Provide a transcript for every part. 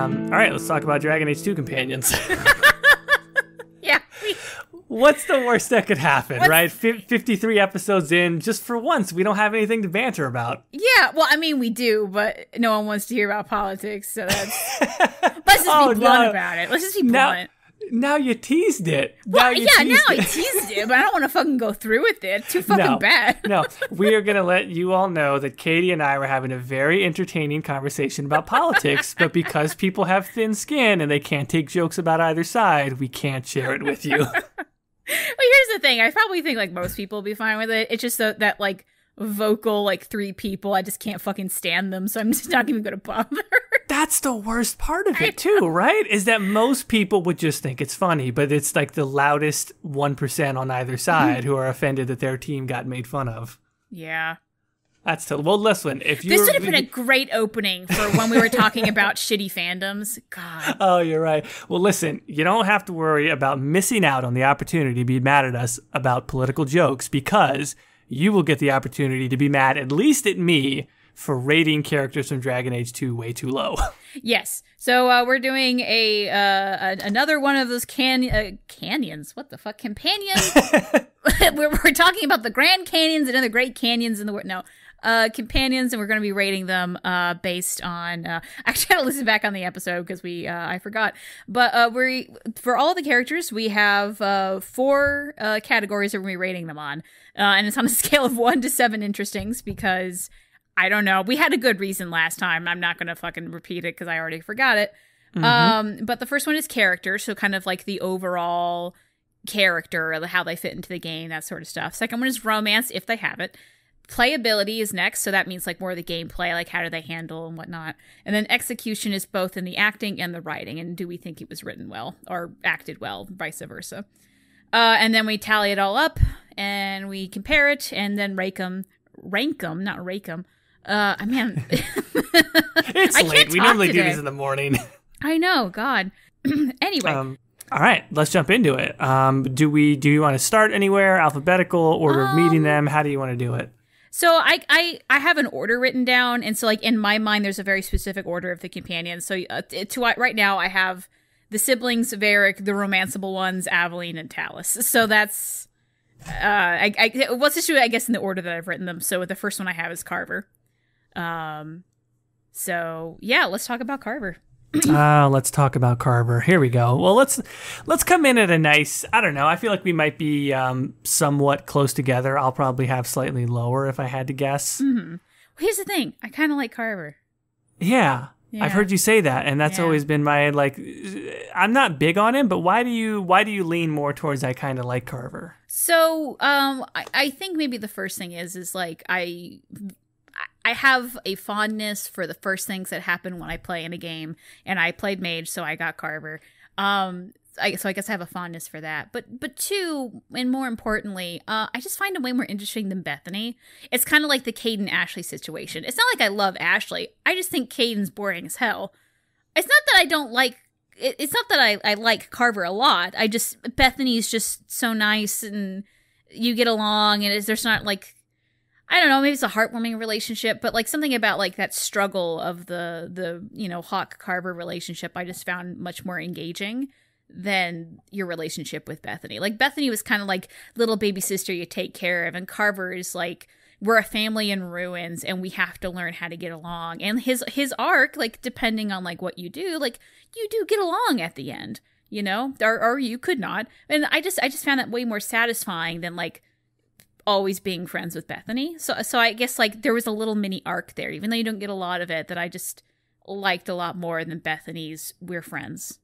All right, let's talk about Dragon Age 2 companions. Yeah. What's the worst that could happen, right? 53 episodes in, just for once, we don't have anything to banter about. Yeah, well, I mean, we do, but no one wants to hear about politics, so that's... Let's just be blunt about it. Let's just be blunt. Now you teased it. Well, I teased it, but I don't want to fucking go through with it. Too fucking bad. No, we are going to let you all know that Caitie and I were having a very entertaining conversation about politics, but because people have thin skin and they can't take jokes about either side, we can't share it with you. Well, here's the thing. I probably think, like, most people will be fine with it. It's just that like, vocal, like, 3 people, I just can't fucking stand them, so I'm just not even going to bother. That's the worst part of it, too, right? Is that most people would just think it's funny, but it's, like, the loudest 1% on either side who are offended that their team got made fun of. Yeah. That's well, listen, if you This would have been a great opening for when we were talking about shitty fandoms. God. Oh, you're right. Well, listen, you don't have to worry about missing out on the opportunity to be mad at us about political jokes, because you will get the opportunity to be mad at least at me for rating characters from Dragon Age 2 way too low. Yes. So we're doing another one of those canyons. What the fuck? Companions? we're talking about the Grand Canyons and other great canyons in the world. No. Companions, and we're going to be rating them based on actually I had to listen back on the episode because I forgot, but for all the characters we have 4 categories that we're going to be rating them on, and it's on a scale of 1 to 7 interestings, because I don't know, we had a good reason last time. I'm not going to fucking repeat it because I already forgot it. But the first one is character, so kind of like the overall character, how they fit into the game, that sort of stuff. Second one is romance, if they have it. Playability is next, so that means like more of the gameplay, like how do they handle and whatnot. And then execution is both in the acting and the writing, and do we think it was written well or acted well, vice versa. And then we tally it all up and we compare it and then rank them, not rake them. Man, it's late. We normally do these in the morning. I know, God. Anyway. All right, let's jump into it. Do you want to start anywhere? Alphabetical order of meeting them? How do you want to do it? So I have an order written down, and so like in my mind, there's a very specific order of the companions. So right now, I have the siblings, Varrick, the romanceable ones, Aveline, and Tallis. So that's let's just do it, I guess, in the order that I've written them. So the first one I have is Carver. So yeah, let's talk about Carver. Let's talk about Carver. Here we go. Well, let's come in at a nice, I don't know, I feel like we might be somewhat close together. I'll probably have slightly lower if I had to guess. Mm-hmm. Well, here's the thing. I kind of like Carver. Yeah, I've heard you say that, and that's always been my, like, I'm not big on him, but why do you lean more towards I kind of like Carver? So, I think maybe the first thing is like I have a fondness for the first things that happen when I play in a game, and I played Mage, so I got Carver. So I guess I have a fondness for that. But 2, and more importantly, I just find him way more interesting than Bethany. It's kind of like the Cayden Ashley situation. It's not like I love Ashley. I just think Cayden's boring as hell. It's not that I don't like. It's not that I like Carver a lot. Bethany's just so nice, and you get along, and there's not like. I don't know, maybe it's a heartwarming relationship, but like something about like that struggle of the Hawk Carver relationship I just found much more engaging than your relationship with Bethany. Like Bethany was kind of like little baby sister you take care of, and Carver is like, we're a family in ruins and we have to learn how to get along. And his arc, like depending on like what you do, like you do get along at the end, or you could not. And I just found that way more satisfying than like always being friends with Bethany. So I guess like there was a little mini arc there, even though you don't get a lot of it, that I just liked a lot more than Bethany's we're friends,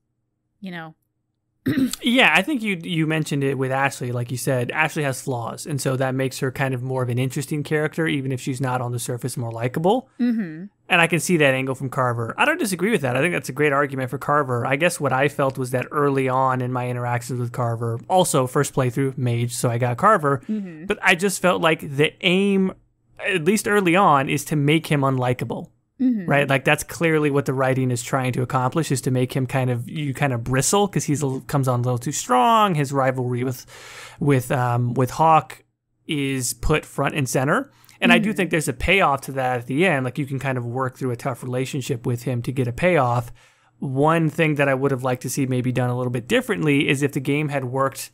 Yeah, I think you mentioned it with Ashley. Like you said, Ashley has flaws, and so that makes her kind of more of an interesting character, even if she's not on the surface more likable. Mm-hmm. And I can see that angle from Carver. I don't disagree with that. I think that's a great argument for Carver. I guess what I felt was that early on in my interactions with Carver, also first playthrough, Mage, so I got Carver, but I just felt like the aim, at least early on, is to make him unlikable. Mm-hmm. Right, like that's clearly what the writing is trying to accomplish, is to make him kind of bristle because comes on a little too strong. His rivalry with Hawk is put front and center, and I do think there's a payoff to that at the end. Like you can kind of work through a tough relationship with him to get a payoff, one thing that I would have liked to see maybe done a little bit differently is if the game had worked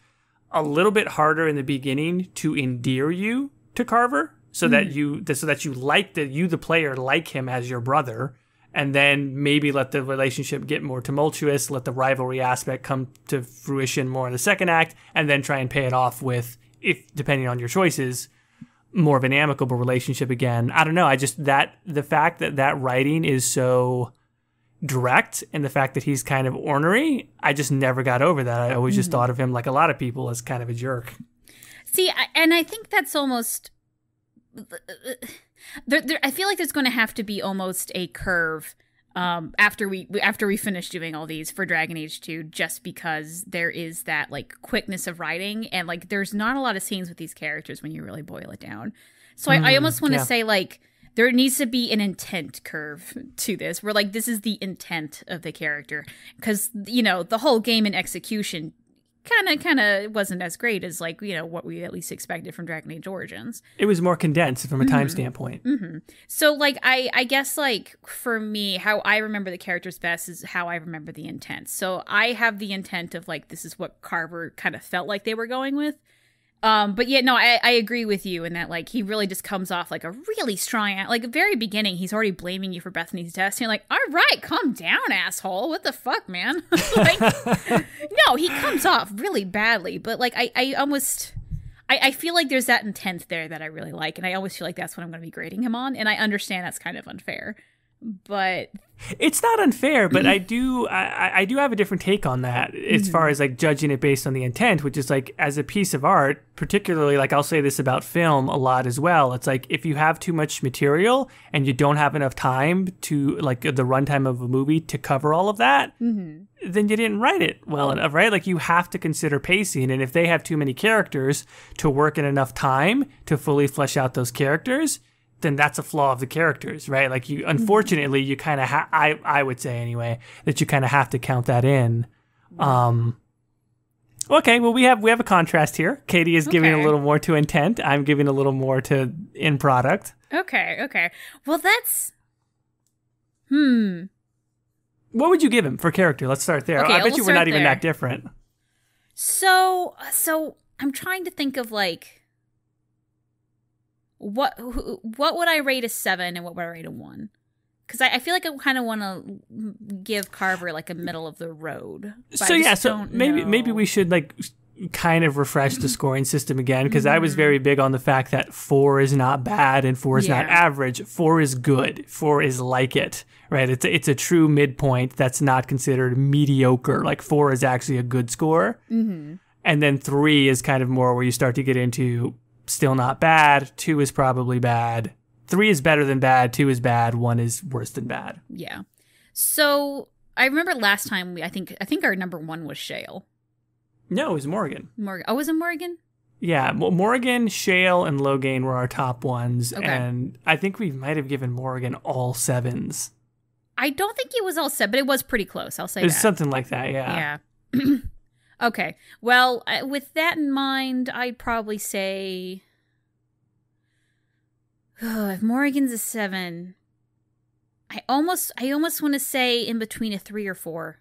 a little bit harder in the beginning to endear you to Carver, so that you the player like him as your brother, and then maybe let the relationship get more tumultuous, let the rivalry aspect come to fruition more in the second act, and then try and pay it off with, if depending on your choices, more of an amicable relationship again. I don't know. The fact that writing is so direct, and the fact that he's kind of ornery, I just never got over that. I always just thought of him, like a lot of people, as kind of a jerk. See, and I think that's almost... I feel like there's going to have to be almost a curve after we finish doing all these for Dragon Age 2, just because there is that like quickness of writing, and like there's not a lot of scenes with these characters when you really boil it down. So I almost want to say like there needs to be an intent curve to this, where like this is the intent of the character, because the whole game and execution kind of wasn't as great as like what we at least expected from Dragon Age Origins. It was more condensed from a time standpoint. So like I guess like for me, how I remember the characters best is how I remember the intent. So I have the intent of like this is what Carver kind of felt like they were going with. But yeah, no, I agree with you in that, like, he really just comes off like a really strong, like, very beginning, he's already blaming you for Bethany's death. And you're like, all right, calm down, asshole. What the fuck, man? Like, no, he comes off really badly. But, like, I feel like there's that intent there that I really like. And I always feel like that's what I'm going to be grading him on. And I understand that's kind of unfair. But it's not unfair, but I do have a different take on that as far as like judging it based on the intent, which is like, as a piece of art, particularly, like I'll say this about film a lot as well. It's like, if you have too much material and you don't have enough time to, like, the runtime of a movie to cover all of that, then you didn't write it well enough, right? Like, you have to consider pacing, and if they have too many characters to work in enough time to fully flesh out those characters, then that's a flaw of the characters, right? Like, you, unfortunately, you kind of I would say anyway, that you kind of have to count that in. Okay, well, we have a contrast here. Caitie is giving a little more to intent. I'm giving a little more to in product. Okay. Well, that's What would you give him for character? Let's start there. Okay, I bet you we're not even that different. So I'm trying to think of like what would I rate a 7 and what would I rate a 1? Because I feel like I kind of want to give Carver like a middle of the road. So maybe we should like kind of refresh the scoring system again, because I was very big on the fact that 4 is not bad and 4 is not average. 4 is good. 4 is like it, right? It's a true midpoint that's not considered mediocre. Like 4 is actually a good score. And then 3 is kind of more where you start to get into still not bad. 2 is probably bad. 3 is better than bad. 2 is bad. 1 is worse than bad. Yeah. So I remember last time I think our number 1 was Shale. No, it was Morgan. Oh, was it Morgan? Yeah, Morgan, Shale, and Loghain were our top ones, and I think we might have given Morgan all 7s. I don't think it was all 7, but it was pretty close. I'll say that. It was something like that. Yeah. Okay. Well, with that in mind, I'd probably say, if Morgan's a 7, I almost want to say in between a 3 or 4.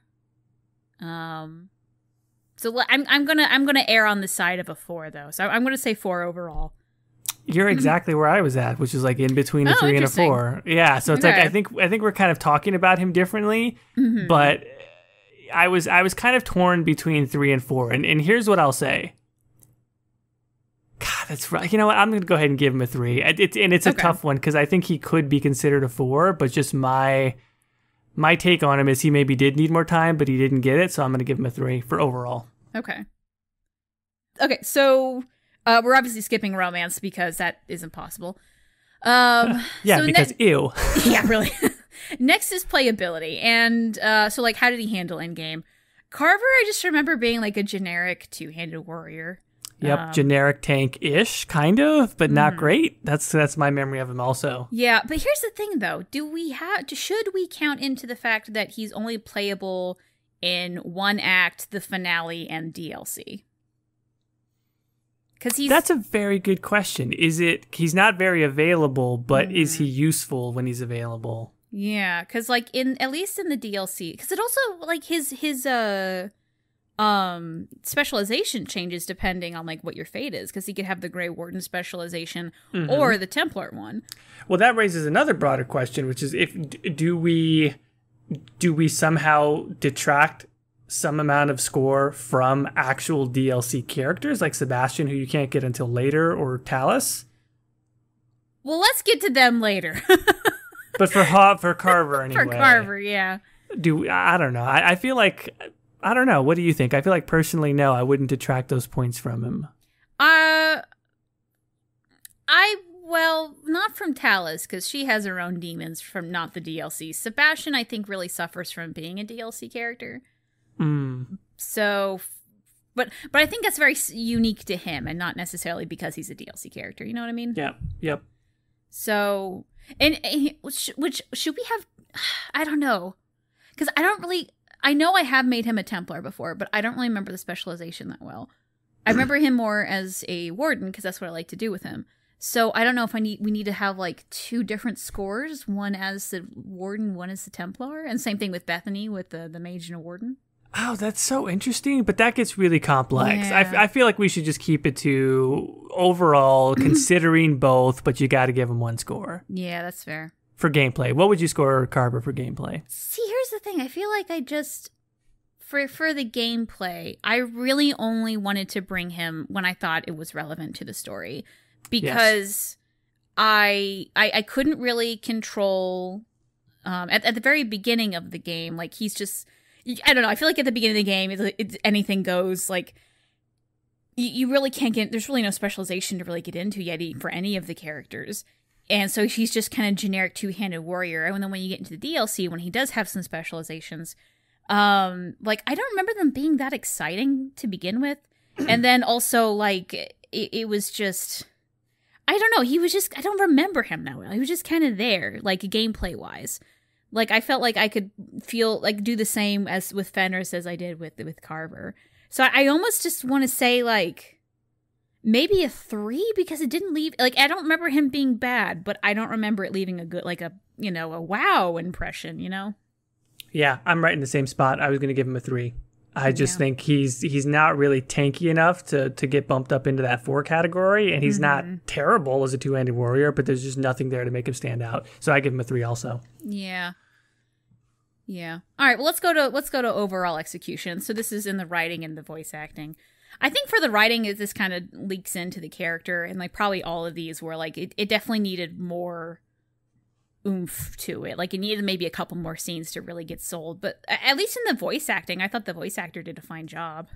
So I'm gonna err on the side of a 4 though. So I'm gonna say 4 overall. You're exactly where I was at, which is like in between a 3 and a 4. Yeah. So it's like I think we're kind of talking about him differently, but I was kind of torn between 3 and 4, and here's what I'll say. God, that's right. You know what? I'm gonna go ahead and give him a 3. It's a tough one because I think he could be considered a 4, but just my take on him is he maybe did need more time, but he didn't get it, so I'm gonna give him a 3 for overall. Okay, so we're obviously skipping romance because that isn't possible. Because ew. Yeah, really. Next is playability, and so like, how did he handle in game? Carver, I just remember being like a generic 2-handed warrior. Yep, generic tank-ish, kind of, but not great. That's my memory of him also. Yeah, but here's the thing though: should we count into the fact that he's only playable in 1 act, the finale, and DLC? That's a very good question. He's not very available, but is he useful when he's available? Yeah, because like at least in the DLC, because it also like his specialization changes depending on like what your fate is, because he could have the Grey Warden specialization or the Templar one. Well, that raises another broader question, which is if do we somehow detract some amount of score from actual DLC characters like Sebastian, who you can't get until later, or Tallis? Well, let's get to them later. But for Carver anyway. For Carver, yeah. I don't know. I feel like, I don't know. What do you think? I feel like personally, no, I wouldn't detract those points from him. Well, not from Tallis, because she has her own demons from not the DLC. Sebastian, I think, really suffers from being a DLC character. So, but I think that's very unique to him, and not necessarily because he's a DLC character. You know what I mean? Yeah. Yep. So, and which should we have? I don't know, because I know I have made him a Templar before, but I don't really remember the specialization that well. I remember him more as a Warden, because that's what I like to do with him. So I don't know if we need to have like two different scores, one as the Warden, one as the Templar, and same thing with Bethany with the Mage and a Warden. Oh, that's so interesting, but that gets really complex. Yeah. I feel like we should just keep it to overall considering both, but you got to give them one score. Yeah, that's fair. For gameplay, what would you score Carver for gameplay? See, here's the thing. I feel like I just for the gameplay, I really only wanted to bring him when I thought it was relevant to the story. Because yes. I couldn't really control at the very beginning of the game, like he's just, I don't know, I feel like at the beginning of the game it's anything goes, like you really can't get, there's really no specialization to really get into yet for any of the characters, and so he's just kind of generic two-handed warrior. And then when you get into the DLC, when he does have some specializations, like I don't remember them being that exciting to begin with, and then also like it was just, I don't know. He was just, I don't remember him that well. He was just kind of there, like gameplay wise. Like I felt like I could feel like do the same as with Fenris as I did with Carver. So I almost just want to say like maybe a 3, because it didn't leave, like I don't remember him being bad, but I don't remember it leaving a good, like a, you know, a wow impression, you know? Yeah, I'm right in the same spot. I was going to give him a 3. I just think he's not really tanky enough to get bumped up into that 4 category, and he's not terrible as a two-handed warrior, but there's just nothing there to make him stand out. So I give him a 3 also. Yeah. Yeah. All right, well let's go to overall execution. So this is in the writing and the voice acting. I think for the writing, this kind of leaks into the character, and like probably all of these were like it definitely needed more oomph to it. Like it needed maybe a couple more scenes to really get sold, but at least in the voice acting, I thought the voice actor did a fine job.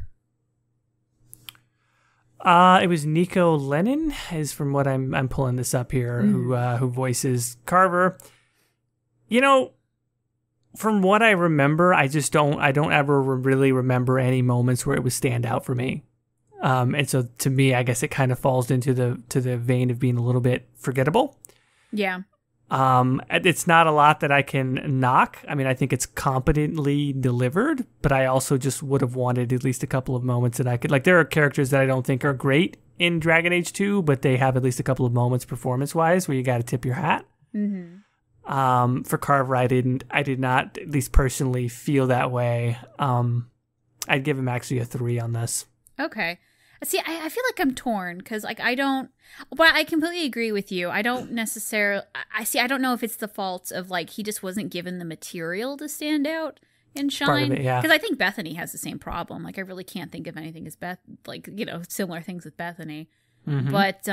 It was Nico Lennon, is from what I'm pulling this up here, who voices Carver. You know, from what I remember, I don't ever really remember any moments where it would stand out for me. And so to me, I guess it kind of falls into the vein of being a little bit forgettable. Yeah. It's not a lot that I can knock. I mean, I think it's competently delivered, but I also just would have wanted at least a couple of moments that I could, like, there are characters that I don't think are great in Dragon Age 2, but they have at least a couple of moments performance-wise where you got to tip your hat. For Carver, I did not, at least personally, feel that way. I'd give him actually a 3 on this. Okay. See, I feel like I'm torn because, like, but I completely agree with you. I don't necessarily, I don't know if it's the fault of, like, he just wasn't given the material to stand out and shine. Part of it, yeah. Because I think Bethany has the same problem. Like, I really can't think of anything as similar things with Bethany. But,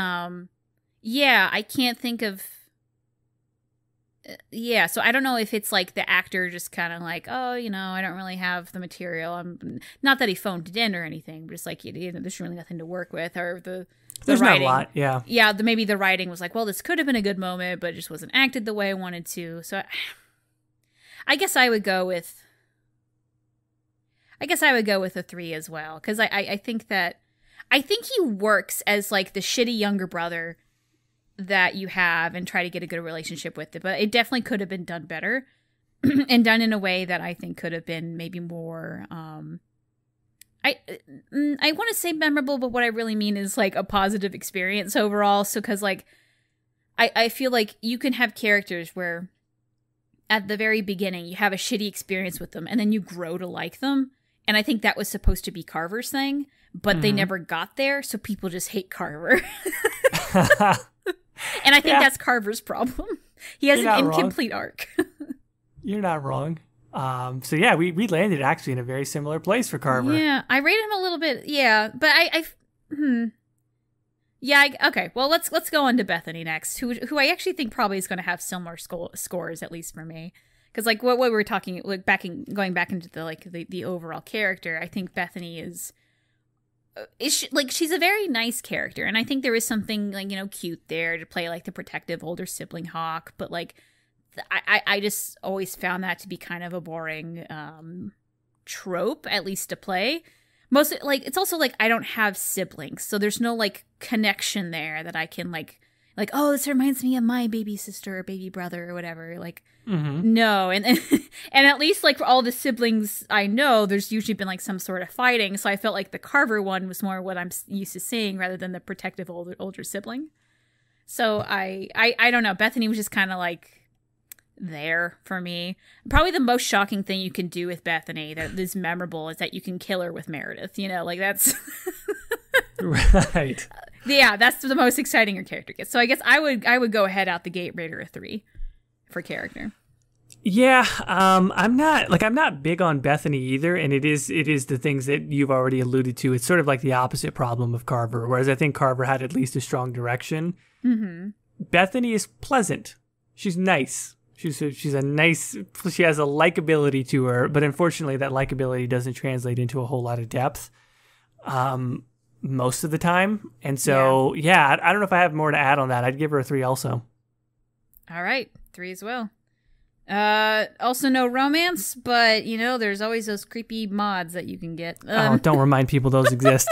yeah, I can't think of, yeah, so I don't know if it's like the actor just kind of like, oh, you know, I don't really have the material. Not that he phoned it in or anything, but just like, you know, there's really nothing to work with. Or there's writing. Not a lot, yeah. Yeah, maybe the writing was like, well, this could have been a good moment, but it just wasn't acted the way I wanted to. So I guess I would go with a 3 as well. Because I think he works as like the shitty younger brother that you have and try to get a good relationship with it, but it definitely could have been done better and done in a way that I think could have been maybe more I want to say memorable, but what I really mean is like a positive experience overall. So because like I feel like you can have characters where at the very beginning, you have a shitty experience with them, and then you grow to like them. And I think that was supposed to be Carver's thing, but they never got there, so people just hate Carver. And I think that's Carver's problem. He has an incomplete arc. You're not wrong. So yeah, we landed actually in a very similar place for Carver. Yeah, I rated him a little bit. Yeah, but okay. Well, let's go on to Bethany next, who I actually think probably is going to have similar scores, at least for me, because like what we were talking, like going back into the overall character, I think Bethany is she's a very nice character, and I think there is something like, you know, cute there to play like the protective older sibling hawk, but like I just always found that to be kind of a boring trope, at least to play. Mostly, like, it's also like I don't have siblings, so there's no like connection there that I can like oh, this reminds me of my baby sister or baby brother or whatever. Like, no, and and at least like for all the siblings I know, there's usually been like some sort of fighting. So I felt like the Carver one was more what I'm used to seeing rather than the protective older sibling. So I don't know. Bethany was just kind of like there for me. Probably the most shocking thing you can do with Bethany that is memorable is that you can kill her with Meredith. You know, like that's right. Yeah, that's the most exciting her character gets. So I guess I would go ahead out the gate, rate her a 3 for character. Yeah, I'm not big on Bethany either, and it is the things that you've already alluded to. It's sort of like the opposite problem of Carver, whereas I think Carver had at least a strong direction. Bethany is pleasant. She's nice. She's a nice. She has a likability to her, but unfortunately, that likability doesn't translate into a whole lot of depth. Most of the time. And so, I don't know if I have more to add on that. I'd give her a 3 also. All right. 3 as well. Also no romance, but, you know, there's always those creepy mods that you can get. Don't remind people those exist.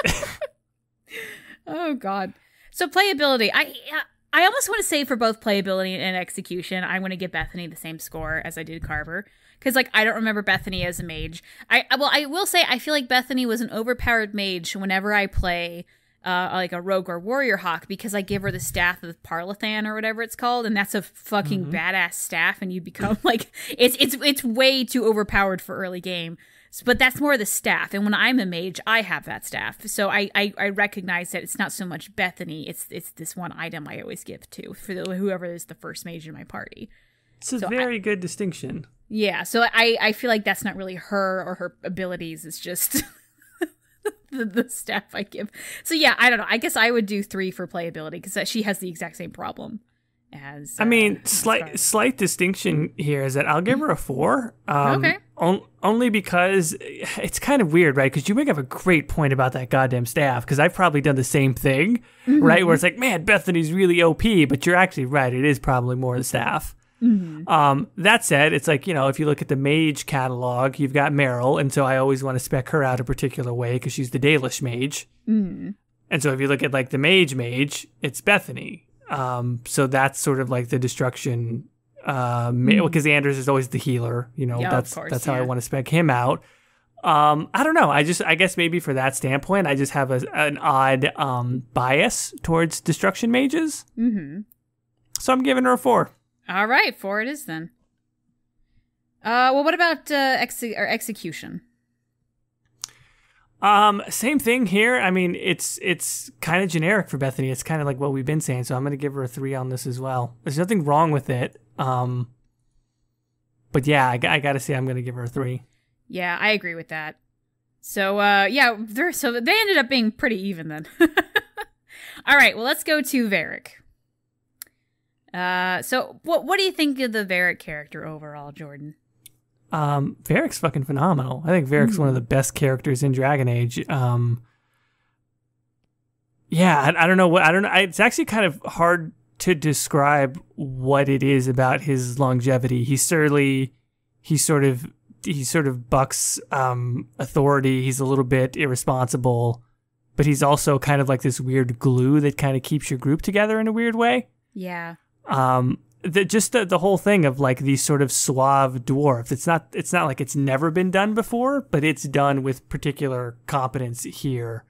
Oh, God. So playability. I almost want to say for both playability and execution, I want to give Bethany the same score as I did Carver. Because, like, I don't remember Bethany as a mage. I will say I feel like Bethany was an overpowered mage whenever I play like a rogue or warrior hawk, because I give her the staff of Parlathan or whatever it's called, and that's a fucking badass staff, and you become like it's way too overpowered for early game. But that's more the staff, and when I'm a mage, I have that staff. So I recognize that it's not so much Bethany; it's this one item I always give to for whoever is the first mage in my party. It's a very good distinction. Yeah, so I feel like that's not really her or her abilities. It's just the staff I give. So yeah, I don't know. I guess I would do 3 for playability because she has the exact same problem as. I mean, slight distinction here is that I'll give her a 4. Okay. Only because it's kind of weird, right? Because you make up a great point about that goddamn staff. Because I've probably done the same thing, right? Where it's like, man, Bethany's really OP, but you're actually right. It is probably more the staff. That said, it's like, you know, if you look at the mage catalog, you've got Meryl, and so I always want to spec her out a particular way because she's the Dalish mage. And so if you look at like the mage, it's Bethany. So that's sort of like the destruction. Because Anders is always the healer, you know. That's how I want to spec him out. I don't know. I guess maybe for that standpoint, I just have an odd bias towards destruction mages. So I'm giving her a 4. All right, 4 it is then. Well, what about execution? Same thing here. I mean, it's kind of generic for Bethany. It's kind of like what we've been saying, so I'm going to give her a 3 on this as well. There's nothing wrong with it. But yeah, I got to say I'm going to give her a 3. Yeah, I agree with that. So, so they ended up being pretty even then. All right, well, let's go to Varrick. So what do you think of the Varrick character overall, Jordan? Varrick's fucking phenomenal. I think Varrick's one of the best characters in Dragon Age. I don't know. It's actually kind of hard to describe what it is about his longevity. He sort of bucks authority. He's a little bit irresponsible, but he's also kind of like this weird glue that kind of keeps your group together in a weird way. Yeah. The whole thing of like these sort of suave dwarf. It's not like it's never been done before, but it's done with particular competence here.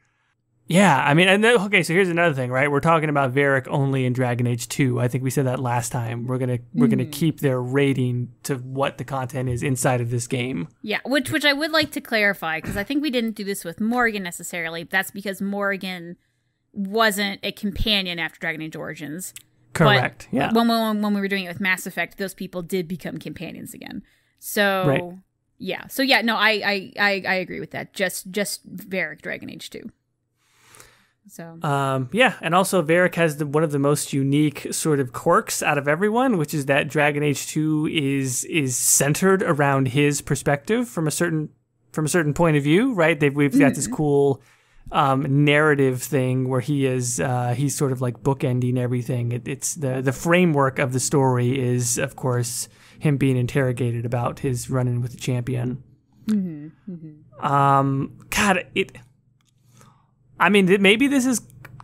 Yeah, I mean, and then, okay, so here's another thing, right? We're talking about Varrick only in Dragon Age 2. I think we said that last time. We're gonna keep their rating to what the content is inside of this game. Yeah, which I would like to clarify, because I think we didn't do this with Morgan necessarily. That's because Morgan wasn't a companion after Dragon Age Origins. Correct. But yeah. When we were doing it with Mass Effect, those people did become companions again. So right. Yeah. So yeah, no, I agree with that. Just Varrick Dragon Age 2. So yeah, and also Varrick has one of the most unique sort of quirks out of everyone, which is that Dragon Age 2 is centered around his perspective from a certain point of view, right? We've got this cool narrative thing where he's sort of like bookending everything. It's the framework of the story is, of course, him being interrogated about his run-in with the champion. I mean, maybe this is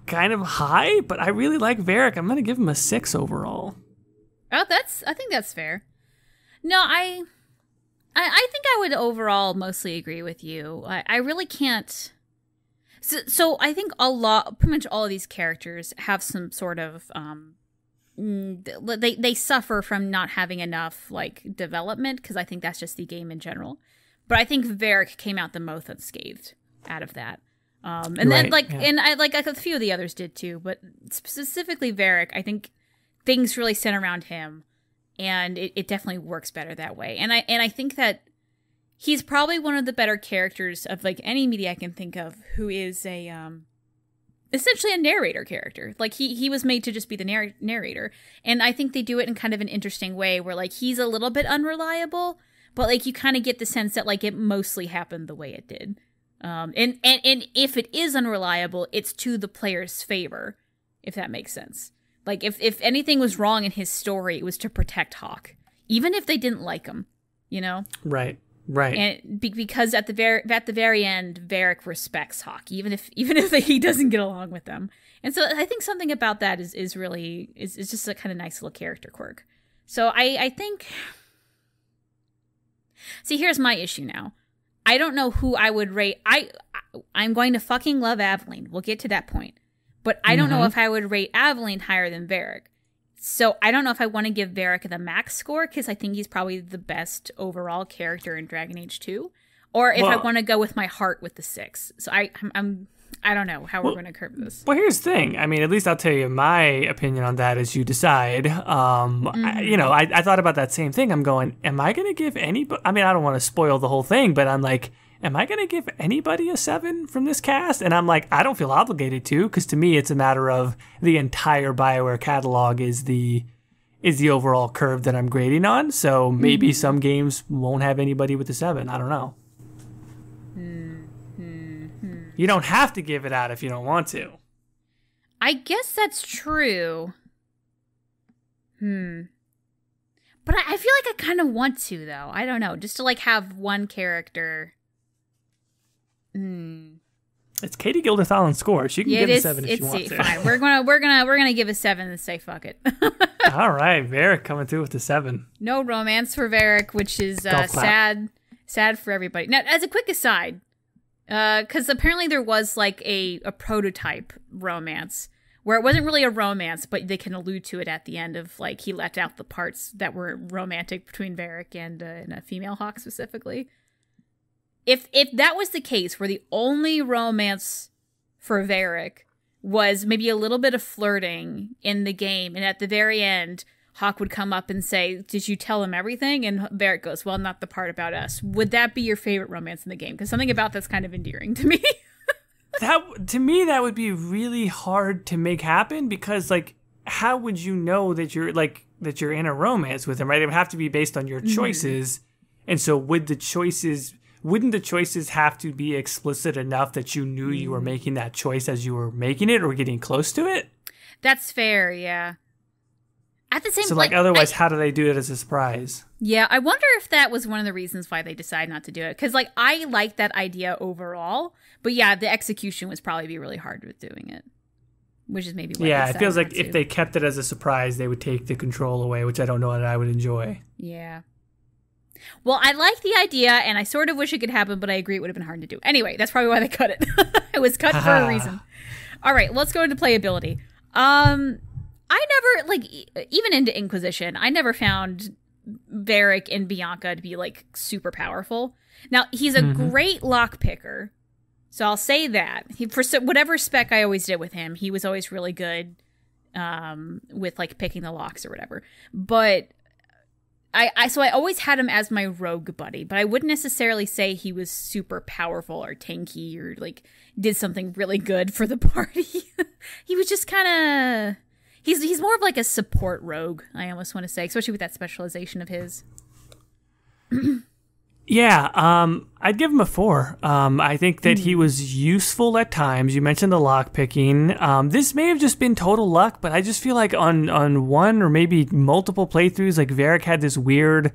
kind of high, but I really like Varrick. I'm going to give him a 6 overall. Oh, I think that's fair. No, I think I would overall mostly agree with you. I really can't. So I think pretty much all of these characters have some sort of they suffer from not having enough like development, because I think that's just the game in general. But I think Varrick came out the most unscathed out of that. And then and I like a few of the others did too, but specifically Varrick, I think things really center around him, and it definitely works better that way. And I think that he's probably one of the better characters of like any media I can think of who is a essentially a narrator character. Like he was made to just be the narrator, and I think they do it in kind of an interesting way where like he's a little bit unreliable, but like you kind of get the sense that like it mostly happened the way it did. And if it is unreliable, it's to the player's favor, if that makes sense. Like if anything was wrong in his story, it was to protect Hawk, even if they didn't like him, you know? Right. And because at the very end, Varrick respects Hawk, even if he doesn't get along with them. And so I think something about that is just a kind of nice little character quirk. So I think. See, here's my issue now. I don't know who I would rate. I'm going to fucking love Aveline. We'll get to that point. But I don't know if I would rate Aveline higher than Varrick. So I don't know if I want to give Varrick the max score, because I think he's probably the best overall character in Dragon Age 2. Or if I want to go with my heart with the 6. So I don't know how we're going to curve this. Well, here's the thing. I mean, at least I'll tell you my opinion on that as you decide. I thought about that same thing. I'm going, am I going to give anybody... I mean, I don't want to spoil the whole thing, but I'm like, am I going to give anybody a 7 from this cast? And I'm like, I don't feel obligated to, because to me, it's a matter of the entire Bioware catalog is the overall curve that I'm grading on. So maybe some games won't have anybody with a 7. I don't know. You don't have to give it out if you don't want to. I guess that's true. But I feel like I kind of want to, though. I don't know. Just to, like, have one character. It's Caitie Ghildirthalen's score. She can give a 7 if she wants to. Fine. We're gonna give a 7 and say fuck it. All right, Varrick coming through with the 7. No romance for Varrick, which is sad for everybody. Now, as a quick aside, because apparently there was like a prototype romance where it wasn't really a romance, but they can allude to it at the end of like he left out the parts that were romantic between Varrick and a female Hawk specifically. If that was the case, where the only romance for Varrick was maybe a little bit of flirting in the game, and at the very end, Hawk would come up and say, "Did you tell him everything?" And Varrick goes, "Well, not the part about us." Would that be your favorite romance in the game? Because something about that's kind of endearing to me. That would be really hard to make happen, because like, how would you know that you're in a romance with him, right? It would have to be based on your choices, and so wouldn't the choices have to be explicit enough that you knew you were making that choice as you were making it or getting close to it? That's fair, yeah. At the same time, so like otherwise, how do they do it as a surprise? Yeah, I wonder if that was one of the reasons why they decided not to do it. Because like I like that idea overall, but yeah, the execution was probably be really hard with doing it, which is maybe why. Yeah, it feels like if they kept it as a surprise, they would take the control away, which I don't know that I would enjoy. Yeah. Well, I like the idea, and I sort of wish it could happen, but I agree it would have been hard to do. Anyway, that's probably why they cut it. It was cut for a reason. All right, let's go into playability. I never, like, even into Inquisition, I never found Varrick and Bianca to be, like, super powerful. Now, he's a great lockpicker, so I'll say that. For whatever spec I always did with him, he was always really good with, like, picking the locks or whatever. But so I always had him as my rogue buddy, but I wouldn't necessarily say he was super powerful or tanky or, like, did something really good for the party. He was just kind of... He's more of like a support rogue, I almost want to say, especially with that specialization of his. Yeah, I'd give him a 4. I think that he was useful at times. You mentioned the lock picking. This may have just been total luck, but I just feel like on one or maybe multiple playthroughs, like Varrick had this weird.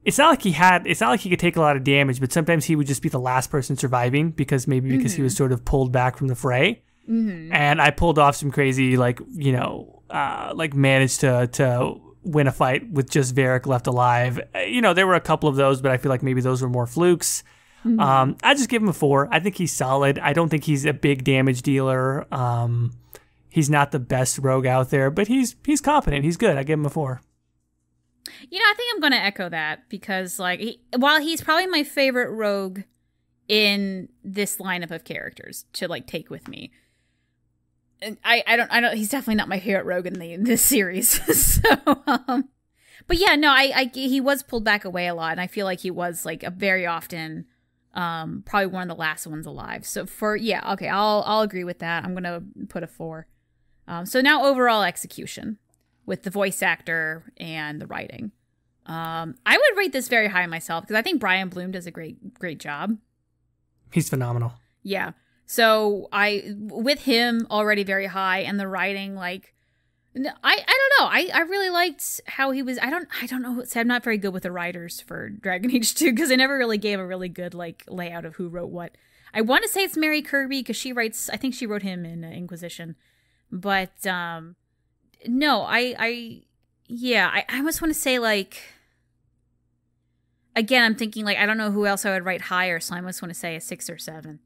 It's not like he could take a lot of damage, but sometimes he would just be the last person surviving because he was sort of pulled back from the fray. And I pulled off some crazy, like, managed to win a fight with just Varrick left alive. There were a couple of those, but I feel like maybe those were more flukes. I just give him a 4. I think he's solid. I don't think he's a big damage dealer. He's not the best rogue out there, but he's competent. He's good. I give him a 4. I think I'm going to echo that because, like, while he's probably my favorite rogue in this lineup of characters to, like, take with me, I don't. He's definitely not my favorite rogue in this series. So, but yeah, no, he was pulled back away a lot, and I feel like he was like a very often, probably one of the last ones alive. So okay, I'll agree with that. I'm gonna put a 4. So now overall execution with the voice actor and the writing, I would rate this very high myself because I think Brian Bloom does a great job. He's phenomenal. Yeah. So with him already very high and the writing, like, I don't know. I really liked how he was. I don't know. I'm not very good with the writers for Dragon Age 2 because I never really gave a really good, like, layout of who wrote what. I want to say it's Mary Kirby because I think she wrote him in Inquisition. But, no, I almost want to say, like, again, I'm thinking, like, I don't know who else I would write higher, so I almost want to say a 6 or 7.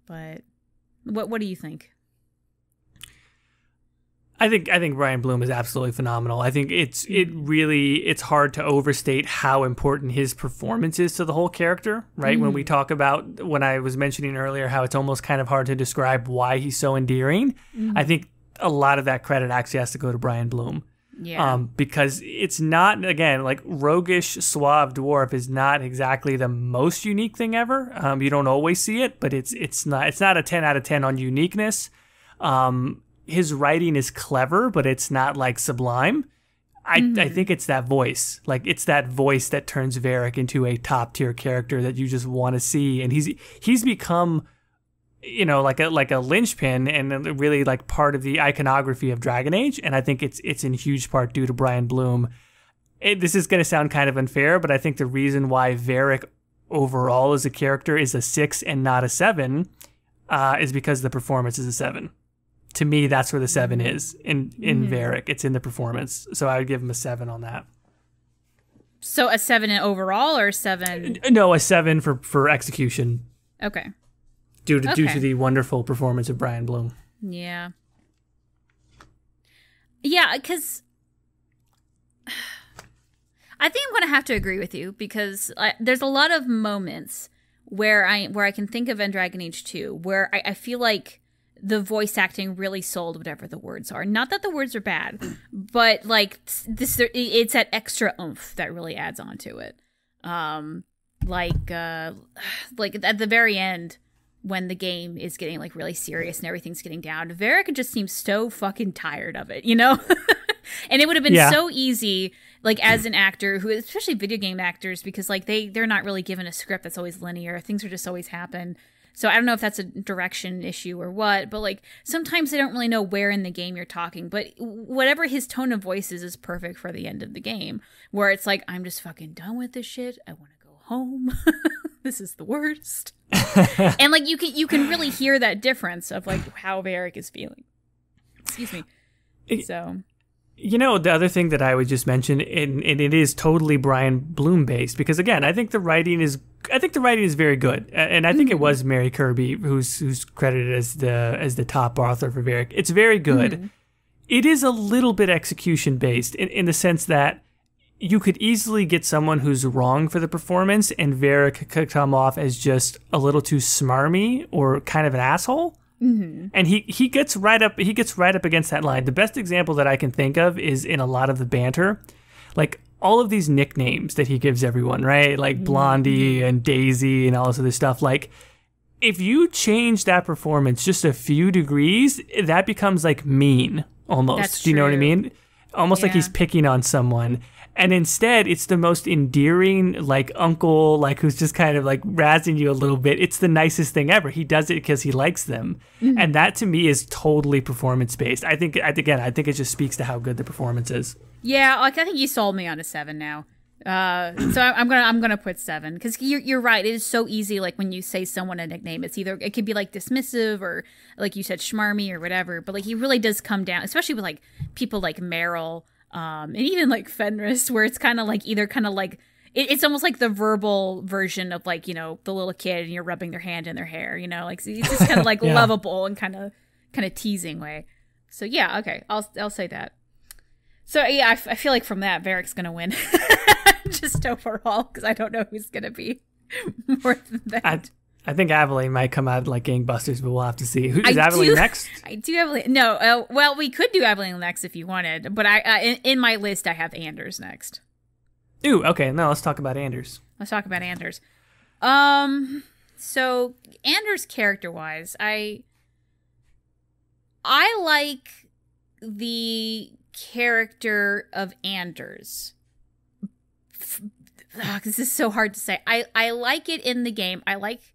But what do you think? I think Brian Bloom is absolutely phenomenal. I think it's hard to overstate how important his performance is to the whole character, right? When we talk about, when I was mentioning earlier how it's almost kind of hard to describe why he's so endearing, I think a lot of that credit actually has to go to Brian Bloom. Yeah. Because it's not, again, like, roguish suave dwarf is not exactly the most unique thing ever. You don't always see it, but it's not a 10 out of 10 on uniqueness. His writing is clever, but it's not, like, sublime. I think it's that voice. Like, it's that voice that turns Varrick into a top tier character that you just want to see. And he's become, like a linchpin and really, like, part of the iconography of Dragon Age. And I think it's in huge part due to Brian Bloom. This is going to sound kind of unfair, but I think the reason why Varrick overall as a character is a 6 and not a 7 is because the performance is a 7. To me, that's where the 7 is in Varrick. It's in the performance. So I would give him a 7 on that. So a 7 overall or 7? No, a 7 for execution. Okay. Due to the wonderful performance of Brian Bloom. Yeah. Yeah, because I think I'm going to have to agree with you because there's a lot of moments where I can think of in Dragon Age 2 where I feel like the voice acting really sold whatever the words are. Not that the words are bad, but, like, it's that extra oomph that really adds on to it. Like at the very end, when the game is getting, like, really serious and everything's getting down, Varrick just seems so fucking tired of it, And it would have been so easy, like, as an actor who, especially video game actors, because, like, they're not really given a script that's always linear. Things are just always happen. So I don't know if that's a direction issue or what, but, like, sometimes they don't really know where in the game you're talking. But whatever his tone of voice is perfect for the end of the game, where it's like, I'm just fucking done with this shit. I want to go home. This is the worst. And, like, you can really hear that difference of, like, how Varrick is feeling. Excuse me. So, the other thing that I would just mention, and it is totally Brian Bloom based, because, again, I think the writing is I think the writing is very good, and I think it was Mary Kirby who's credited as the top author for Varrick. It's very good. It is a little bit execution based in the sense that you could easily get someone who's wrong for the performance, and Varrick could come off as just a little too smarmy or kind of an asshole. And he gets right up against that line. The best example that I can think of is in a lot of the banter, like all of these nicknames that he gives everyone, right? Like Blondie and Daisy and all this other stuff. Like, if you change that performance just a few degrees, that becomes like mean almost. That's Do you know what I true. mean? Almost like he's picking on someone. And instead, it's the most endearing, like, uncle, like, who's just kind of, like, razzing you a little bit. It's the nicest thing ever. He does it because he likes them. And that, to me, is totally performance-based. I think it just speaks to how good the performance is. Yeah, like, I think you sold me on a 7 now. So I'm gonna put 7, because you're right. It is so easy. Like, when you say someone a nickname, it could be like dismissive or, like you said, schmarmy or whatever. But like, he really does come down, especially with like people like Meryl, and even like Fenris, where it's kind of like either kind of like it's almost like the verbal version of like, you know, the little kid and you're rubbing their hand in their hair. You know, like, so it's just kind of like lovable and kind of teasing way. So yeah, okay, I'll say that. So yeah, I feel like from that, Varrick's gonna win. Just overall, because I don't know who's gonna be more than that. I think Aveline might come out like gangbusters, but we'll have to see. Is Aveline next? I do Aveline. No, well, we could do Aveline next if you wanted, but in my list I have Anders next. Ooh, okay. No, let's talk about Anders. Let's talk about Anders. So Anders character-wise, I like the character of Anders. This is so hard to say. I like it in the game. I like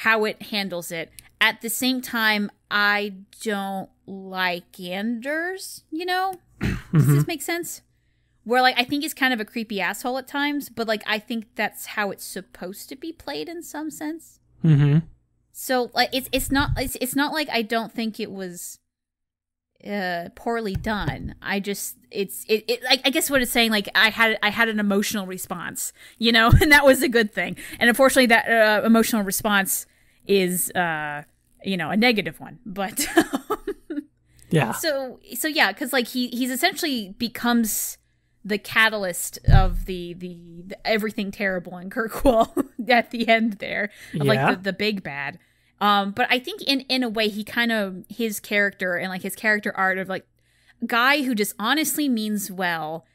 how it handles it. At the same time, I don't like Anders, you know? Does this make sense? Where, like, I think he's kind of a creepy asshole at times, but, like, I think that's how it's supposed to be played in some sense. So, like, it's not like I don't think it was poorly done. I just I guess what it's saying, like, I had an emotional response, you know, and that was a good thing. And unfortunately, that emotional response is you know, a negative one. But yeah. So yeah, because like he's essentially becomes the catalyst of the everything terrible in Kirkwall at the end there, of, like the big bad. But I think in a way he kind of, his character and like his character art of like guy who just honestly means well,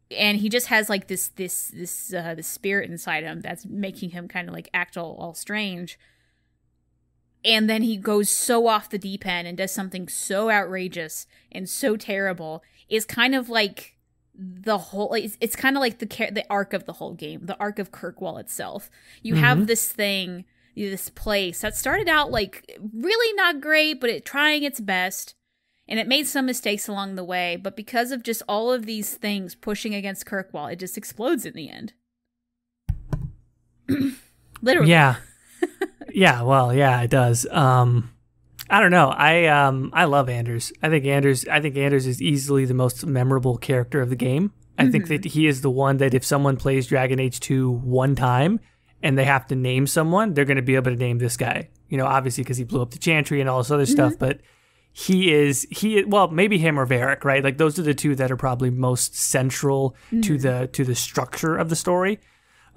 and he just has like this spirit inside him that's making him kind of like act all strange. And then he goes so off the deep end and does something so outrageous and so terrible, is kind of like the whole, it's kind of like the arc of the whole game, the arc of Kirkwall itself. You have this thing, this place that started out like really not great, but it trying its best, and it made some mistakes along the way, but because of just all of these things pushing against Kirkwall, it just explodes in the end. Literally. Yeah. Yeah, well, yeah, it does. I don't know. I love Anders. I think Anders is easily the most memorable character of the game. I think that he is the one that if someone plays Dragon Age 2 one time and they have to name someone, they're going to be able to name this guy. You know, obviously because he blew up the Chantry and all this other stuff, but he is well, maybe him or Varrick, right? Like those are the two that are probably most central to the structure of the story.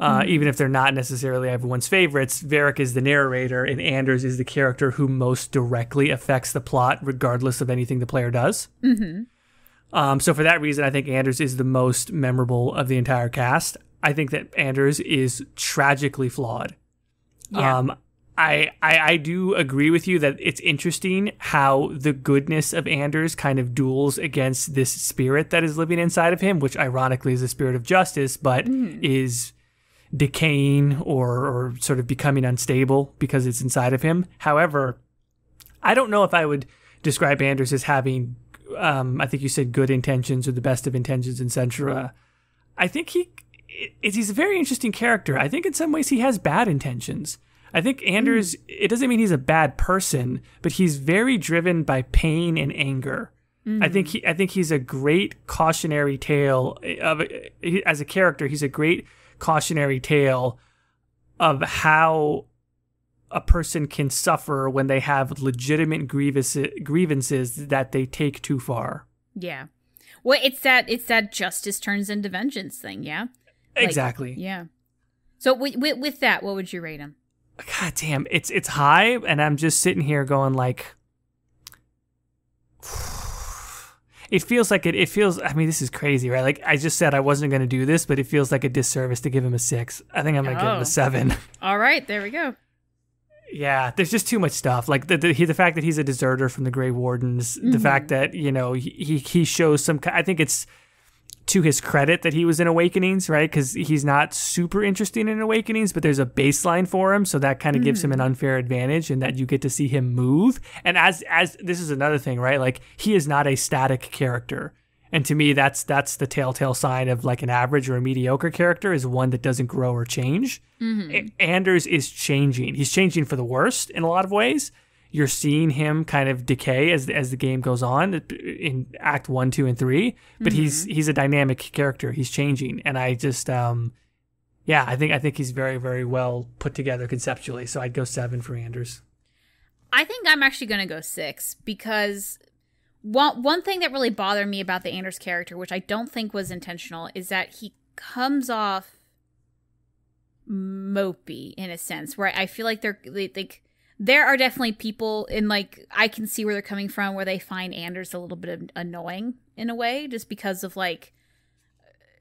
Even if they're not necessarily everyone's favorites, Varrick is the narrator and Anders is the character who most directly affects the plot, regardless of anything the player does. So for that reason, I think Anders is the most memorable of the entire cast. I think that Anders is tragically flawed. Yeah. I do agree with you that it's interesting how the goodness of Anders kind of duels against this spirit that is living inside of him, which ironically is the spirit of justice, but is decaying or sort of becoming unstable because it's inside of him. However, I don't know if I would describe Anders as having, I think you said good intentions or the best of intentions, etc. I think he's a very interesting character. I think in some ways he has bad intentions. I think Anders, it doesn't mean he's a bad person, but he's very driven by pain and anger. I think he's a great cautionary tale as a character. He's a great cautionary tale of how a person can suffer when they have legitimate grievances that they take too far. Yeah. Well, it's that justice turns into vengeance thing, yeah? Exactly. Yeah. So with that, what would you rate him? God damn, it's high, and I'm just sitting here going like, it feels, I mean, this is crazy, right? Like, I just said I wasn't going to do this, but it feels like a disservice to give him a 6. I think I'm going to give him a 7. All right, there we go. Yeah, there's just too much stuff. Like the fact that he's a deserter from the Grey Wardens, the fact that, you know, he shows some, I think it's to his credit that he was in Awakenings, right? Because he's not super interesting in Awakenings, but there's a baseline for him, so that kind of gives him an unfair advantage, and that you get to see him move. And as this is another thing, right? Like, he is not a static character. And to me, that's the telltale sign of like an average or a mediocre character, is one that doesn't grow or change. Anders is changing. He's changing for the worst in a lot of ways. You're seeing him kind of decay as the game goes on in Act 1, 2, and 3. But he's a dynamic character. He's changing, and I just I think he's very, very well put together conceptually. So I'd go 7 for Anders. I think I'm actually going to go 6 because one thing that really bothered me about the Anders character, which I don't think was intentional, is that he comes off mopey in a sense, where I feel like there are definitely people in, like, I can see where they're coming from, where they find Anders a little bit annoying in a way, just because of like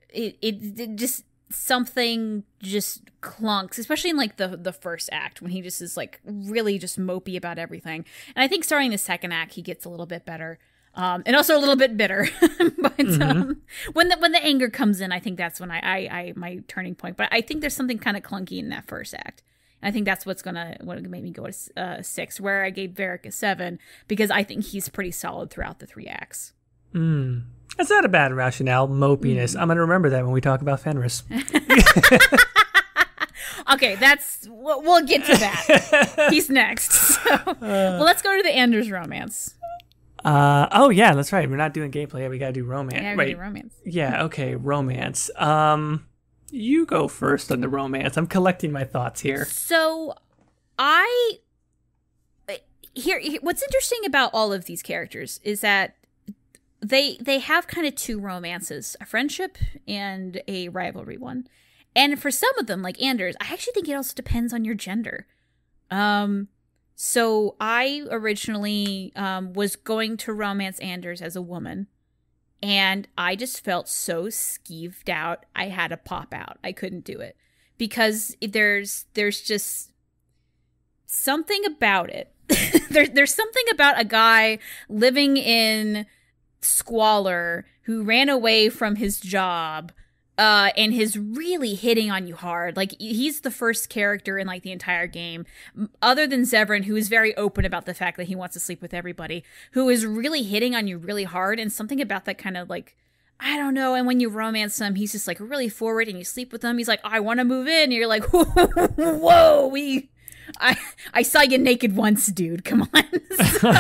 it just something just clunks, especially in like the first act when he just is like really just mopey about everything. And I think starting the second act he gets a little bit better, and also a little bit bitter. But when the anger comes in, I think that's when I my turning point. But I think there's something kind of clunky in that first act. And I think that's what made me go to 6, where I gave Varrick a 7, because I think he's pretty solid throughout the 3 acts. That's not a bad rationale, mopiness. I'm going to remember that when we talk about Fenris. Okay, we'll get to that. He's next. So, well, let's go to the Anders romance. Oh yeah, that's right. We're not doing gameplay. Yeah, we got to do romance. Yeah, we gotta do romance. Yeah, okay, romance. You go first on the romance. I'm collecting my thoughts here. So, what's interesting about all of these characters is that they have kind of 2 romances, a friendship and a rivalry one. And for some of them, like Anders, I actually think it also depends on your gender. So I originally was going to romance Anders as a woman, and I just felt so skeeved out. I had to pop out. I couldn't do it because there's just something about it. There's something about a guy living in squalor who ran away from his job and is really hitting on you hard. Like, he's the first character in like the entire game, other than Zevran, who is very open about the fact that he wants to sleep with everybody, who is really hitting on you really hard. And something about that kind of like, I don't know. And when you romance him, he's just like really forward, and you sleep with him, he's like, I want to move in. And you're like, whoa, I saw you naked once, dude. Come on. So,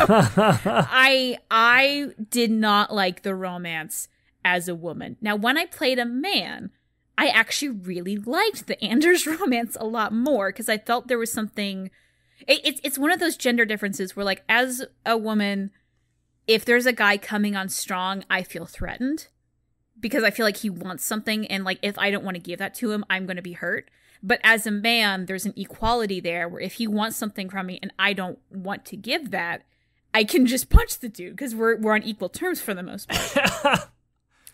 I did not like the romance as a woman. Now, when I played a man, I actually really liked the Anders romance a lot more, because I felt there was something. It's one of those gender differences where, like, as a woman, if there's a guy coming on strong, I feel threatened, because I feel like he wants something, and like if I don't want to give that to him, I'm going to be hurt. But as a man, there's an equality there where if he wants something from me and I don't want to give that, I can just punch the dude, because we're on equal terms for the most part.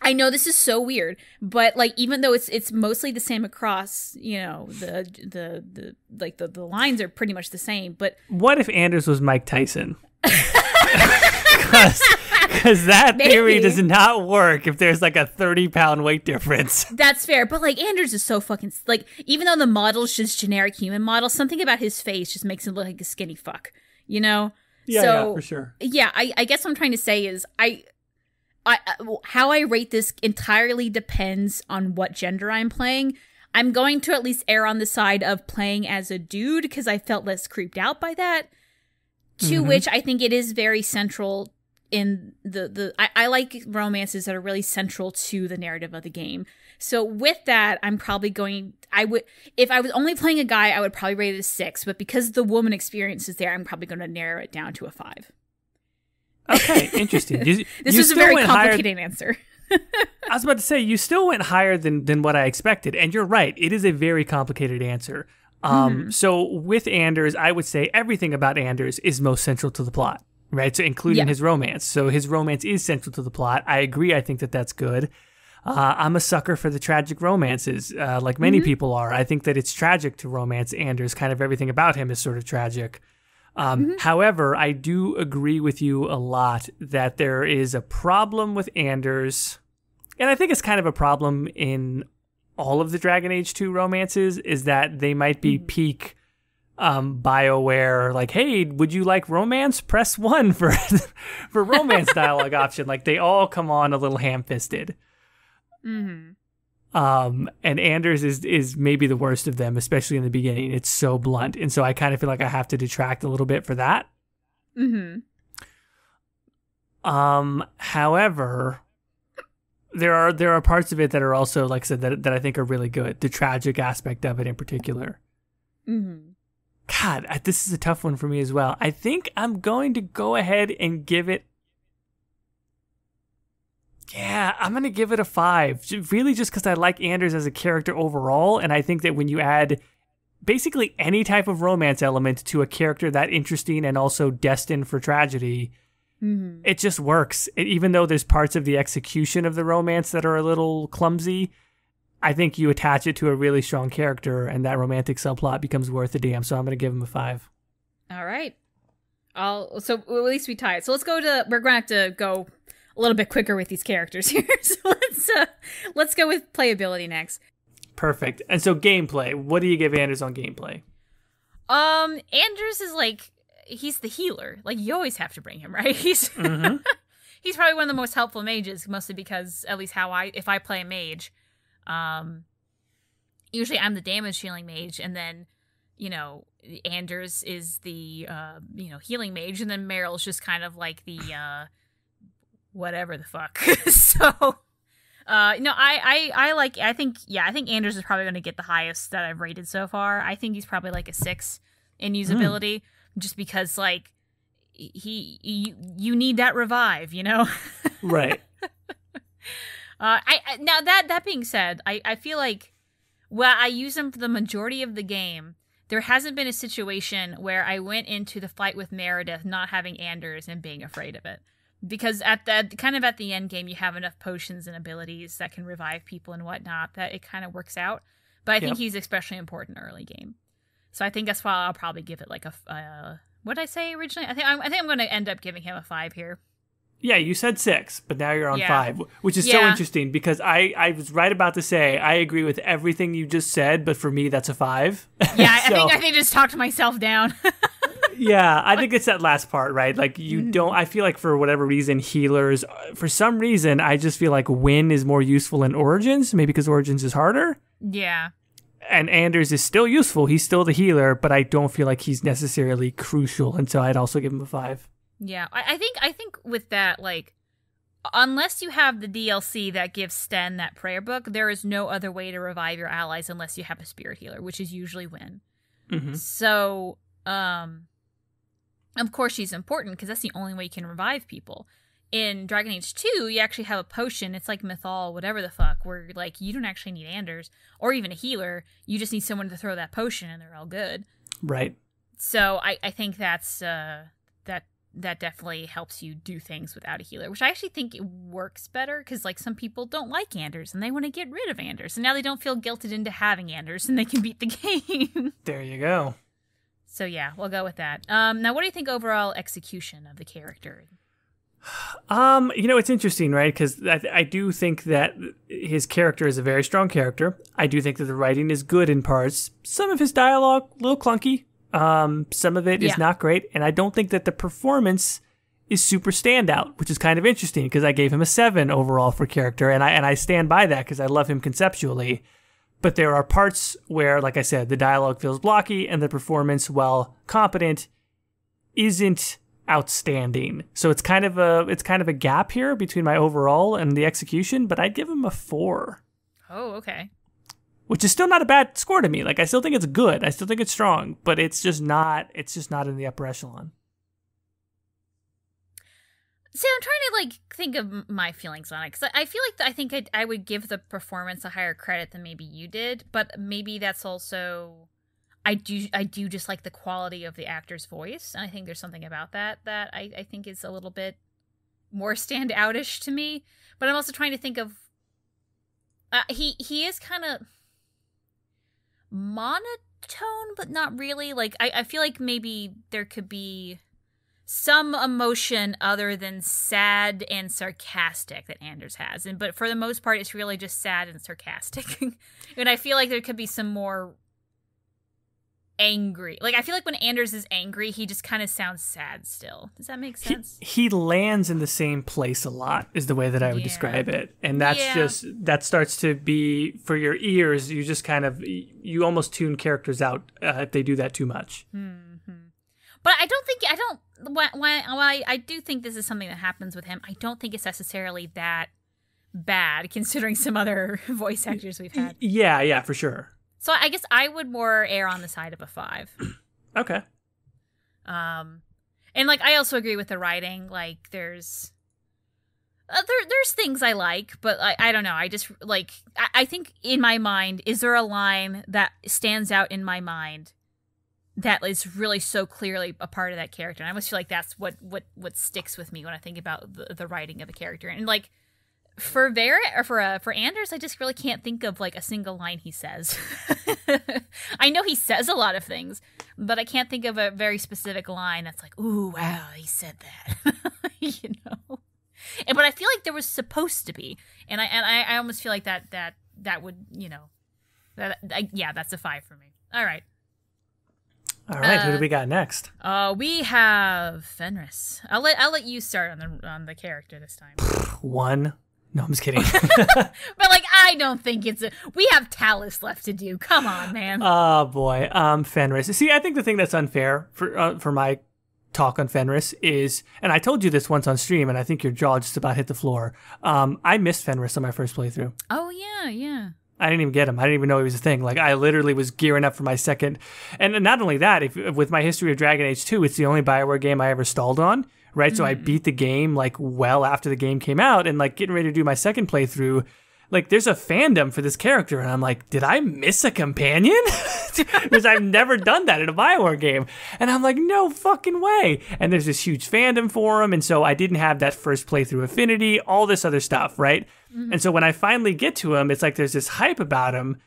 I know this is so weird, but like, even though it's mostly the same across, you know, the lines are pretty much the same. But what if Anders was Mike Tyson? Because that theory does not work if there's like a 30-pound weight difference. That's fair, but like, Anders is so fucking, like, even though the model's just generic human model, something about his face just makes him look like a skinny fuck, you know? Yeah, for sure. Yeah, I guess what I'm trying to say is how I rate this entirely depends on what gender I'm playing. I'm going to at least err on the side of playing as a dude, because I felt less creeped out by that. To which I think it is very central in I like romances that are really central to the narrative of the game. So with that, I'm probably if I was only playing a guy, I would probably rate it a 6. But because the woman experience is there, I'm probably going to narrow it down to a 5. Okay, interesting. This is a very complicated answer. I was about to say, you still went higher than what I expected. And you're right. It is a very complicated answer. So with Anders, I would say everything about Anders is most central to the plot, right? So including his romance. So his romance is central to the plot. I agree. I think that that's good. I'm a sucker for the tragic romances, like many people are. I think that it's tragic to romance Anders. Kind of everything about him is sort of tragic. However, I do agree with you a lot that there is a problem with Anders. And I think it's kind of a problem in all of the Dragon Age 2 romances, is that they might be peak Bioware, like, hey, would you like romance? Press 1 for romance dialogue option. Like, they all come on a little ham-fisted. And Anders is maybe the worst of them, especially in the beginning. It's so blunt. And so I kind of feel like I have to detract a little bit for that. However, there are parts of it that are also, like I said, that I think are really good. The tragic aspect of it in particular. God, this is a tough one for me as well. I think I'm going to go ahead and give it. Yeah, I'm going to give it a 5. Really just because I like Anders as a character overall. And I think that when you add basically any type of romance element to a character that interesting and also destined for tragedy, it just works. Even though there's parts of the execution of the romance that are a little clumsy, I think you attach it to a really strong character and that romantic subplot becomes worth a damn. So I'm going to give him a 5. All right. So at least we tie it. So we're going to have to go a little bit quicker with these characters here. So let's go with playability next. Perfect. And so gameplay. What do you give Anders on gameplay? Anders is like, he's the healer. Like, you always have to bring him, right? He's he's probably one of the most helpful mages, mostly because at least if I play a mage, usually I'm the damage healing mage, and then, Anders is the healing mage, and then Meryl's just kind of like the whatever the fuck. So I think Anders is probably going to get the highest that I've rated so far. I think he's probably like a 6 in usability. Just because, like, you need that revive, Right. Now that being said, I feel like, I use him for the majority of the game. There hasn't been a situation where I went into the fight with Meredith not having Anders and being afraid of it, because at the end game you have enough potions and abilities that can revive people and whatnot that it kind of works out. But I think he's especially important early game. So I think that's why I'll probably give it like what did I say originally? I think I'm going to end up giving him a 5 here. Yeah, you said 6, but now you're on 5, which is so interesting because I was right about to say I agree with everything you just said, but for me that's a 5. Yeah, I think I just talked myself down. Yeah, I think it's that last part, right? Like I feel like for whatever reason, healers, for some reason, I just feel like Win is more useful in Origins, maybe because Origins is harder. Yeah. And Anders is still useful. He's still the healer, but I don't feel like he's necessarily crucial. And so I'd also give him a 5. Yeah, I think with that, like, unless you have the DLC that gives Sten that prayer book, there is no other way to revive your allies unless you have a spirit healer, which is usually Win. So, of course she's important because that's the only way you can revive people. In Dragon Age 2, you actually have a potion. It's like Mythal, whatever the fuck, where, like, you don't actually need Anders or even a healer. You just need someone to throw that potion and they're all good. Right. So I think that's that definitely helps you do things without a healer, which I actually think it works better because, like, some people don't like Anders and they want to get rid of Anders. And now they don't feel guilted into having Anders and they can beat the game. There you go. So, yeah, we'll go with that. Now, what do you think overall execution of the character? It's interesting, right? Because I do think that his character is a very strong character. I do think that the writing is good in parts. Some of his dialogue, a little clunky. Some of it is not great. And I don't think that the performance is super standout, which is kind of interesting because I gave him a 7 overall for character. And I stand by that because I love him conceptually. But there are parts where, like I said, the dialogue feels blocky and the performance, while competent, isn't outstanding. So it's kind of a gap here between my overall and the execution, but I'd give him a 4. Oh, okay. Which is still not a bad score to me. Like, I still think it's good. I still think it's strong, but it's just not in the upper echelon. See, I'm trying to, like, think of my feelings on it, because I feel like I think I would give the performance a higher credit than maybe you did, but maybe that's also... I do just like the quality of the actor's voice, and I think there's something about that I think is a little bit more stand-outish to me. But I'm also trying to think of... he is kind of monotone, but not really. Like, I feel like maybe there could be some emotion other than sad and sarcastic that Anders has. But for the most part, it's really just sad and sarcastic. And I feel like there could be some more... angry. Like, I feel like when Anders is angry, he just kind of sounds sad still. Does that make sense? He lands in the same place a lot, is the way that I would describe it. And that's that starts to be, for your ears, you just kind of, you almost tune characters out if they do that too much. Mm-hmm. But I do think this is something that happens with him. I don't think it's necessarily that bad, considering some other voice actors we've had. Yeah, for sure. So I guess I would more err on the side of a 5. Okay. And like, I also agree with the writing. Like, there's things I like, but I don't know. I just like, I think in my mind, is there a line that stands out in my mind that is really so clearly a part of that character? And I almost feel like that's what sticks with me when I think about the writing of a character. And like, for Varrick, or for Anders, I just really can't think of like a single line he says. I know he says a lot of things, but I can't think of a very specific line that's like, "Ooh, wow, he said that," you know. But I feel like there was supposed to be, and I almost feel like that would, you know, that's a 5 for me. All right. Who do we got next? We have Fenris. I'll let you start on the character this time. 1. No, I'm just kidding. But like, I don't think we have Tallis left to do. Come on, man. Oh boy, Fenris. See, I think the thing that's unfair for my talk on Fenris is, and I told you this once on stream, and I think your jaw just about hit the floor. I missed Fenris on my first playthrough. Oh yeah. I didn't even get him. I didn't even know he was a thing. Like, I literally was gearing up for my second. And not only that, with my history of Dragon Age 2, it's the only Bioware game I ever stalled on. Right, so I beat the game like well after the game came out, and like getting ready to do my second playthrough, like there's a fandom for this character, and I'm like, did I miss a companion? Because I've never done that in a Bioware game, and I'm like, no fucking way. And there's this huge fandom for him, and so I didn't have that first playthrough affinity, all this other stuff, right? Mm-hmm. And so when I finally get to him, it's like there's this hype about him,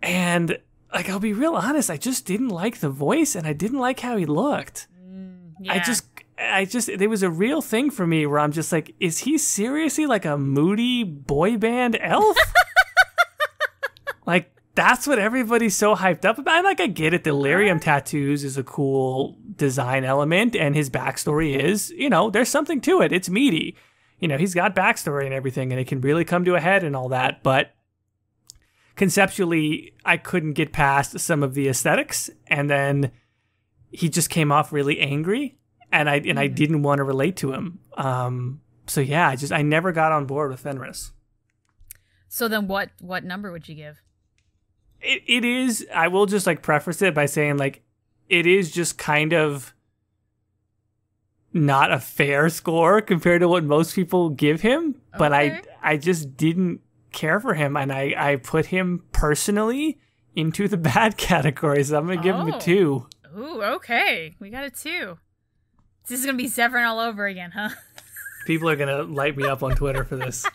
and like, I'll be real honest, I just didn't like the voice, and I didn't like how he looked. Yeah. I just, there was a real thing for me where I'm just like, is he seriously like a moody boy band elf? Like, that's what everybody's so hyped up about. And like, I get it. The lyrium tattoos is a cool design element, and his backstory is, you know, there's something to it. It's meaty. You know, he's got backstory and everything, and it can really come to a head and all that. But conceptually, I couldn't get past some of the aesthetics, and then he just came off really angry. And I didn't want to relate to him. So yeah, I never got on board with Fenris. So then what number would you give? It is, I will just like preface it by saying like, it is just kind of not a fair score compared to what most people give him. Okay. But I just didn't care for him, and I put him personally into the bad category. So I'm going to give him a 2. Ooh, okay. We got a 2. This is going to be Severin all over again, huh? People are going to light me up on Twitter for this.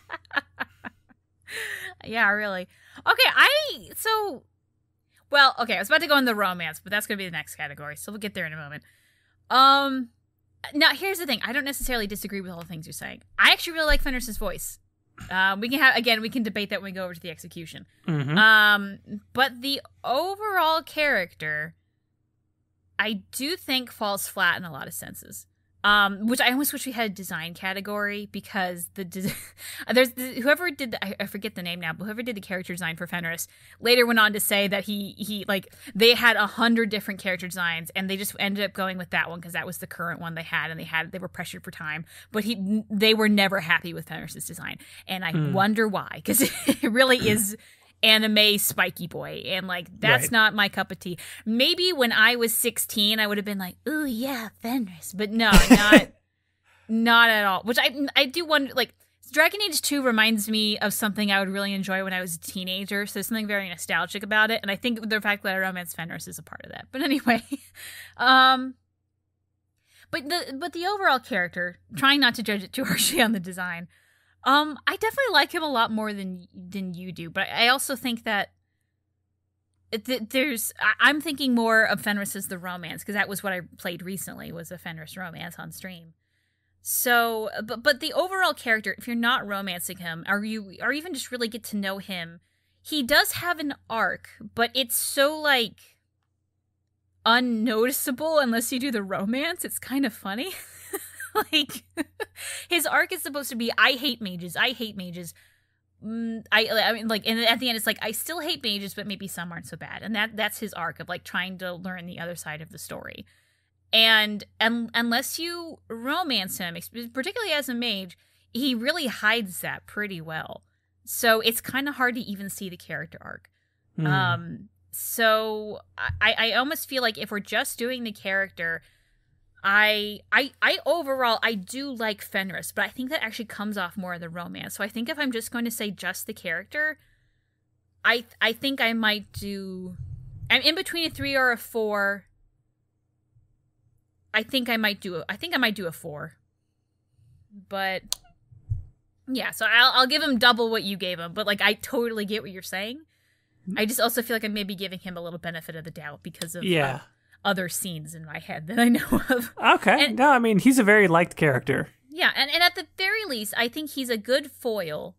Yeah, really. Okay, I was about to go in the romance, but that's going to be the next category, so we'll get there in a moment. Now, here's the thing. I don't necessarily disagree with all the things you're saying. I actually really like Fenris's voice. We can debate that when we go over to the execution. Mm-hmm. But the overall character, I do think falls flat in a lot of senses. Which I almost wish we had a design category, because there's whoever did I forget the name now, but whoever did the character design for Fenris later went on to say that he like they had 100 different character designs, and they just ended up going with that one because that was the current one they had, and they were pressured for time, but they were never happy with Fenris's design, and I wonder why, because it really is anime spiky boy, and like that's not my cup of tea. Maybe when I was 16 I would have been like, ooh yeah, Fenris, but no, not at all. Which I do wonder, like Dragon Age 2 reminds me of something I would really enjoy when I was a teenager, so there's something very nostalgic about it, and I think the fact that I romance Fenris is a part of that. But anyway, but the overall character, trying not to judge it too harshly on the design, I definitely like him a lot more than you do, but I also think that I'm thinking more of Fenris as the romance, because that was what I played recently, was a Fenris romance on stream. So, but the overall character, if you're not romancing him, or even just really get to know him, he does have an arc, but it's so like unnoticeable unless you do the romance. It's kind of funny. Like, his arc is supposed to be, I hate mages. I mean, like, and at the end, it's like, I still hate mages, but maybe some aren't so bad. And that's his arc of, like, trying to learn the other side of the story. And unless you romance him, particularly as a mage, he really hides that pretty well. So it's kind of hard to even see the character arc. So I almost feel like if we're just doing the character, I overall, I do like Fenris, but I think that actually comes off more of the romance. So I think if I'm just going to say just the character, I think I might do, I'm in between a 3 or a 4. I think I might do a 4. But yeah, so I'll give him double what you gave him, but like I totally get what you're saying. I just also feel like I'm maybe giving him a little benefit of the doubt because of other scenes in my head that I know of. Okay. No, I mean, he's a very liked character. Yeah, and at the very least, I think he's a good foil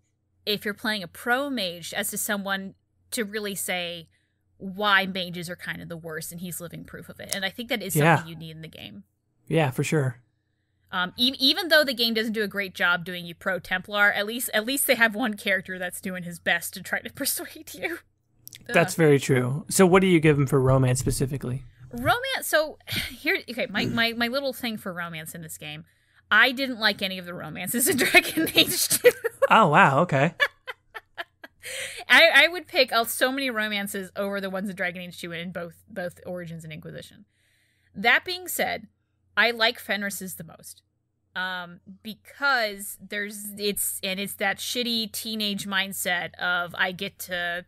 if you're playing a pro mage as to someone to really say why mages are kind of the worst, and he's living proof of it. And I think that is something you need in the game. Yeah, for sure. Even though the game doesn't do a great job doing you pro Templar, at least they have one character that's doing his best to try to persuade you. That's very true. So what do you give him for romance specifically? Romance, so here, okay, my little thing for romance in this game, I didn't like any of the romances in Dragon Age 2. Oh, wow, okay. I would pick so many romances over the ones in Dragon Age 2 in both Origins and Inquisition. That being said, I like Fenris's the most. Because it's that shitty teenage mindset of I get to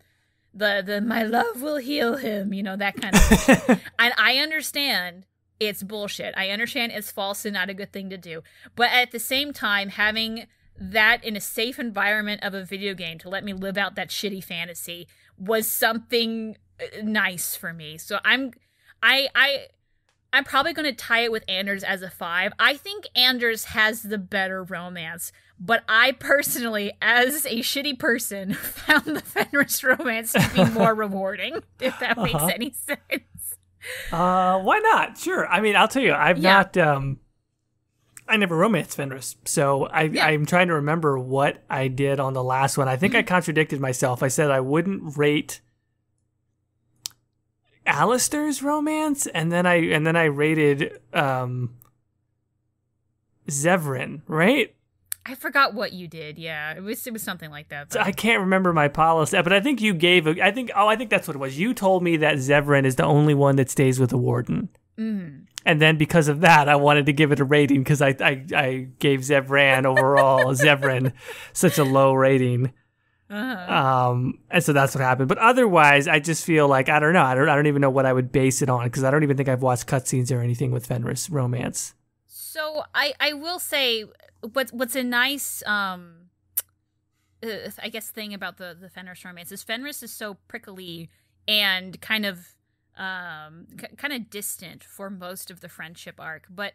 the my love will heal him, that kind of thing. And I understand it's bullshit. I understand it's false and not a good thing to do. But at the same time, having that in a safe environment of a video game to let me live out that shitty fantasy was something nice for me. So I'm probably going to tie it with Anders as a 5. I think Anders has the better romance, but I personally, as a shitty person, found the Fenris romance to be more rewarding, if that makes any sense. Why not? Sure. I mean, I'll tell you, I've not, I never romanced Fenris, so I'm trying to remember what I did on the last one. I think I contradicted myself. I said I wouldn't rate Alistair's romance, and then I rated Zevran, right? I forgot what you did. Yeah, it was something like that. So I can't remember my policy, but I think you gave. I think that's what it was. You told me that Zevran is the only one that stays with the warden, and then because of that, I wanted to give it a rating because I gave Zevran overall Zevran such a low rating. And so that's what happened. But otherwise, I just feel like I don't know. I don't even know what I would base it on because I don't even think I've watched cutscenes or anything with Fenris romance. So I will say what's a nice I guess thing about the Fenris romance is Fenris is so prickly and kind of distant for most of the friendship arc, but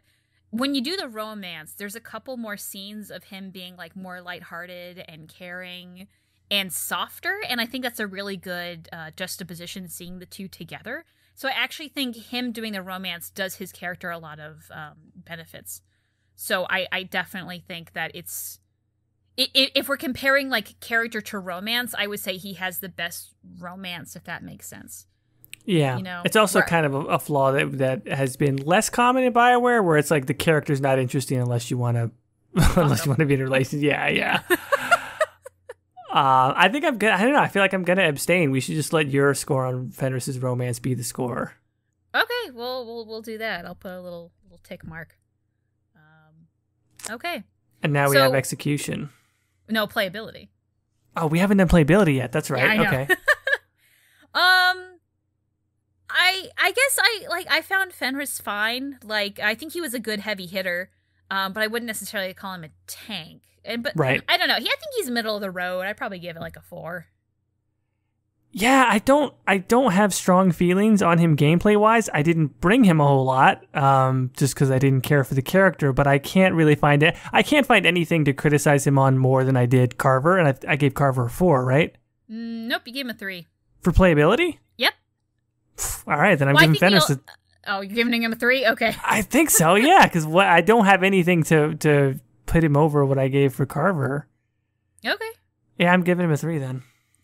when you do the romance, there's a couple more scenes of him being like more lighthearted and caring and softer, and I think that's a really good juxtaposition, seeing the two together. So I actually think him doing the romance does his character a lot of benefits. So I definitely think that it's... If we're comparing, like, character to romance, I would say he has the best romance, if that makes sense. Yeah. You know, it's also kind of a flaw that has been less common in Bioware, where it's like the character's not interesting unless you want to be in a relationship. Yeah. I think I'm gonna. I don't know. I feel like I'm gonna abstain. We should just let your score on Fenris's romance be the score. Okay, well, we'll do that. I'll put a little tick mark. Okay. And now we have execution. No, playability. Oh, we haven't done playability yet. That's right. Yeah, I know. Okay. I guess I found Fenris fine. Like, I think he was a good heavy hitter, but I wouldn't necessarily call him a tank. But right. I don't know. I think he's middle of the road. I'd probably give it like a 4. Yeah, I don't have strong feelings on him gameplay wise. I didn't bring him a whole lot, just because I didn't care for the character. But I can't really find it. I can't find anything to criticize him on more than I did Carver, and I gave Carver a 4, right? Nope, you gave him a 3 for playability. Yep. All right, then I'm giving Fenris. Oh, you're giving him a 3? Okay. I think so. Yeah, because I don't have anything to put him over what I gave for Carver. Okay. Yeah, I'm giving him a 3 then.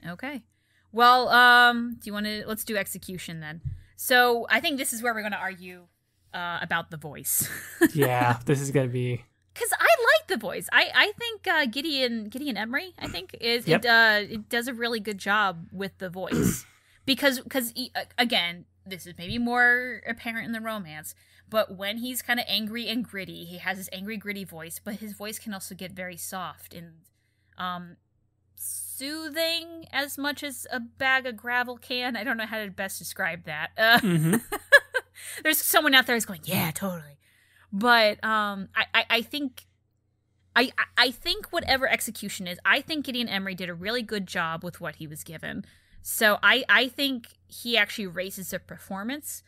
Okay. Well, do you want to... Let's do execution then. So, I think this is where we're going to argue about the voice. Yeah, this is going to be... Because I like the voice. I think Gideon Emery, I think, it does a really good job with the voice. Because again, this is maybe more apparent in the romance, but when he's kind of angry and gritty, he has this angry, gritty voice, but his voice can also get very soft and... soothing as much as a bag of gravel can. I don't know how to best describe that. There's someone out there who's going, yeah, totally. But I think whatever execution is, I think Gideon Emery did a really good job with what he was given. So I think he actually raises the performance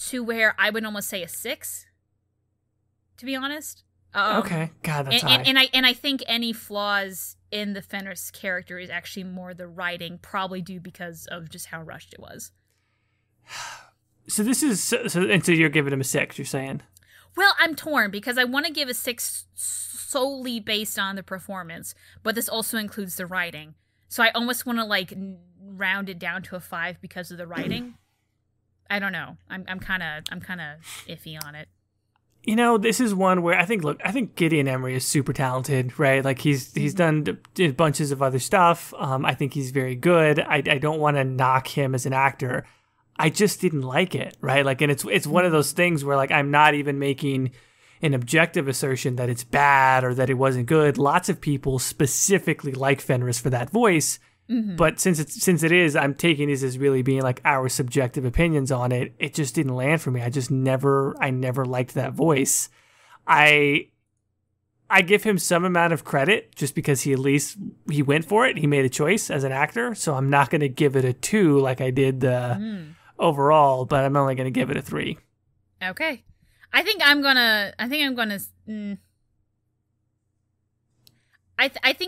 to where I would almost say a 6, to be honest. Okay, God, that's high. And I think any flaws in the Fenris character is actually more the writing, probably due because of just how rushed it was. So this is so you're giving him a 6. You're saying? Well, I'm torn because I want to give a 6 solely based on the performance, but this also includes the writing. So I almost want to like round it down to a 5 because of the writing. I don't know. I'm kind of iffy on it. You know, this is one where I think Gideon Emery is super talented, right? Like he's done bunches of other stuff. I think he's very good. I don't want to knock him as an actor. I just didn't like it, right? Like, and it's one of those things where like I'm not even making an objective assertion that it's bad or that it wasn't good. Lots of people specifically like Fenris for that voice. Mm-hmm. But since it is, I'm taking this as really being like our subjective opinions on it. It just didn't land for me. I never liked that voice. I give him some amount of credit just because he went for it. He made a choice as an actor. So I'm not going to give it a 2 like I did overall, but I'm only going to give it a 3. Okay. I think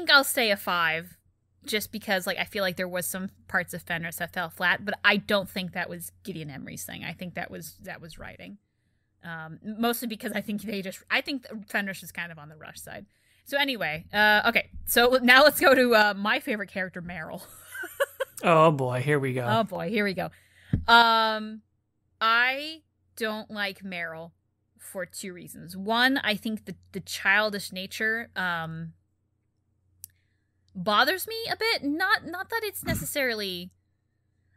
I'll say a 5. Just because, like, I feel like there was some parts of Fenris that fell flat, but I don't think that was Gideon Emery's thing. I think that was writing, mostly because I think Fenris is kind of on the rush side. So anyway, okay. So now let's go to my favorite character, Meryl. Oh boy, here we go. I don't like Meryl for 2 reasons. One, I think the childish nature, bothers me a bit. Not that it's necessarily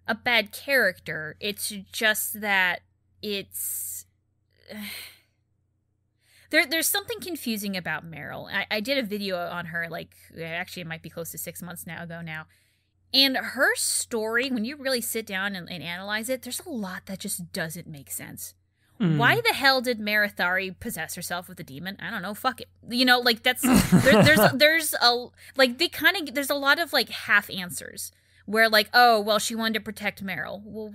a bad character. It's just that it's there's something confusing about Meryl. I did a video on her, like, actually it might be close to 6 months ago now. And her story, when you really sit down and analyze it, there's a lot that just doesn't make sense. Why the hell did Marathari possess herself with a demon? I don't know. Fuck it. You know, like that's there's a like they kind of there's a lot of like half answers where like, oh well, she wanted to protect Meryl. Well,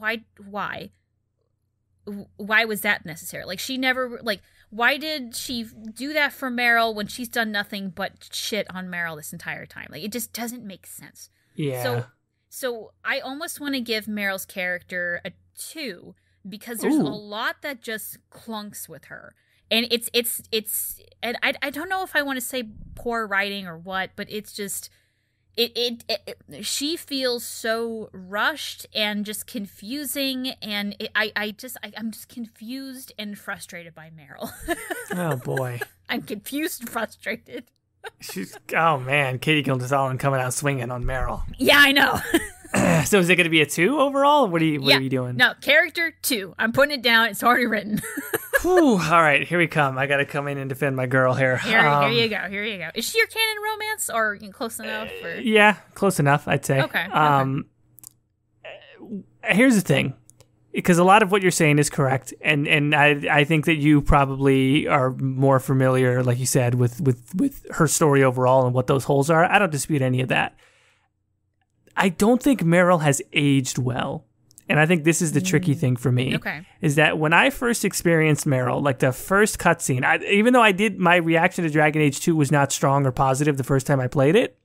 why was that necessary? Like she never like why did she do that for Meryl when she's done nothing but shit on Meryl this entire time? Like it just doesn't make sense. Yeah. So I almost want to give Meryl's character a 2. Because there's a lot that just clunks with her. And it's and I don't know if I want to say poor writing or what, but it's just she feels so rushed and just confusing, and I'm just confused and frustrated by Meryl. Oh boy, I'm confused and frustrated. Oh man, Caitie of Ghildirthalen coming out swinging on Meryl. Yeah, I know. So is it going to be a 2 overall? What are you doing? No, character 2. I'm putting it down. It's already written. Whew, all right, here we come. I got to come in and defend my girl here. Here you go. Here you go. Is she your canon romance, or close enough? Or? Yeah, close enough, I'd say. Okay. Here's the thing, because a lot of what you're saying is correct, and I think that you probably are more familiar, like you said, with her story overall and what those holes are. I don't dispute any of that. I don't think Meryl has aged well. And I think this is the tricky thing for me. Okay. Is that when I first experienced Meryl, like the first cutscene, even though my reaction to Dragon Age 2 was not strong or positive the first time I played it,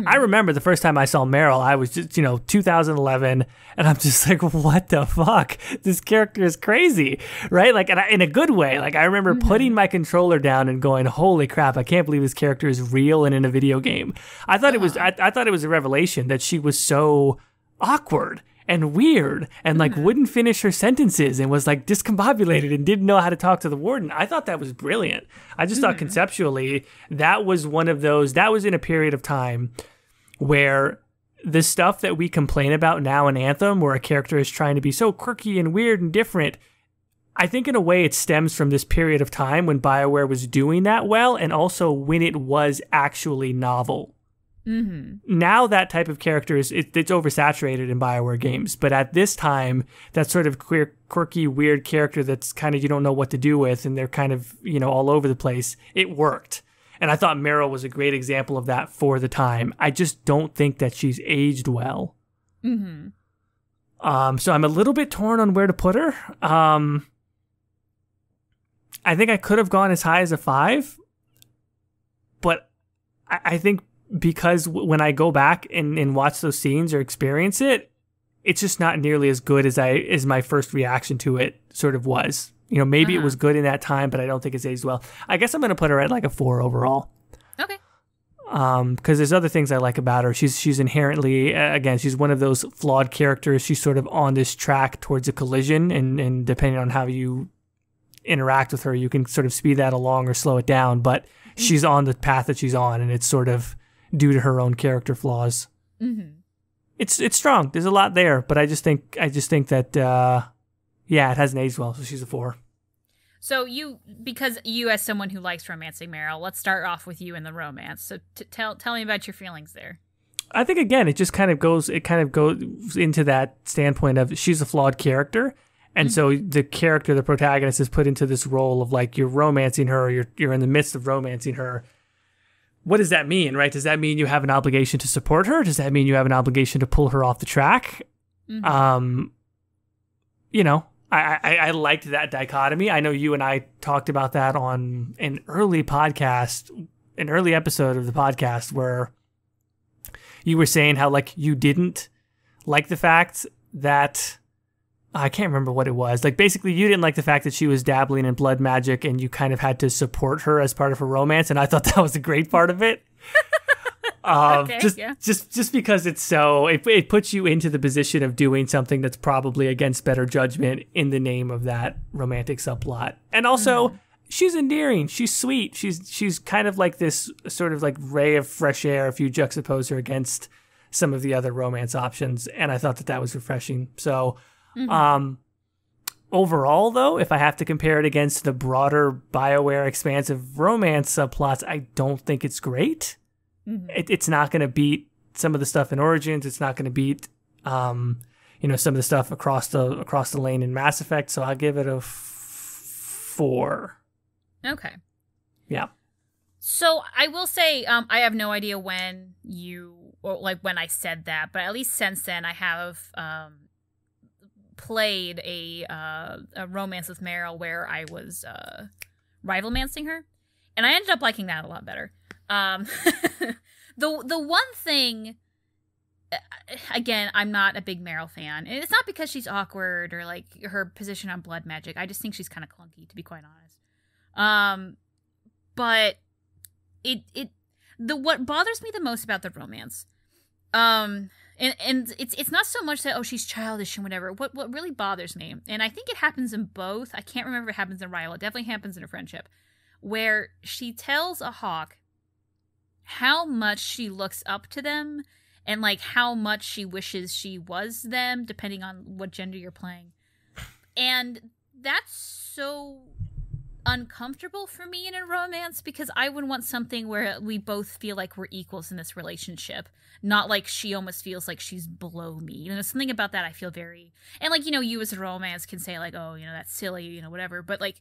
I remember the first time I saw Meryl, I was just, 2011, and I'm just like, what the fuck? This character is crazy, right? Like, in a good way. Like, I remember putting my controller down and going, holy crap, I can't believe this character is real and in a video game. I thought it was, I thought it was a revelation that she was so awkward and weird and like wouldn't finish her sentences and was like discombobulated and didn't know how to talk to the warden. I thought that was brilliant. I just thought conceptually that was one of those, that was in a period of time where the stuff that we complain about now in Anthem, where a character is trying to be so quirky and weird and different, I think in a way it stems from this period of time when BioWare was doing that well, and also when it was actually novel. Now that type of character it's oversaturated in BioWare games, but at this time, that sort of quirky, weird character that's kind of you don't know what to do with, and they're kind of all over the place. It worked, and I thought Meryl was a great example of that for the time. I just don't think that she's aged well. So I'm a little bit torn on where to put her. I think I could have gone as high as a 5, but I think. Because when I go back and watch those scenes or experience it, it's just not nearly as good as my first reaction to it sort of was. Maybe it was good in that time, but I don't think it's aged well. I guess I'm going to put her at like a 4 overall. Okay. Because there's other things I like about her. She's inherently, again, she's one of those flawed characters. She's sort of on this track towards a collision, and depending on how you interact with her, you can sort of speed that along or slow it down. But she's on the path that she's on, and it's sort of due to her own character flaws. It's strong. There's a lot there, but I just think that it hasn't aged well, so she's a 4. So because you as someone who likes romancing Meryl, let's start off with you in the romance. So tell me about your feelings there. I think again, it goes into that standpoint of she's a flawed character. And so the protagonist is put into this role of like, you're romancing her, or you're in the midst of romancing her. What does that mean, right? Does that mean you have an obligation to support her? Does that mean you have an obligation to pull her off the track? I liked that dichotomy. I know you and I talked about that on an early episode of the podcast where you were saying how like you didn't like the fact that I can't remember what it was. Like, basically, you didn't like the fact that she was dabbling in blood magic and you kind of had to support her as part of her romance, and I thought that was a great part of it. Just because it's so... It puts you into the position of doing something that's probably against better judgment in the name of that romantic subplot. And also, she's endearing. She's sweet. She's kind of like this sort of like ray of fresh air if you juxtapose her against some of the other romance options, and I thought that was refreshing. So... Overall, though, if I have to compare it against the broader BioWare expansive romance subplots, I don't think it's great. It's not going to beat some of the stuff in Origins. It's not going to beat, some of the stuff across the lane in Mass Effect. So I'll give it a 4. Okay. Yeah. So I will say, I have no idea when when I said that, but at least since then I have, played a romance with Meryl where I was rivalmancing her, and I ended up liking that a lot better. The one thing, again, I'm not a big Meryl fan, and it's not because she's awkward or like her position on blood magic. I just think she's kind of clunky, to be quite honest. But what bothers me the most about the romance, and it's not so much that, oh, she's childish and whatever. What really bothers me, and I think it happens in both. I can't remember if it happens in Rival. It definitely happens in a friendship, where she tells a hawk how much she looks up to them and like how much she wishes she was them, depending on what gender you're playing. And that's so uncomfortable for me in a romance, because I would want something where we both feel like we're equals in this relationship, not like she almost feels like she's below me. You know, there's something about that I feel very, and like, you know, you as a romance can say like, oh, you know, that's silly, you know, whatever, but like,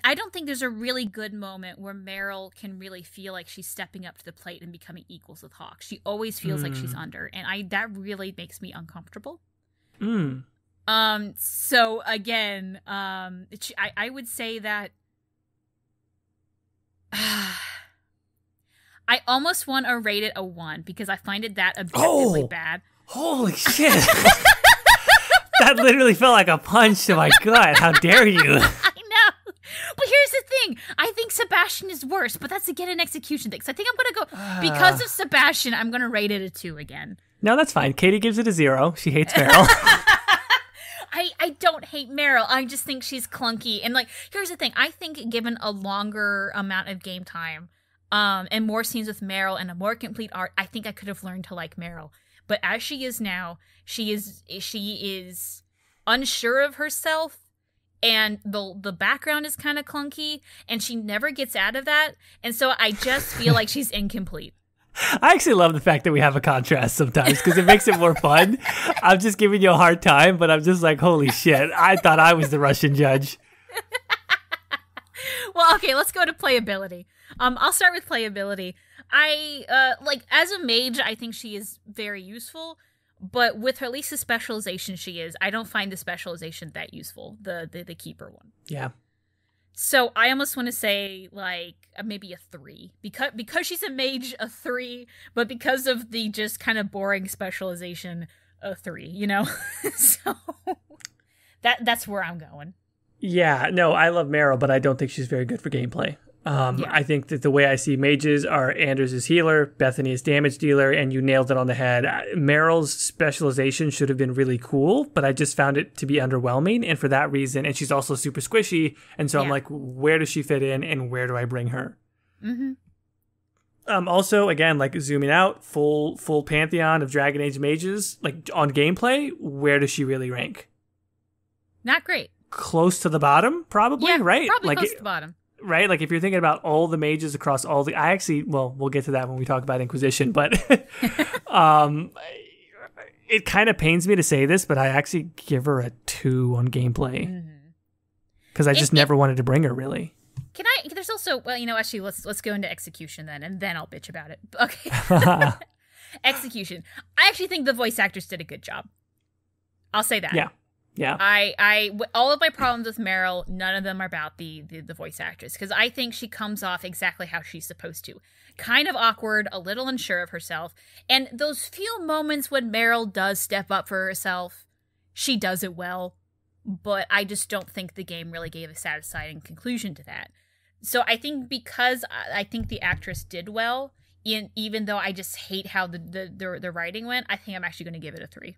I don't think there's a really good moment where Meryl can really feel like she's stepping up to the plate and becoming equals with Hawk. She always feels like she's under, and that really makes me uncomfortable. So again, I would say that I almost want to rate it a 1 because I find it that objectively bad. Holy shit! That literally felt like a punch to my gut. How dare you? But here's the thing. I think Sebastian is worse, but that's again an execution thing. So I think I'm going to go, because of Sebastian, I'm going to rate it a 2 again. No, that's fine. Caitie gives it a 0. She hates Meryl. I don't hate Meryl. I just think she's clunky. And like, here's the thing. I think given a longer amount of game time, and more scenes with Meryl and a more complete art, I think I could have learned to like Meryl. But as she is now, she is unsure of herself. And the background is kind of clunky, and she never gets out of that. And so I just feel like she's incomplete. I actually love the fact that we have a contrast sometimes because it makes it more fun. I'm just giving you a hard time, but I'm just like, holy shit, I thought I was the Russian judge. Well, okay, let's go to playability. I'll start with playability. I like, as a mage, I think she is very useful. But with at least the specialization she is, I don't find the specialization that useful, the keeper one. Yeah. So I almost want to say like maybe a 3 because she's a mage, a 3, but because of the just kind of boring specialization, a 3. You know, so that's where I'm going. Yeah. No, I love Meryl, but I don't think she's very good for gameplay. I think that the way I see mages are Anders is healer, Bethany is damage dealer, and you nailed it on the head. Meryl's specialization should have been really cool, but I just found it to be underwhelming, and for that reason, and she's also super squishy, and so I'm like, where does she fit in, and where do I bring her? Also, again, like zooming out, full pantheon of Dragon Age mages, like on gameplay, where does she really rank? Not great. Close to the bottom, probably, right? Probably like close to the bottom. Right? Like if you're thinking about all the mages across all the, we'll get to that when we talk about Inquisition, but it kind of pains me to say this, but I actually give her a 2 on gameplay because I just never wanted to bring her really. There's also, well, you know, actually let's go into execution then, and then I'll bitch about it. Okay. Execution. I actually think the voice actors did a good job. I'll say that. Yeah. Yeah. All of my problems with Meryl, none of them are about the voice actress, because I think she comes off exactly how she's supposed to. Kind of awkward, a little unsure of herself, and those few moments when Meryl does step up for herself, she does it well, but I just don't think the game really gave a satisfying conclusion to that. So I think because I think the actress did well, even though I just hate how the writing went, I think I'm actually going to give it a 3.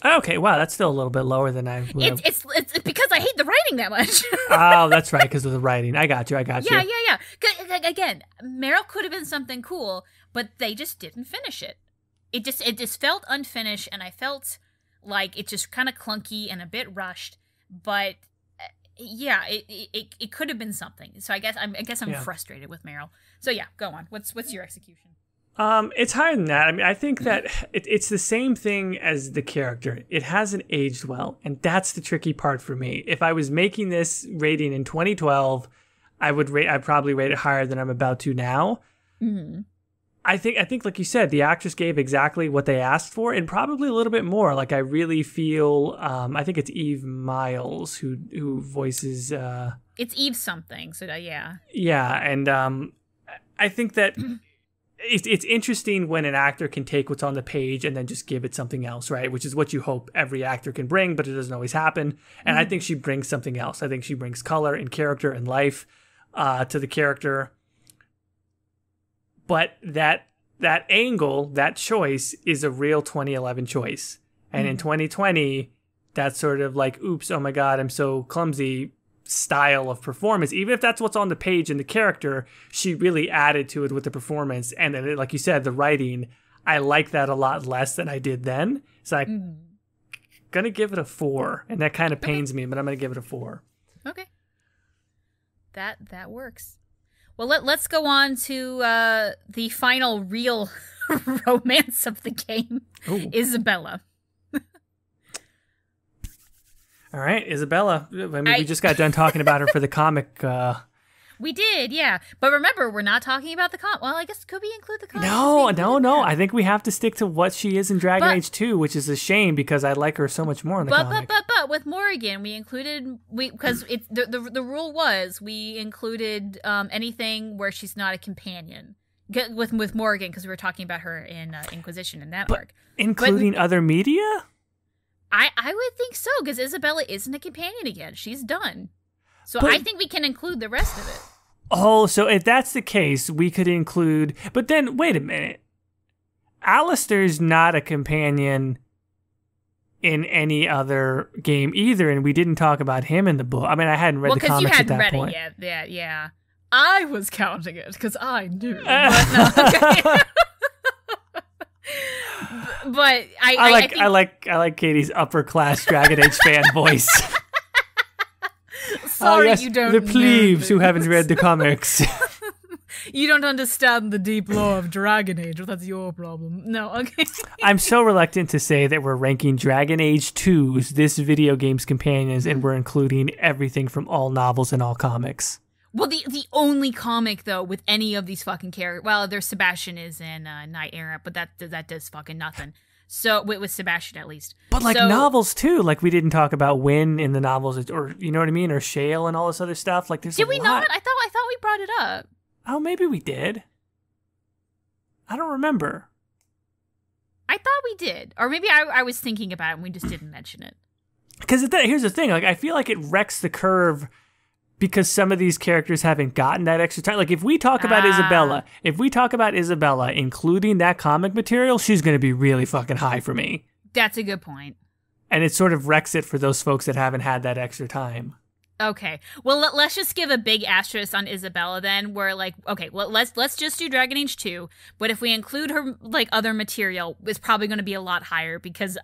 Okay, wow, that's still a little bit lower than I would have. It's because I hate the writing that much. Oh, that's right, because of the writing. I got you. Yeah. Again, Meryl could have been something cool, but they just didn't finish it. It just felt unfinished, and I felt like it just kind of clunky and a bit rushed. But yeah, it could have been something. So I guess I'm frustrated with Meryl. So yeah, go on. What's your execution? It's higher than that. I mean, I think that it's the same thing as the character. It hasn't aged well, and that's the tricky part for me. If I was making this rating in 2012, I'd probably rate it higher than I'm about to now. Mm-hmm. I think, like you said, the actress gave exactly what they asked for, and probably a little bit more. Like I really feel, I think it's Eve Miles who voices. It's Eve something. So yeah. Yeah, and I think that. it's interesting when an actor can take what's on the page and then just give it something else, right? Which is what you hope every actor can bring, but it doesn't always happen. And I think she brings something else. I think she brings color and character and life to the character. But that angle, that choice, is a real 2011 choice. And in 2020, that's sort of like, oops, oh my God, I'm so clumsy style of performance. Even if that's what's on the page in the character, she really added to it with the performance. And then, like you said, the writing, I like that a lot less than I did then. So I'm gonna give it a 4, and that kind of pains me, but I'm gonna give it a 4. Okay, that works. Well, let's go on to the final real romance of the game. Ooh. Isabella. All right, Isabella. I mean, we just got done talking about her for the comic. We did, yeah. But remember, we're not talking about the comic. Well, I guess could we include the comic? No. I think we have to stick to what she is in Dragon Age 2, which is a shame because I like her so much more in the comic. But with Morrigan, because the rule was we included anything where she's not a companion with Morrigan, because we were talking about her in Inquisition in that arc. Including other media? I would think so, because Isabella isn't a companion again. She's done. So I think we can include the rest of it. Oh, so if that's the case, we could include... But then, wait a minute. Alistair's not a companion in any other game either, and we didn't talk about him in the book. I mean, I hadn't read the comics at that point. It yet. Yeah. I was counting it, because I knew. But no, But I like Caitie's upper class Dragon Age fan voice. Sorry, yes, you don't. The plebes who haven't read the comics. You don't understand the deep lore of Dragon Age. Well, that's your problem. No, okay. I'm so reluctant to say that we're ranking Dragon Age 2's this video game's companions, and we're including everything from all novels and all comics. Well, the only comic, though, with any of these fucking characters... Well, there's Sebastian is in Knight Errant, but that does fucking nothing. So, with Sebastian, at least. But, novels, too. Like, we didn't talk about Wynn in the novels, or, you know what I mean? Or Shale and all this other stuff. Like, there's Did we not? I thought we brought it up. Oh, maybe we did. I don't remember. I thought we did. Or maybe I was thinking about it and we just didn't mention it. Because here's the thing. Like, I feel like it wrecks the curve... Because some of these characters haven't gotten that extra time. Like, if we talk about Isabella, including that comic material, she's going to be really fucking high for me. That's a good point. And it sort of wrecks it for those folks that haven't had that extra time. Okay. Well, let's just give a big asterisk on Isabella then. We're like, okay, well, let's just do Dragon Age 2. But if we include her, like, other material, it's probably going to be a lot higher because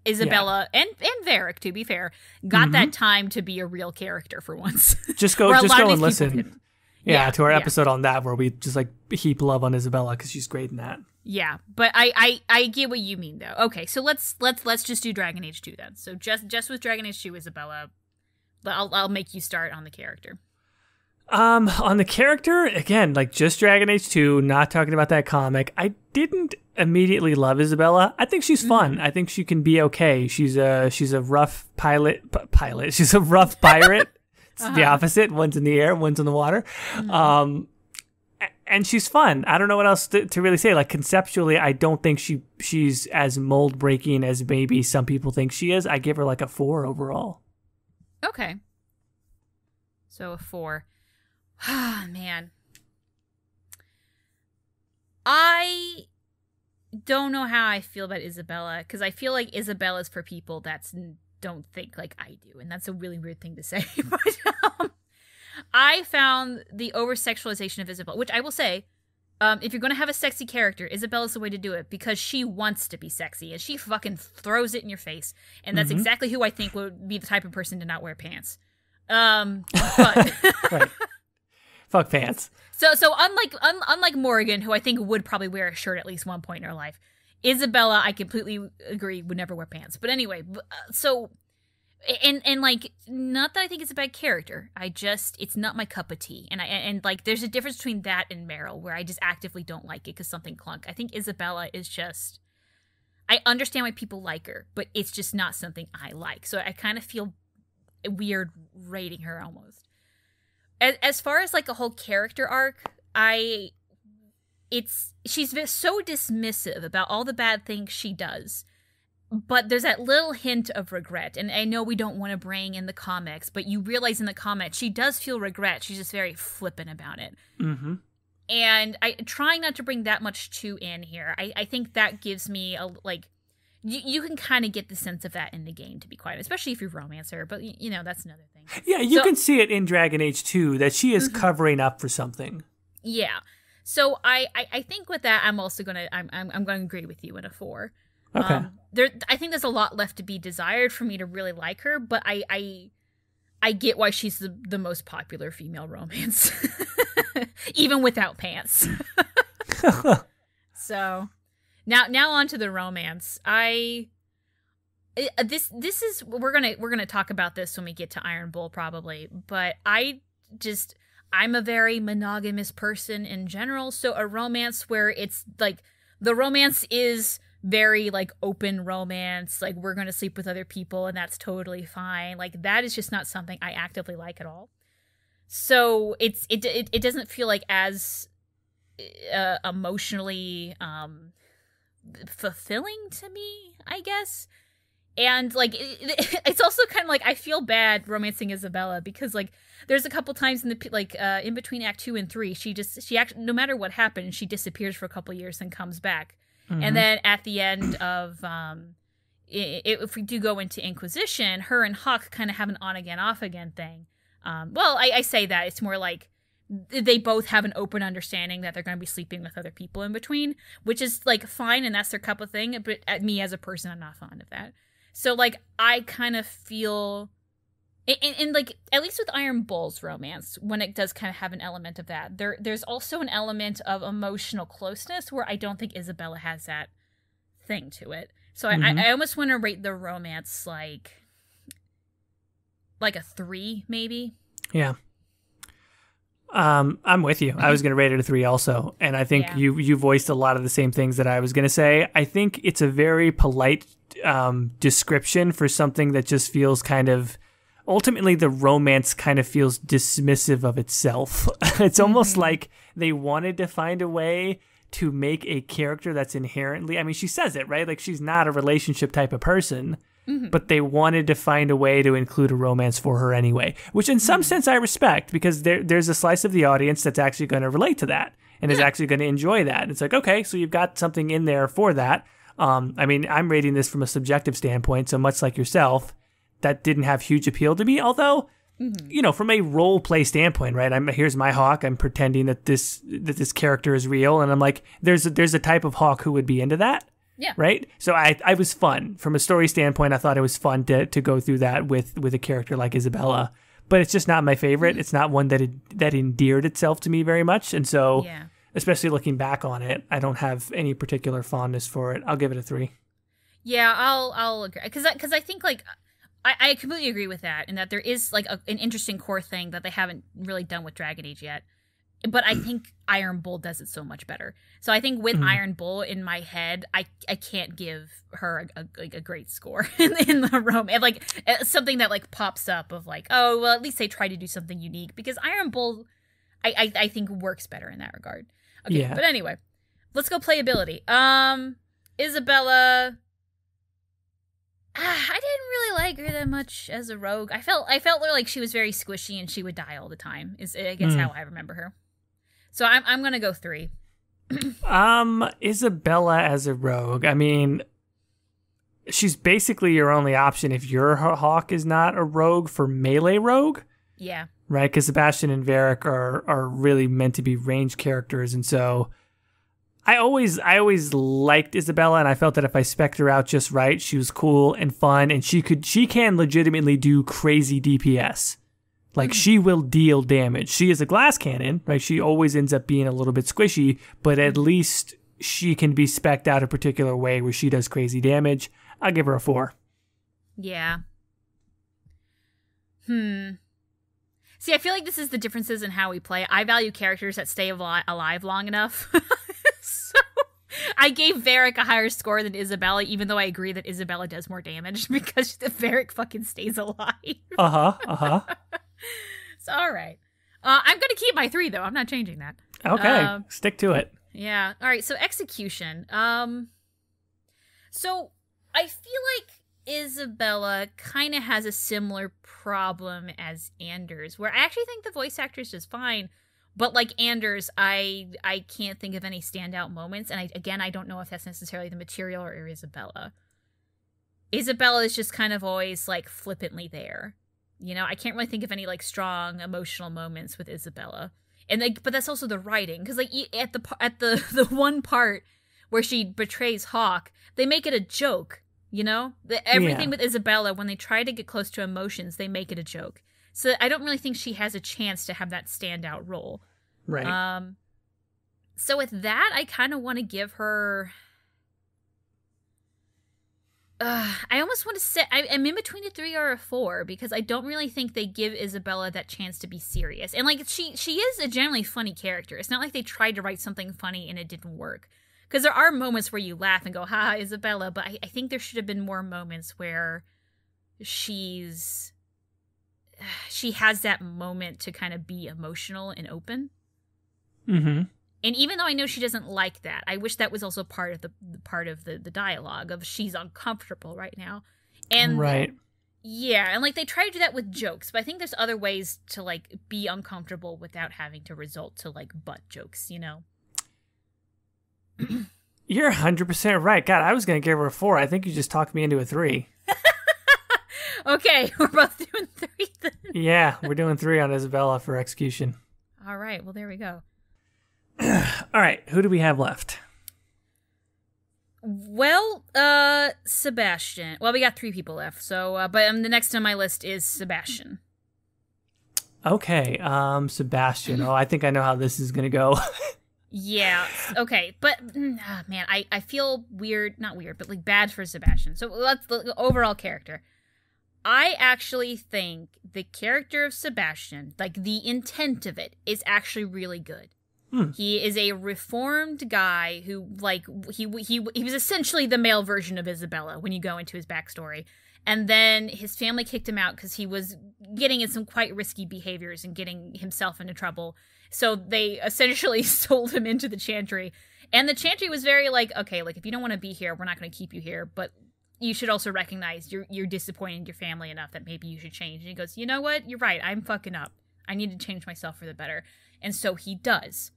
Isabella and Varrick, to be fair, got that time to be a real character for once. Just go and listen. To our episode on that where we just, like, heap love on Isabella because she's great in that. Yeah, but I get what you mean, though. Okay, so let's just do Dragon Age 2 then. So just with Dragon Age 2, Isabella... I'll make you start on the character. On the character, again, like just Dragon Age 2, not talking about that comic. I didn't immediately love Isabella. I think she's fun. I think she can be okay. She's a rough pilot. She's a rough pirate. It's the opposite. One's in the air, one's in the water. And she's fun. I don't know what else to really say. Like conceptually, I don't think she's as mold breaking as maybe some people think she is. I give her like a 4 overall. Okay. So a 4. Man. I don't know how I feel about Isabella, because I feel like Isabella's for people that don't think like I do, and that's a really weird thing to say. But I found the over-sexualization of Isabella, which I will say, if you're going to have a sexy character, Isabella's the way to do it, because she wants to be sexy, and she fucking throws it in your face. And that's exactly who I think would be the type of person to not wear pants. But right. Fuck pants. So unlike Morrigan, who I think would probably wear a shirt at least one point in her life, Isabella, I completely agree, would never wear pants. But anyway, so... And like, not that I think it's a bad character. It's not my cup of tea. And like, there's a difference between that and Meryl, where I just actively don't like it because something clunk. I think Isabella is just, I understand why people like her, but it's just not something I like. So I kind of feel weird rating her almost. As far as like a whole character arc, I she's so dismissive about all the bad things she does. But there's that little hint of regret. And I know we don't want to bring in the comics, but you realize in the comics, she does feel regret. She's just very flippant about it. Mm-hmm. And trying not to bring that much in here. I think that gives me you can kind of get the sense of that in the game, to be quite, especially if you're romancer. But, that's another thing. Yeah, you can see it in Dragon Age 2, that she is covering up for something. Yeah. So I think with that, I'm also going to, I'm going to agree with you in a 4. Okay. I think there's a lot left to be desired for me to really like her, but I get why she's the most popular female romance, even without pants. So now on to the romance. This is we're gonna talk about this when we get to Iron Bull probably, but I'm a very monogamous person in general, so a romance where it's like the romance is very like open romance, like we're gonna sleep with other people and that's totally fine, like that is just not something I actively like at all. So it doesn't feel like as emotionally fulfilling to me, I guess. And like it's also kind of like I feel bad romancing Isabella because like there's a couple times in the in between Act 2 and 3 she actually, no matter what happens, she disappears for a couple years and comes back. Mm-hmm. And then at the end of if we do go into Inquisition, her and Hawk kind of have an on again off again thing. I say that it's more like they both have an open understanding that they're going to be sleeping with other people in between, which is like fine and that's their cup of thing. But me as a person, I'm not fond of that. So like I kind of feel, and like at least with Iron Bull's romance, when it does kind of have an element of that, there's also an element of emotional closeness where I don't think Isabella has that thing to it. So I almost want to rate the romance like a 3 maybe. Yeah. I'm with you. I was going to rate it a 3 also. And I think you voiced a lot of the same things that I was going to say. I think it's a very polite description for something that just feels kind of, ultimately the romance kind of feels dismissive of itself. It's almost like they wanted to find a way to make a character that's inherently, I mean, she says it, right? Like she's not a relationship type of person. But they wanted to find a way to include a romance for her anyway, which in some sense I respect because there's a slice of the audience that's actually going to relate to that and is actually going to enjoy that. And it's like, okay, so you've got something in there for that. I mean, I'm rating this from a subjective standpoint, so much like yourself, that didn't have huge appeal to me. Although, from a role play standpoint, right? Here's my Hawk. I'm pretending that this character is real, and I'm like, there's a type of Hawk who would be into that. Yeah. Right? So I was fun. From a story standpoint, I thought it was fun to go through that with a character like Isabella. But it's just not my favorite. It's not one that endeared itself to me very much. And so, especially looking back on it, I don't have any particular fondness for it. I'll give it a 3. Yeah, I'll agree. Because I think, like, I completely agree with that. And that there is, like, an interesting core thing that they haven't really done with Dragon Age yet. But I think Iron Bull does it so much better. So I think with Iron Bull in my head, I can't give her a great score in the romance. Like something that like pops up of like, oh, well, at least they try to do something unique. Because Iron Bull, I think works better in that regard. Okay, but anyway, let's go playability. Isabella, I didn't really like her that much as a rogue. I felt like she was very squishy and she would die all the time. Is I guess how I remember her. So I'm gonna go 3. Isabella as a rogue. I mean, she's basically your only option if your Hawk is not a rogue for melee rogue. Yeah. Right, because Sebastian and Varrick are really meant to be range characters, and so I always liked Isabella, and I felt that if I spec'd her out just right, she was cool and fun, and she can legitimately do crazy DPS. Like, she will deal damage. She is a glass cannon, right? She always ends up being a little bit squishy, but at least she can be spec'd out a particular way where she does crazy damage. I'll give her a 4. Yeah. See, I feel like this is the differences in how we play. I value characters that stay alive long enough. So I gave Varrick a higher score than Isabella, even though I agree that Isabella does more damage because Varrick fucking stays alive. So, all right. I'm going to keep my 3, though. I'm not changing that. Okay. Stick to it. Yeah. All right. So execution. So I feel like Isabella kind of has a similar problem as Anders, where I actually think the voice actress is fine, but like Anders, I can't think of any standout moments, and I don't know if that's necessarily the material or Isabella. Isabella is just kind of always like flippantly there, you know. I can't really think of any like strong emotional moments with Isabella, and like, but that's also the writing, because like at the one part where she betrays Hawk, they make it a joke. You know, everything with Isabella, when they try to get close to emotions, they make it a joke. So I don't really think she has a chance to have that standout role. Right. So with that, I kind of want to give her. I almost want to say I'm in between a 3 or a 4, because I don't really think they give Isabella that chance to be serious. And like she is a generally funny character. It's not like they tried to write something funny and it didn't work. Because there are moments where you laugh and go, ha, Isabella, but I think there should have been more moments where she has that moment to kind of be emotional and open. Mm-hmm. And even though I know she doesn't like that, I wish that was also part of the dialogue of she's uncomfortable right now. And right. Yeah, and like they try to do that with jokes, but I think there's other ways to like be uncomfortable without having to resort to like butt jokes, you know? You're 100% right. God, I was going to give her a 4. I think you just talked me into a 3. Okay, we're both doing 3 then. Yeah, we're doing 3 on Isabella for execution. All right, well, there we go. All right, who do we have left? Well, Sebastian. Well, we got 3 people left, so, but the next on my list is Sebastian. Okay, Sebastian. Oh, I think I know how this is going to go. Yeah, okay, but, man, I feel not weird, but, like, bad for Sebastian. So, let's the overall character. I actually think the character of Sebastian, like, the intent of it, is actually really good. He is a reformed guy who, like, he was essentially the male version of Isabella when you go into his backstory. And then his family kicked him out because he was getting in some quite risky behaviors and getting himself into trouble. So they essentially sold him into the Chantry. And the Chantry was very like, okay, like, if you don't want to be here, we're not going to keep you here. But you should also recognize you're disappointing your family enough that maybe you should change. And he goes, you know what? You're right. I'm fucking up. I need to change myself for the better. And so he does.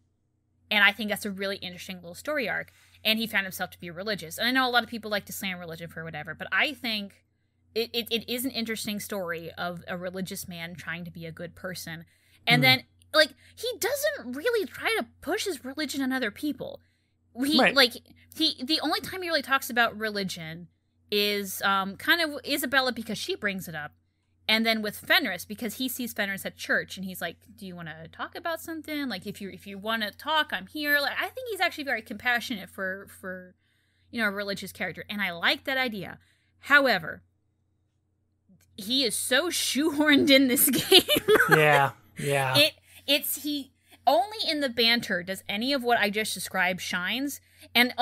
And I think that's a really interesting little story arc. And he found himself to be religious. And I know a lot of people like to slam religion for whatever, but I think it is an interesting story of a religious man trying to be a good person. And then, like, he doesn't really try to push his religion on other people. The only time he really talks about religion is kind of Isabella, because she brings it up. And then with Fenris, because he sees Fenris at church, and he's like, do you want to talk about something? Like, if you want to talk, I'm here. Like, I think he's actually very compassionate for a religious character, and I like that idea. However, he is so shoehorned in this game. Yeah. He only in the banter does any of what I just described shines, and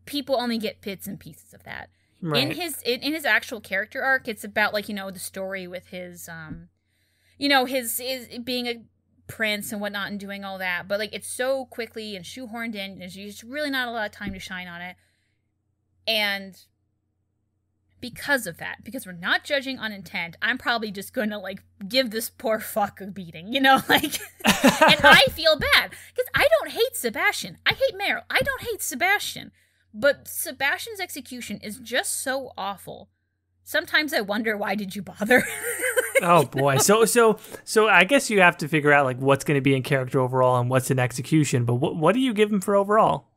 people only get bits and pieces of that. Right. In his actual character arc, it's about the story with his his being a prince and whatnot and doing all that, but it's so quickly and shoehorned in. There's just really not a lot of time to shine on it, and because of that, because we're not judging on intent, I'm probably just gonna give this poor fuck a beating, and I feel bad because I don't hate Sebastian. I hate Meryl. I don't hate Sebastian. But Sebastian's execution is just so awful. Sometimes I wonder, why did you bother? Oh boy. So I guess you have to figure out what's going to be in character overall and what's in execution. But what do you give him for overall?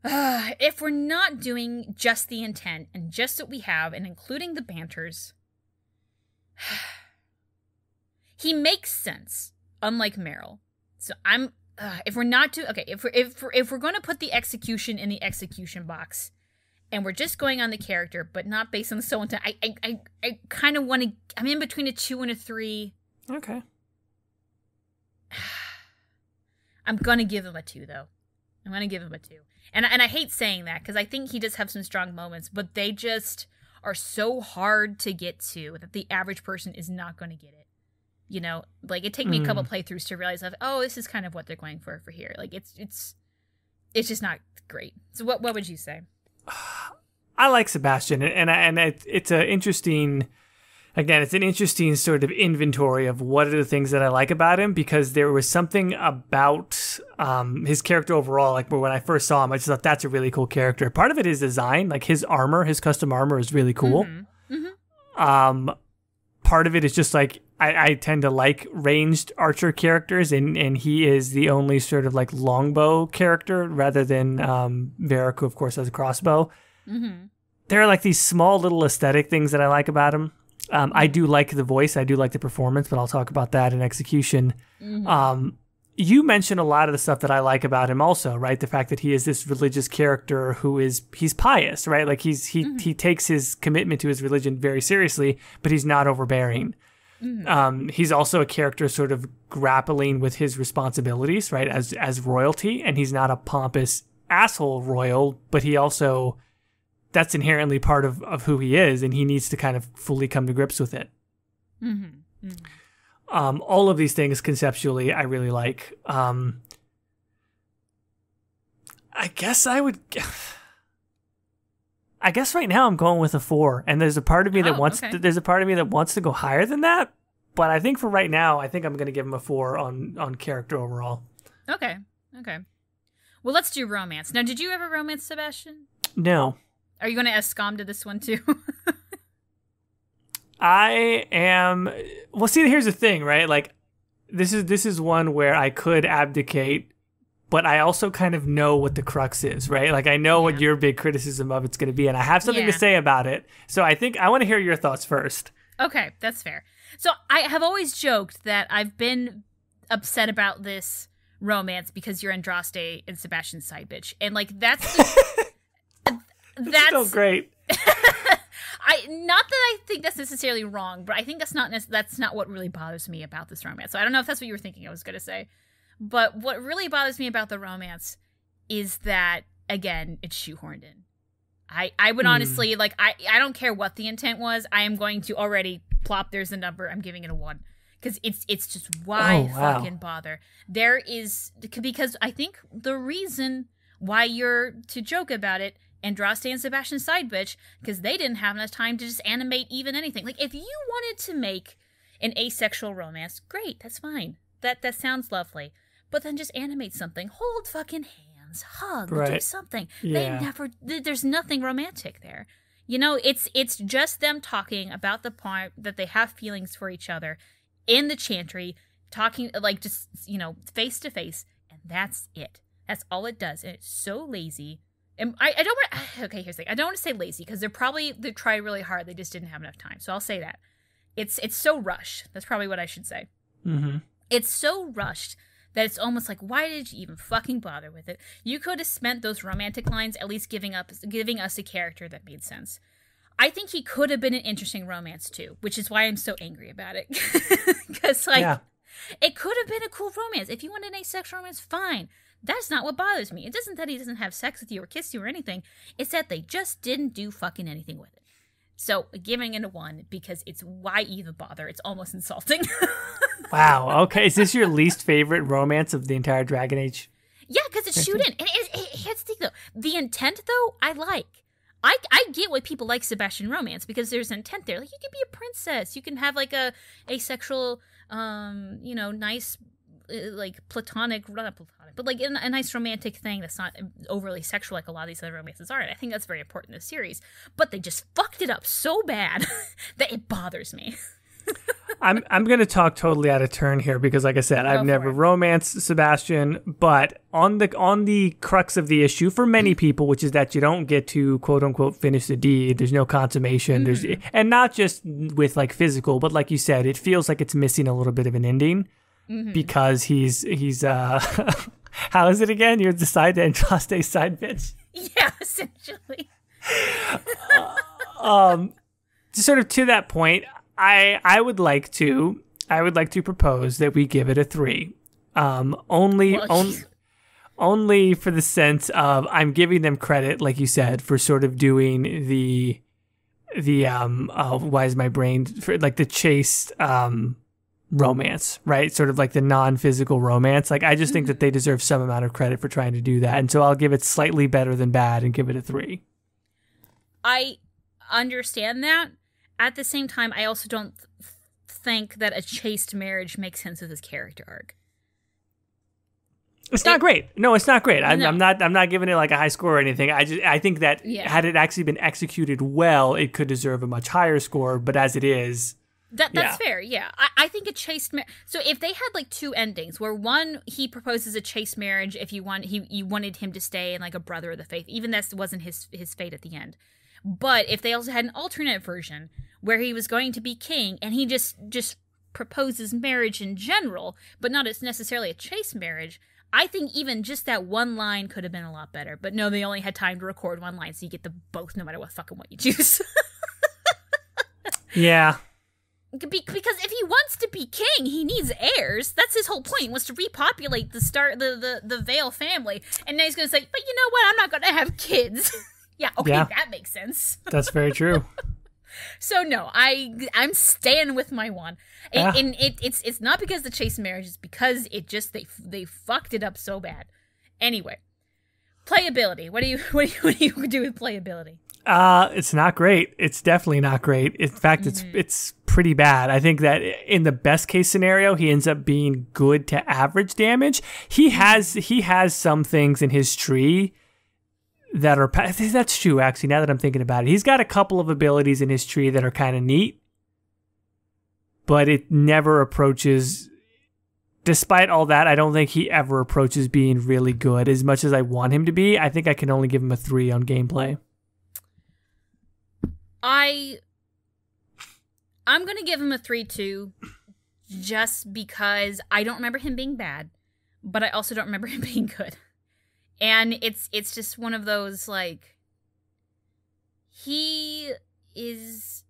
If we're not doing just the intent and just what we have and including the banters, he makes sense, unlike Meryl. So if we're not if we're going to put the execution in the execution box, and we're just going on the character, but not based on the so and so, I kind of want to. I'm in between a 2 and a 3. Okay. I'm gonna give him a 2 though. I'm gonna give him a 2, and I hate saying that because I think he does have some strong moments, but they just are so hard to get to that the average person is not going to get it. It took me a couple playthroughs to realize that, this is kind of what they're going for here. It's it's just not great. So what would you say? I like Sebastian, and it's an interesting. Again, it's an interesting sort of inventory of what are the things that I like about him, because there was something about his character overall, like when I first saw him, I just thought that's a really cool character. Part of it is design, like his armor, his custom armor is really cool. Part of it is just like, I tend to like ranged archer characters, and he is the only sort of like longbow character rather than Varrick, who of course has a crossbow. There are like these small little aesthetic things that I like about him. I do like the voice. I do like the performance, but I'll talk about that in execution. You mentioned a lot of the stuff that I like about him also, right? The fact that he is this religious character he's pious, right? Like he takes his commitment to his religion very seriously, but he's not overbearing. He's also a character sort of grappling with his responsibilities, right? As royalty, and he's not a pompous asshole royal, but he also... that's inherently part of who he is, and he needs to kind of fully come to grips with it. All of these things conceptually I really like. I guess right now I'm going with a 4, and there's a part of me that wants to go higher than that, but I think for right now, I think I'm going to give him a 4 on character overall. Okay. Well, let's do romance. Now, did you ever romance Sebastian? No. Are you going to escom to this one too? I am. Well, see, here's the thing, right? Like, this is one where I could abdicate, but I also kind of know what the crux is, right? Like, I know what your big criticism of it's going to be, and I have something to say about it. So I think I want to hear your thoughts first. Okay, that's fair. So I have always joked that I've been upset about this romance because you're Andraste and Sebastian's side bitch, and like that's so great. Not that I think that's necessarily wrong, but I think that's not what really bothers me about this romance. So I don't know if that's what you were thinking I was going to say, but what really bothers me about the romance is that, again, it's shoehorned in. I would honestly, like, I don't care what the intent was. I am going to already plop, there's a number, I'm giving it a 1. Because it's just, why fucking bother? There is, because I think the reason why you're to joke about it, Andraste and Sebastian's side bitch, because they didn't have enough time to just animate even anything. Like, if you wanted to make an asexual romance, great, that's fine. That sounds lovely. But then just animate something. Hold fucking hands, hug, do something. Yeah. There's nothing romantic there. You know, it's just them talking about the part that they have feelings for each other in the chantry, talking, like, just, you know, face to face, and that's it. That's all it does, and it's so lazy. And I don't want to, okay, here's the thing. I don't want to say lazy, because they tried really hard. They just didn't have enough time. So I'll say that. It's so rushed. That's probably what I should say. Mm-hmm. It's so rushed that it's almost like, why did you even fucking bother with it? You could have spent those romantic lines at least giving us a character that made sense. I think he could have been an interesting romance too, which is why I'm so angry about it. Because, like, it could have been a cool romance. If you want an asexual romance, fine. That's not what bothers me. It isn't that he doesn't have sex with you or kiss you or anything. It's that they just didn't do fucking anything with it. So, giving it a 1 because it's, why even bother? It's almost insulting. Wow. Okay. Is this your least favorite romance of the entire Dragon Age? Yeah, because it's shoot in. And here's the thing, though. The intent, though, I like. I get why people like Sebastian romance, because there's intent there. Like, you could be a princess. You can have, like, a asexual, nice, like, not platonic, but, like, a nice romantic thing that's not overly sexual like a lot of these other romances are. And I think that's very important in this series. But they just fucked it up so bad that it bothers me. I'm going to talk totally out of turn here because, like I said, I've never romanced Sebastian, but on the crux of the issue for many people, which is that you don't get to quote unquote finish the deed. There's no consummation. And not just with like physical, but like you said, it feels like it's missing a little bit of an ending because he's how is it again? You're the side Andraste side bitch. Yeah, essentially. Sort of to that point. I would like to propose that we give it a 3. Only for the sense of I'm giving them credit, like you said, for sort of doing the why is my brain for like the chaste romance, right? Sort of like the non-physical romance. Like, I just think that they deserve some amount of credit for trying to do that. And so I'll give it slightly better than bad and give it a 3. I understand that. At the same time, I also don't think that a chaste marriage makes sense with his character arc. It's not great. No, it's not great. No. I'm not giving it like a high score or anything. I think that had it actually been executed well, it could deserve a much higher score. But as it is, that's fair. Yeah, I think a chaste marriage. So if they had like 2 endings, where one he proposes a chaste marriage, if you wanted him to stay in like a brother of the faith, even that wasn't his fate at the end. But if they also had an alternate version where he was going to be king and he just proposes marriage in general, but not as necessarily a chaste marriage, I think even just that one line could have been a lot better. But no, they only had time to record one line, so you get the both no matter what you choose. Yeah. Because if he wants to be king, he needs heirs. That's his whole point. He wants to repopulate the Veil family. And now he's going to say, but you know what? I'm not going to have kids. Yeah, okay, that makes sense. That's very true. So no, I'm staying with my 1. And it's not because the chaste marriage, it's because it just they fucked it up so bad. Anyway, playability. What do you do with playability? It's not great. It's definitely not great. In fact, it's pretty bad. I think that in the best case scenario, he ends up being good to average damage. He has some things in his tree that are, that's true, actually, now that I'm thinking about it. He's got a couple of abilities in his tree that are kind of neat, but it never approaches, despite all that, I don't think he ever approaches being really good as much as I want him to be. I think I can only give him a 3 on gameplay. I'm going to give him a 3 too, just because I don't remember him being bad, but I also don't remember him being good. And it's just one of those, like, he is,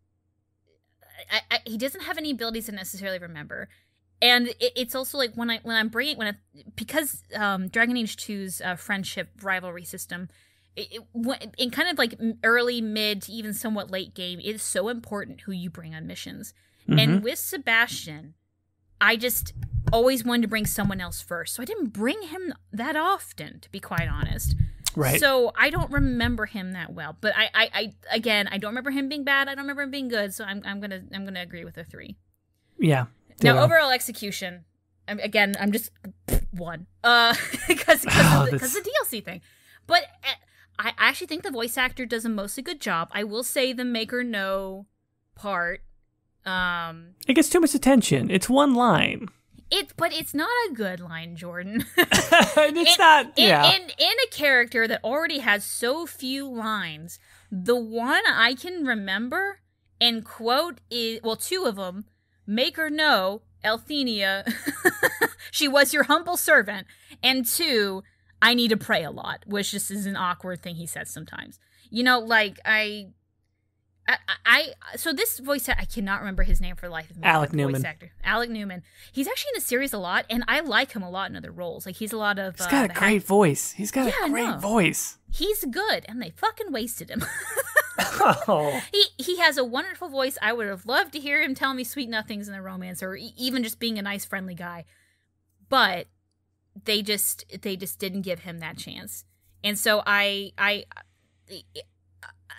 he doesn't have any abilities to necessarily remember. And it's also like because Dragon Age 2's friendship rivalry system, in kind of like early, mid, to even somewhat late game, it is so important who you bring on missions. Mm-hmm. And with Sebastian, I just always wanted to bring someone else first. So I didn't bring him that often, to be quite honest. Right. So I don't remember him that well. But I don't remember him being bad. I don't remember him being good. So I'm gonna agree with a 3. Yeah. Now, overall execution, I'm just 1. Because the DLC thing. But I actually think the voice actor does a mostly good job. I will say the make or no part. It gets too much attention. It's one line. But it's not a good line, Jordan. It's not. Yeah. In a character that already has so few lines, the one I can remember and quote is, well, 2 of them. Make or no, Althenia, she was your humble servant. And 2, I need to pray a lot, which just is an awkward thing he says sometimes. You know, like, so this voice actor, I cannot remember his name for the life of me. Alec Newman. Voice actor. Alec Newman. He's actually in the series a lot, and I like him a lot in other roles. Like, he's a lot of... He's got a great voice. He's got a great voice. He's good, and they fucking wasted him. Oh. He has a wonderful voice. I would have loved to hear him tell me sweet nothings in the romance, or even just being a nice, friendly guy. But they just didn't give him that chance. And so I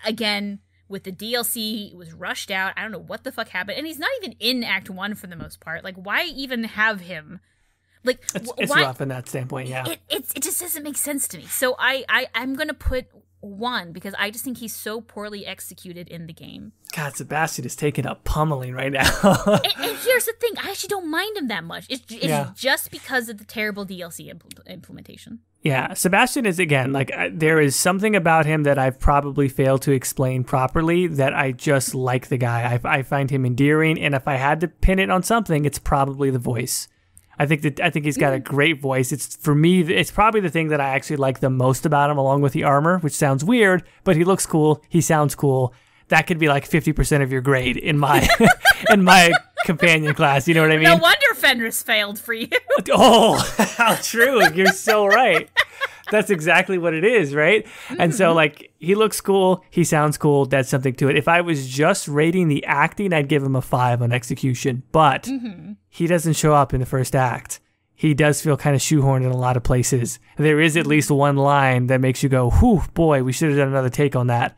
again, with the DLC, it was rushed out. I don't know what the fuck happened. And he's not even in Act 1 for the most part. Like, why even have him? Like, it's rough in that standpoint, yeah. It just doesn't make sense to me. So I'm going to put 1 because I just think he's so poorly executed in the game. God, Sebastian is taking a pummeling right now. and here's the thing. I actually don't mind him that much. It's just because of the terrible DLC implementation. Yeah, Sebastian is, again, like, there is something about him that I've probably failed to explain properly that I just like the guy. I find him endearing, and if I had to pin it on something, it's probably the voice. I think he's got a great voice. It's, for me, it's probably the thing that I actually like the most about him, along with the armor, which sounds weird, but he looks cool. He sounds cool. That could be like 50% of your grade in my in my companion class. You know what I mean? No wonder Fenris failed for you. Oh, how true! You're so right. That's exactly what it is, right? And so, like, he looks cool, he sounds cool, that's something to it. If I was just rating the acting, I'd give him a 5 on execution, but he doesn't show up in the first act. He does feel kind of shoehorned in a lot of places. There is at least one line that makes you go, whew, boy, we should have done another take on that.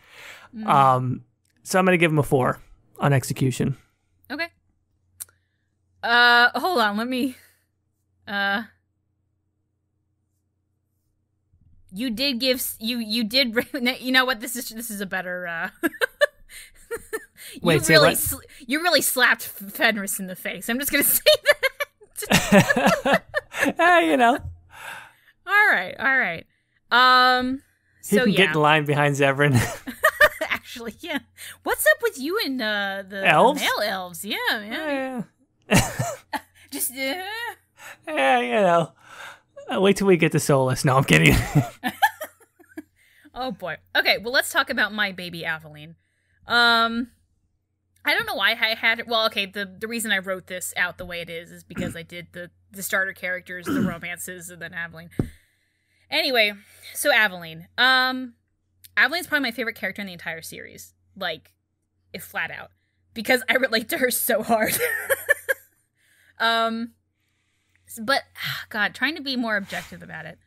So I'm going to give him a 4 on execution. Okay. Hold on, let me... You did give you did you know what, this is a better Wait, you really slapped Fenris in the face. I'm just gonna say that. You know. All right. He can get in line behind Zevran. Actually, yeah. What's up with you and the elves? Male elves? Yeah. Just yeah, you know. Wait till we get to Solus. No, I'm kidding. Oh boy. Okay, well, let's talk about my baby Aveline. I don't know why I had it. Well, okay, the reason I wrote this out the way it is because I did the starter characters, the romances, and then Aveline. Anyway, so Aveline. Aveline's probably my favorite character in the entire series. Like, if flat out. Because I relate to her so hard. But, God, trying to be more objective about it.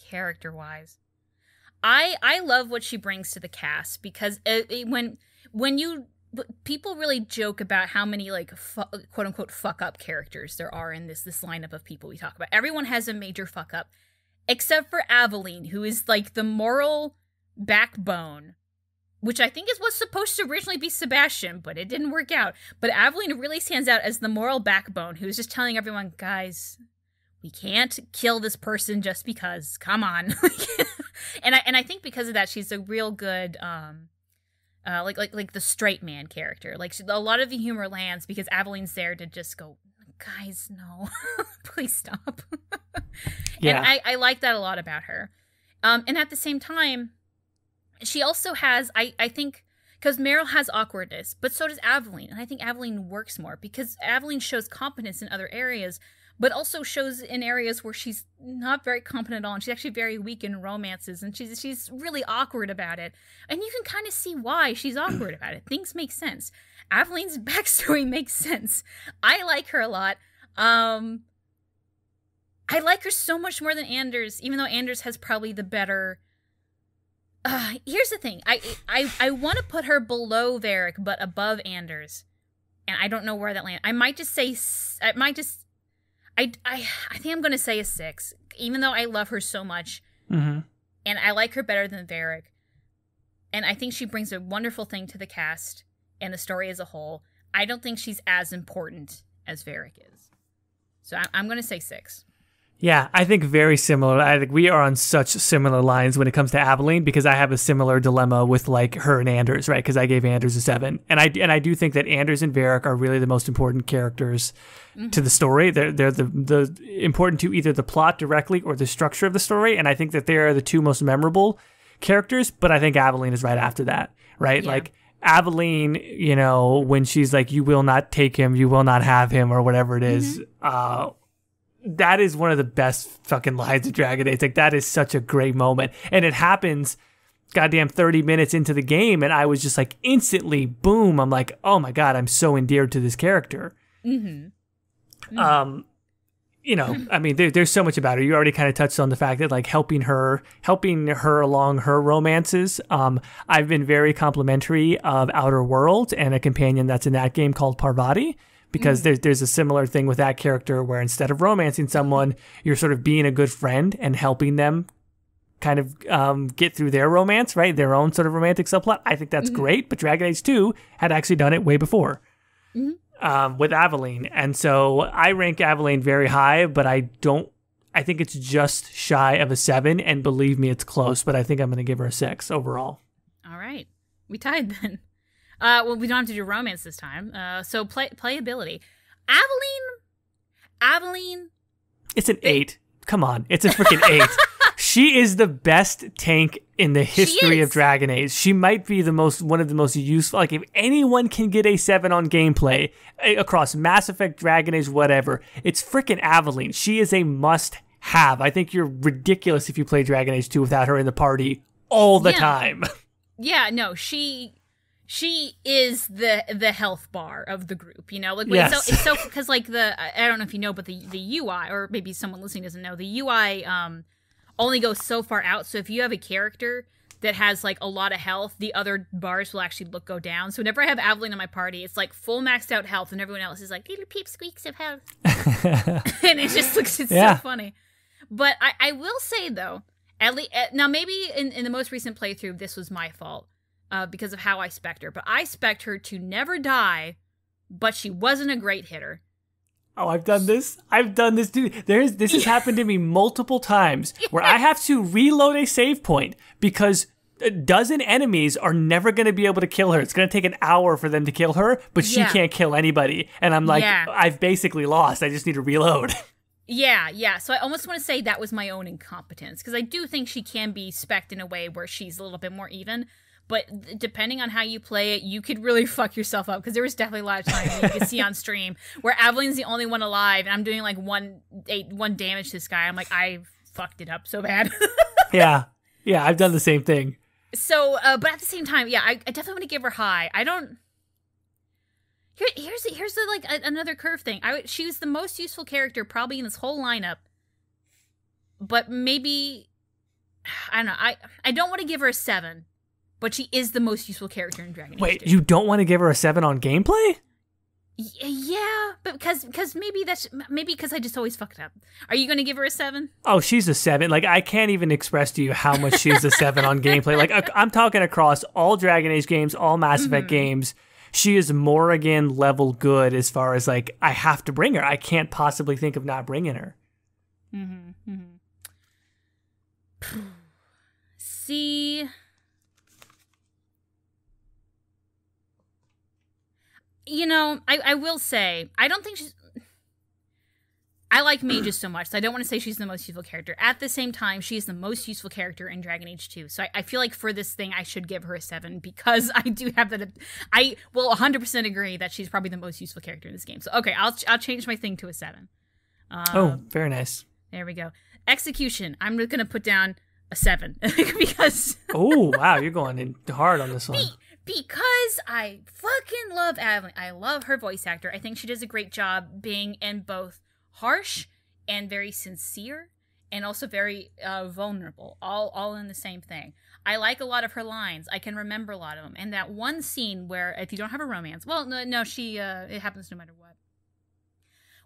Character-wise. I love what she brings to the cast, because people really joke about how many, like, quote-unquote fuck-up characters there are in this lineup of people we talk about. Everyone has a major fuck-up, except for Aveline, who is, like, the moral backbone, which I think is what's supposed to originally be Sebastian, but it didn't work out. But Aveline really stands out as the moral backbone, who's just telling everyone, guys, we can't kill this person just because. Come on. and I think because of that, she's a real good, like the straight man character. Like, a lot of the humor lands because Aveline's there to just go, guys, no, please stop. Yeah. And I like that a lot about her. And at the same time, she also has, I think, because Meryl has awkwardness, but so does Aveline. And I think Aveline works more because Aveline shows competence in other areas, but also shows in areas where she's not very competent at all. And she's actually very weak in romances, and she's really awkward about it. And you can kind of see why she's awkward about it. Things make sense. Aveline's backstory makes sense. I like her a lot. I like her so much more than Anders, even though Anders has probably the better... here's the thing. I want to put her below Varrick, but above Anders. And I don't know where that lands. I think I'm going to say a 6, even though I love her so much. Mm-hmm. And I like her better than Varrick. And I think she brings a wonderful thing to the cast and the story as a whole. I don't think she's as important as Varrick is. So I'm going to say 6. Yeah, I think very similar. I think we are on such similar lines when it comes to Aveline, because I have a similar dilemma with, like, her and Anders, right? Because I gave Anders a 7, and I do think that Anders and Varrick are really the most important characters to the story. They're the important to either the plot directly or the structure of the story, and I think that they are the two most memorable characters. But I think Aveline is right after that, right? Yeah. Like, Aveline, you know, when she's like, "You will not take him, you will not have him," or whatever it is. That is one of the best fucking lines of Dragon Age. Like, that is such a great moment. And it happens goddamn 30 minutes into the game, and I was just like, instantly, boom, I'm like, oh my God, I'm so endeared to this character. Mm-hmm. You know, I mean, there's so much about her. You already kind of touched on the fact that, like, helping her along her romances. I've been very complimentary of Outer Worlds and a companion that's in that game called Parvati. Because there's a similar thing with that character where instead of romancing someone, you're sort of being a good friend and helping them kind of get through their romance, right? Their own sort of romantic subplot. I think that's great, but Dragon Age 2 had actually done it way before with Aveline. And so I rank Aveline very high, but I think it's just shy of a 7, and believe me, it's close, but I think I'm going to give her a 6 overall. All right. We tied then. Well, we don't have to do romance this time. So playability. Aveline. It's an 8. Come on. It's a freaking 8. She is the best tank in the history of Dragon Age. She might be one of the most useful. Like, if anyone can get a 7 on gameplay across Mass Effect, Dragon Age, whatever, it's freaking Aveline. She is a must have. I think you're ridiculous if you play Dragon Age 2 without her in the party all the time. Yeah, no, she is the health bar of the group, you know? Like, yes. it's so because like I don't know if you know, but the UI, or maybe someone listening doesn't know, the UI only goes so far out. So if you have a character that has like a lot of health, the other bars will actually go down. So whenever I have Aveline in my party, it's like full maxed out health, and everyone else is like little peep squeaks of health, and it just looks so funny. But I will say though, at least now maybe in the most recent playthrough this was my fault because of how I spec'd her, but I spec'd her to never die, but she wasn't a great hitter. Oh, I've done this, dude. This has happened to me multiple times where I have to reload a save point because a dozen enemies are never going to be able to kill her. It's going to take an hour for them to kill her, but she can't kill anybody. And I'm like, I've basically lost. I just need to reload. Yeah. So I almost want to say that was my own incompetence, because I do think she can be spec'd in a way where she's a little bit more even. But depending on how you play it, you could really fuck yourself up, because there was definitely a lot of times you could see on stream where Aveline's the only one alive, and I'm doing like one damage to this guy. I'm like, I fucked it up so bad. Yeah, I've done the same thing. So, but at the same time, I definitely want to give her high. I don't. Here's the like another curve thing. She was the most useful character probably in this whole lineup, but maybe I don't know. I don't want to give her a 7. But she is the most useful character in Dragon Age 2. Wait, you don't want to give her a 7 on gameplay? Yeah, but because maybe because I just always fucked up. Are you going to give her a 7? Oh, she's a 7. Like, I can't even express to you how much she's a 7 on gameplay. Like, I'm talking across all Dragon Age games, all Mass Effect games. She is Morrigan level good as far as, like, I have to bring her. I can't possibly think of not bringing her. See... You know, I will say, I don't think she's... I like mages so much, so I don't want to say she's the most useful character. At the same time, she's the most useful character in Dragon Age 2. So I feel like for this thing, I should give her a 7, because I do have that... I will 100% agree that she's probably the most useful character in this game. So, okay, I'll change my thing to a 7. Very nice. There we go. Execution. I'm going to put down a 7, because... Oh, wow, you're going in hard on this one. Because I fucking love Aveline. I love her voice actor. I think she does a great job being in both harsh and very sincere, and also very vulnerable, all in the same thing. I like a lot of her lines. I can remember a lot of them. And that one scene where, if you don't have a romance, well, no, she it happens no matter what,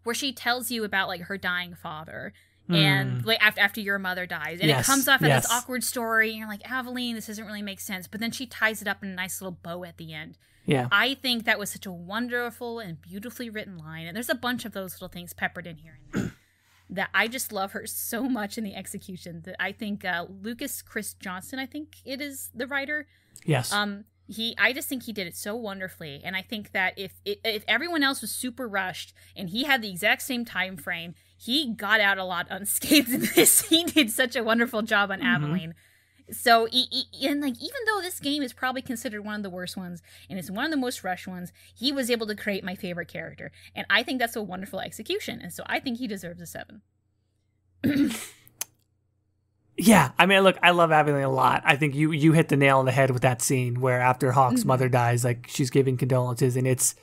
where she tells you about like her dying father. And like after your mother dies, and it comes off as this awkward story, and you're like, Aveline, this doesn't really make sense. But then she ties it up in a nice little bow at the end. Yeah, I think that was such a wonderful and beautifully written line, and there's a bunch of those little things peppered in here and there that I just love her so much in the execution. That I think Lucas Chris Johnson, I think it is the writer. Yes. I just think he did it so wonderfully, and I think that if everyone else was super rushed and he had the exact same time frame, he got out a lot unscathed in this. He did such a wonderful job on Aveline. So, and like, even though this game is probably considered one of the worst ones, and it's one of the most rushed ones, he was able to create my favorite character, and I think that's a wonderful execution, and so I think he deserves a 7. Yeah, I mean, look, I love Aveline a lot. I think you hit the nail on the head with that scene where after Hawke's mother dies, like, she's giving condolences, and it's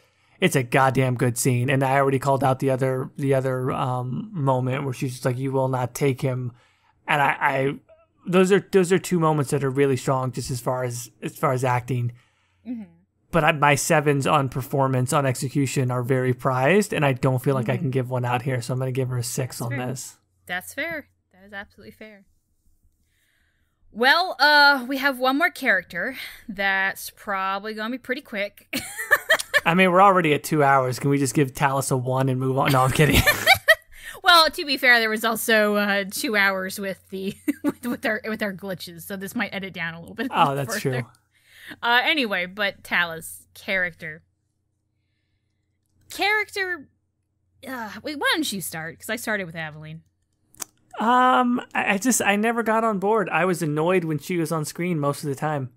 a goddamn good scene. And I already called out the other moment where she's just like, "You will not take him," and I those are 2 moments that are really strong, just as far as acting. But my 7s on performance, on execution, are very prized, and I don't feel like I can give one out here, so I'm going to give her a 6 on this. That's fair. That is absolutely fair. Well, we have one more character that's probably going to be pretty quick. I mean, we're already at 2 hours. Can we just give Tallis a 1 and move on? No, I'm kidding. Well, to be fair, there was also 2 hours with the with our glitches, so this might edit down a little bit. Oh, that's further. True. Anyway, but Tallis, character. Wait, why don't you start? Because I started with Aveline. I never got on board. I was annoyed when she was on screen most of the time.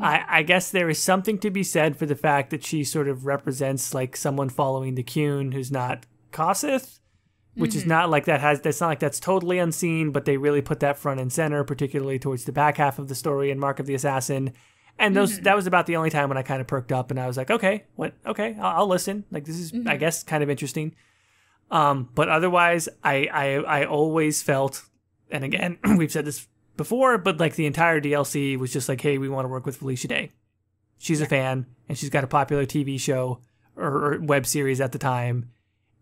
I guess there is something to be said for the fact that she sort of represents like someone following the Qun who's not Kossith. which is not like that's not like that's totally unseen, but they really put that front and center, particularly towards the back half of the story in Mark of the Assassin. And that was about the only time when I kind of perked up and I was like, okay, I'll listen. Like, this is, I guess, kind of interesting. But otherwise, I always felt, and again, we've said this before, but like the entire DLC was just like, hey, we want to work with Felicia Day. She's a fan, and she's got a popular TV show or web series at the time.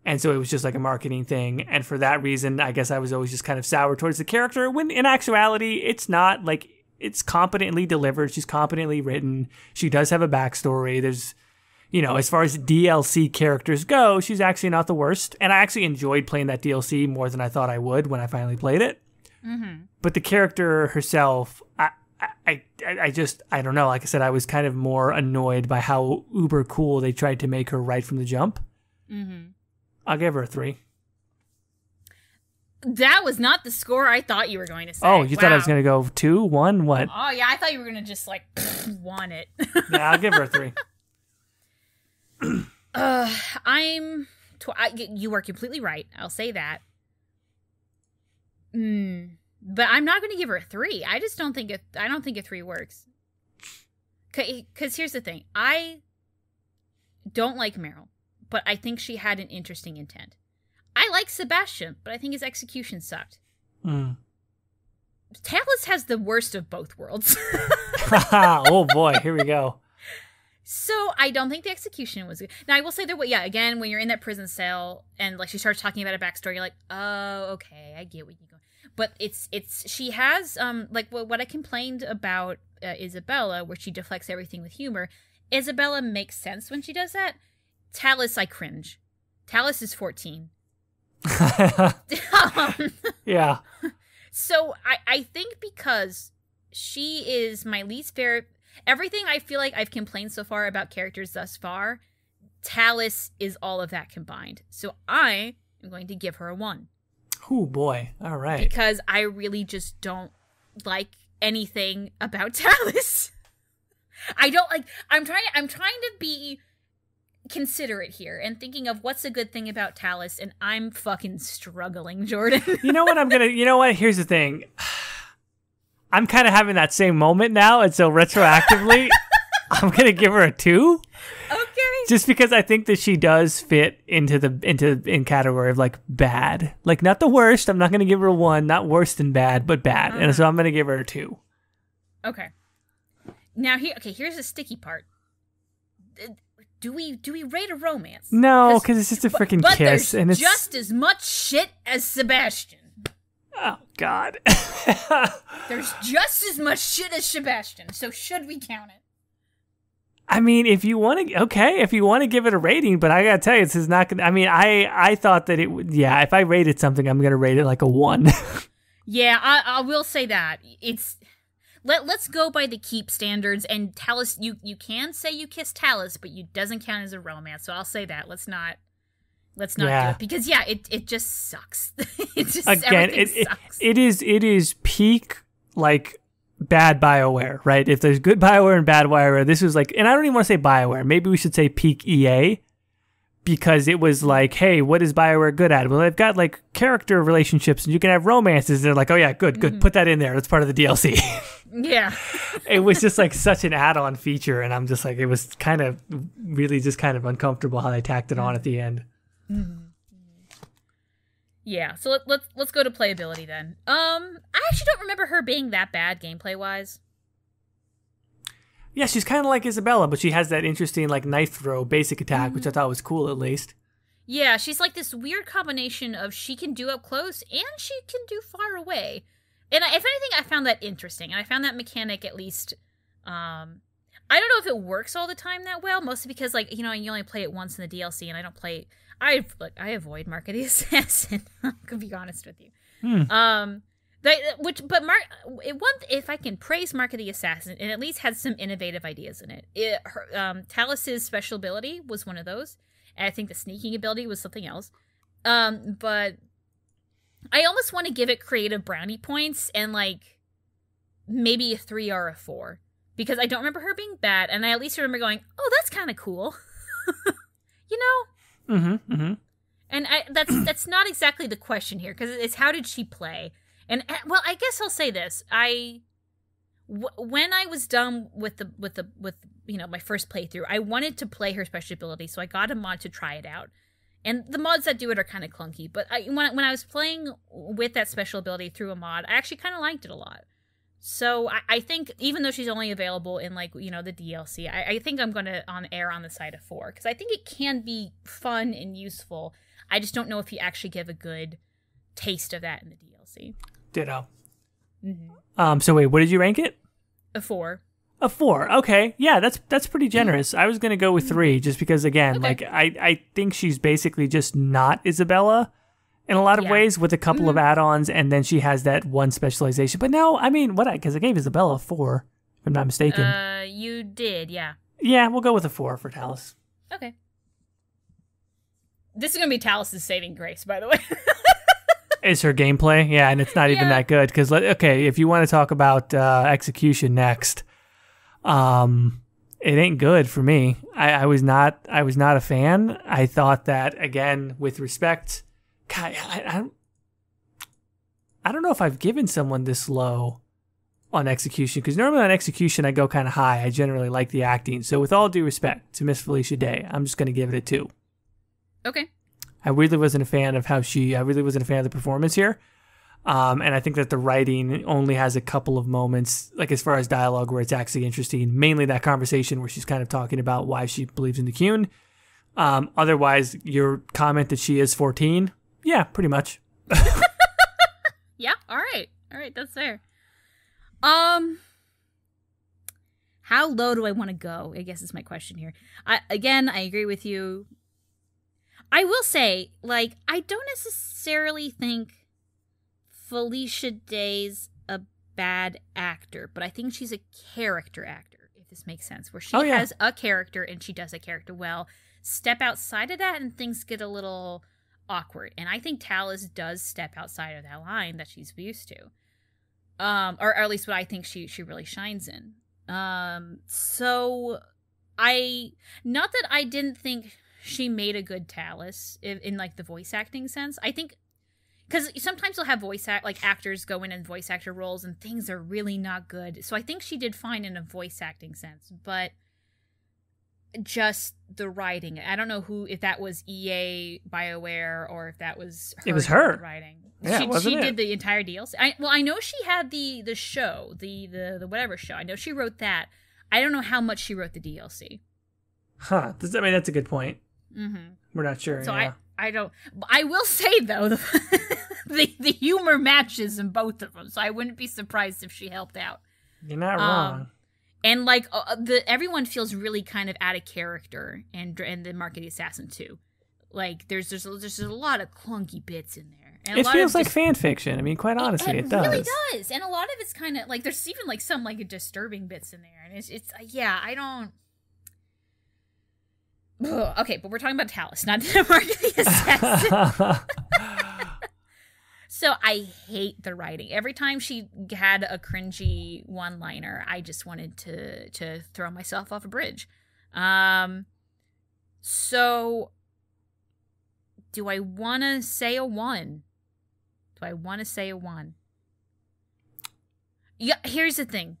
And so it was just like a marketing thing. And for that reason, I guess I was always just kind of sour towards the character, when in actuality, it's not. Like, it's competently delivered. She's competently written. She does have a backstory. There's, as far as DLC characters go, she's actually not the worst. And I actually enjoyed playing that DLC more than I thought I would when I finally played it. But the character herself, I don't know. Like I said, I was kind of more annoyed by how uber cool they tried to make her right from the jump. I'll give her a 3. That was not the score I thought you were going to say. Oh, you thought I was going to go 2, 1, what? Oh, yeah, I thought you were going to just, like, want it. Yeah, I'll give her a 3. You are completely right. I'll say that. But I'm not going to give her a 3. I just don't think I don't think a 3 works. Because here's the thing. I don't like Meryl, but I think she had an interesting intent. I like Sebastian, but I think his execution sucked. Tallis has the worst of both worlds. Oh boy, here we go. So I don't think the execution was good. Now I will say that, again, when you're in that prison cell and like she starts talking about a backstory, you're like, oh, okay, I get what you're going. But she has like what I complained about Isabella, where she deflects everything with humor. Isabella makes sense when she does that. Tallis, I cringe. Tallis is 14. Yeah. So I think because she is my least favorite, everything I feel like I've complained so far about characters thus far, Tallis is all of that combined. So I am going to give her a 1. Oh boy. All right. Because I really just don't like anything about Tallis. I'm trying to be considerate here and thinking of what's a good thing about Tallis, and I'm fucking struggling, Jordan. You know what? Here's the thing. I'm kind of having that same moment now, and so retroactively, I'm going to give her a 2. Okay. Just because I think that she does fit into category of like bad. Like, not the worst. I'm not going to give her a 1, not worse than bad, but bad. And so I'm going to give her a 2. Okay. Now here's the sticky part. Do we rate a romance? No, because it's just a freaking kiss, and it's just as much shit as Sebastian. Oh God. There's just as much shit as Sebastian. So should we count it? I mean, if you want to give it a rating, but I gotta tell you, this is not gonna. I mean, I thought that it would. Yeah, if I rated something, I'm gonna rate it like a 1. Yeah, I will say that it's. Let's go by the keep standards, and Tallis, you can say you kissed Tallis, but it doesn't count as a romance. So I'll say that. Let's not do it, because it just sucks. It just, again, sucks. It is peak like bad Bioware, right? If there's good Bioware and bad Bioware, this was like, and I don't even want to say Bioware. Maybe we should say peak EA, because it was like, hey, what is Bioware good at? Well, they've got like character relationships, and you can have romances. They're like, oh yeah, good, put that in there. That's part of the DLC. Yeah. It was just like such an add-on feature, and I'm just like, it was kind of really just kind of uncomfortable how they tacked it on at the end. Yeah, so let's go to playability then. I actually don't remember her being that bad gameplay-wise. Yeah, she's kind of like Isabella, but she has that interesting like knife throw basic attack, which I thought was cool at least. Yeah, she's like this weird combination of she can do up close and she can do far away. And if anything, I found that interesting. And I found that mechanic at least, I don't know if it works all the time that well, mostly because, like, you only play it once in the DLC, and I don't play... I avoid Mark of the Assassin, to be honest with you. If I can praise Mark of the Assassin, it at least had some innovative ideas in it. Tallis' special ability was one of those, and I think the sneaking ability was something else. But I almost want to give it creative brownie points and like maybe a 3 or a 4, because I don't remember her being bad, and I at least remember going, "Oh, that's kind of cool," And And that's not exactly the question here, because it's how did she play? And well, I guess I'll say this: when I was done with my first playthrough, I wanted to play her special ability, so I got a mod to try it out. And the mods that do it are kind of clunky, but when I was playing with that special ability through a mod, I actually kind of liked it a lot. So I think, even though she's only available in, like, you know, the DLC, I think I'm going to err on the side of 4, because I think it can be fun and useful. I just don't know if you actually give a good taste of that in the DLC. Ditto. Mm-hmm. So wait, what did you rank it? A 4. A 4. Okay. Yeah, that's pretty generous. I was going to go with 3 just because, again, like, I think she's basically just not Isabella in a lot of ways, with a couple of add-ons, and then she has that one specialization. But no, I mean, because I gave Isabella a 4, if I'm not mistaken. You did, yeah. Yeah, we'll go with a 4 for Tallis. Okay. This is going to be Tallis' saving grace, by the way. Is her gameplay? Yeah, and it's not even that good. Because, okay, if you want to talk about execution next, it ain't good for me. I was not a fan. I thought that, again, with respect, God, I don't know if I've given someone this low on execution, because normally on execution I go kind of high. I generally like the acting. So with all due respect to Miss Felicia Day, I'm just going to give it a 2. Okay. I really wasn't a fan of the performance here. And I think that the writing only has a couple of moments, like as far as dialogue, where it's actually interesting. Mainly that conversation where she's kind of talking about why she believes in the Qun. Otherwise, your comment that she is 14, yeah, pretty much. Yeah, all right, that's fair. How low do I want to go? I guess is my question here. I agree with you. I will say, like, I don't necessarily think Felicia Day's a bad actor, but I think she's a character actor, if this makes sense, where she has a character and she does a character well. Step outside of that and things get a little awkward. And I think Tallis does step outside of that line that she's used to. Or at least what I think she really shines in. So not that I didn't think she made a good Tallis in like the voice acting sense. I think, because sometimes you'll have actors go in and voice actor roles and things are really not good. So I think she did fine in a voice acting sense, but just the writing. I don't know if that was EA, Bioware, or if that was her. It was her writing. Yeah, she did the entire DLC. I know she had the show, the whatever show. I know she wrote that. I don't know how much she wrote the DLC. Huh. I mean, that's a good point. Mm-hmm. We're not sure. So yeah. I don't. I will say though, the humor matches in both of them. So I wouldn't be surprised if she helped out. You're not wrong. And like everyone feels really kind of out of character, and the Mark of the Assassin too. Like there's a lot of clunky bits in there. And it feels like fan fiction. I mean, quite honestly, it does. It really does. And a lot of it's kind of like there's even like some like disturbing bits in there, and it's I don't. Ugh, okay, but we're talking about Tallis, not the Mark of the Assassin. So I hate the writing. Every time she had a cringy one-liner, I just wanted to throw myself off a bridge. So do I want to say a 1? Yeah, here's the thing.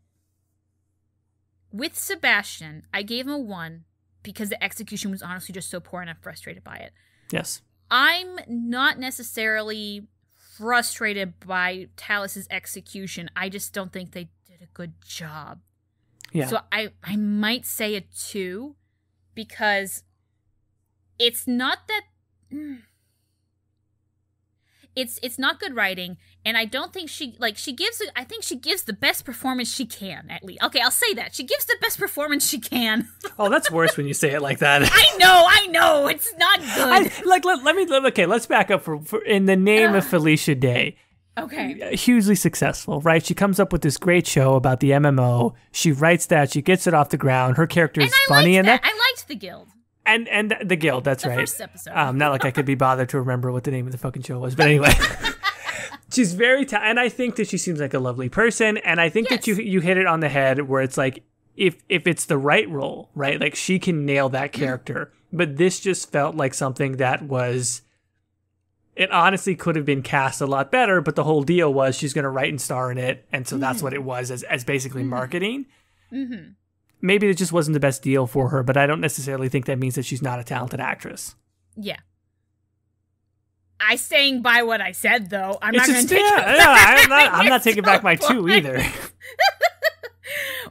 With Sebastian, I gave him a 1 because the execution was honestly just so poor and I'm frustrated by it. Yes. I'm not necessarily frustrated by Tallis' execution. I just don't think they did a good job. Yeah. So I might say a 2 because it's not that it's not good writing, and I don't think I think she gives the best performance she can, at least. Okay, I'll say that. She gives the best performance she can. Oh, that's worse when you say it like that. I know. It's not good. Let's back up for in the name of Felicia Day. Okay. Hugely successful, right? She comes up with this great show about the MMO. She writes that. She gets it off the ground. Her character is funny in that. I liked the guild. And the guild, that's right. The first episode. Not like I could be bothered to remember what the name of the fucking show was, but anyway. She's very and I think that she seems like a lovely person, and I think that you hit it on the head where it's like if it's the right role, right? Like she can nail that character. But this just felt like something that was it honestly could have been cast a lot better, but the whole deal was she's going to write and star in it, and so that's what it was as basically marketing. Mm-hmm. Maybe it just wasn't the best deal for her, but I don't necessarily think that means that she's not a talented actress. Yeah. I staying by what I said, though. I'm not going to take I'm not taking back my 2 either.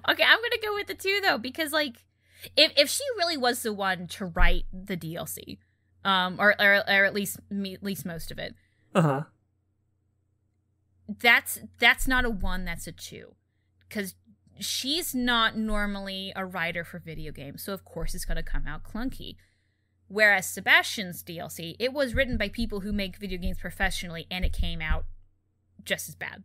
Okay, I'm going to go with the 2, though, because, like, if she really was the one to write the DLC, or at least most of it, that's not a 1, that's a 2, because she's not normally a writer for video games, so of course it's going to come out clunky. Whereas Sebastian's DLC, it was written by people who make video games professionally, and it came out just as bad.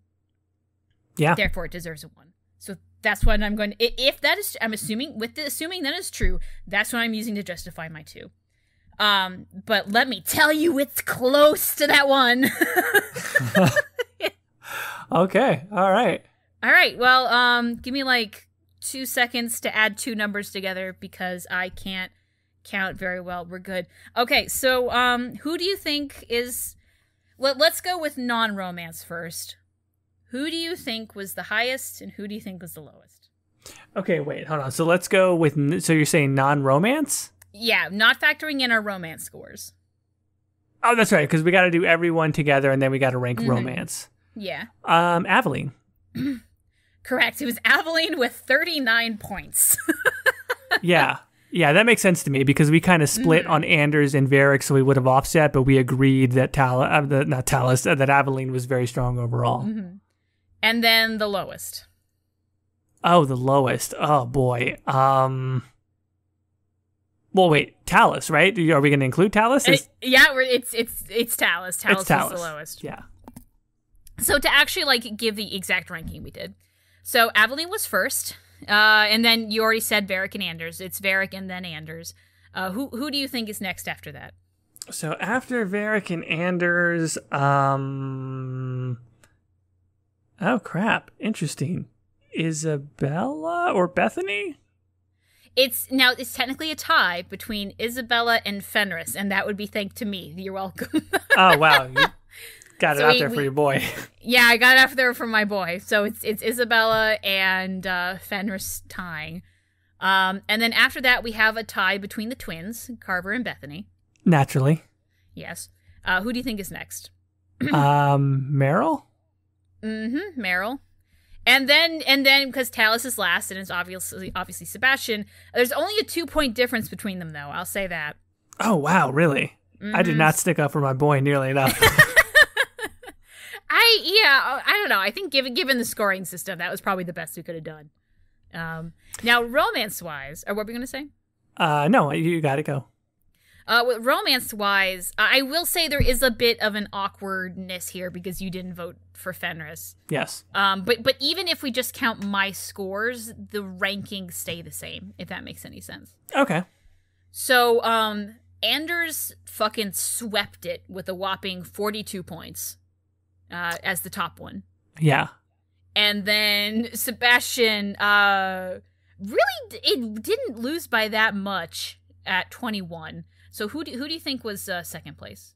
Yeah. Therefore, it deserves a 1. So that's what I'm going to... If that is... I'm assuming that is true, that's what I'm using to justify my 2. But let me tell you, it's close to that 1. Okay. All right. All right. Well, give me like 2 seconds to add 2 numbers together because I can't count very well. We're good. Okay. So, who do you think is... Let's go with non-romance first. Who do you think was the highest and who do you think was the lowest? Okay, wait, hold on. So let's go with... So you're saying non-romance? Yeah, not factoring in our romance scores. Oh, that's right, because we got to do everyone together and then we got to rank romance. Yeah. Aveline. Correct. It was Aveline with 39 points. Yeah, that makes sense to me because we kind of split on Anders and Varrick, so we would have offset, but we agreed that that Aveline was very strong overall. Mm-hmm. And then the lowest. Oh, the lowest. Oh boy. Well, wait, Tallis, right? Are we going to include Tallis? Yeah, it's Tallis. Tallis is the lowest. Yeah. So to actually like give the exact ranking we did. So Aveline was first, and then you already said Varrick and Anders. It's Varrick and then Anders. Who do you think is next after that? So after Varrick and Anders, oh crap, interesting. Isabella or Bethany? It's technically a tie between Isabella and Fenris, and that would be thanks to me. You're welcome. Oh wow, you got it out there for your boy. Yeah, I got it out there for my boy. So it's Isabella and Fenris tying, and then after that we have a tie between the twins, Carver and Bethany. Naturally. Yes. Who do you think is next? Meryl. Mm-hmm. Meryl. And then because Tallis is last, and it's obviously Sebastian. There's only a 2-point difference between them, though. I'll say that. Oh wow, really? Mm-hmm. I did not stick up for my boy nearly enough. I don't know. I think given the scoring system, that was probably the best we could have done. Now, romance-wise, or what were we going to say? No, you got to go. With romance-wise, I will say there is a bit of an awkwardness here because you didn't vote for Fenris. Yes. But even if we just count my scores, the rankings stay the same, if that makes any sense. Okay. So, Anders fucking swept it with a whopping 42 points as the top one. Yeah. And then Sebastian, really, it didn't lose by that much at 21. So who do you think was second place?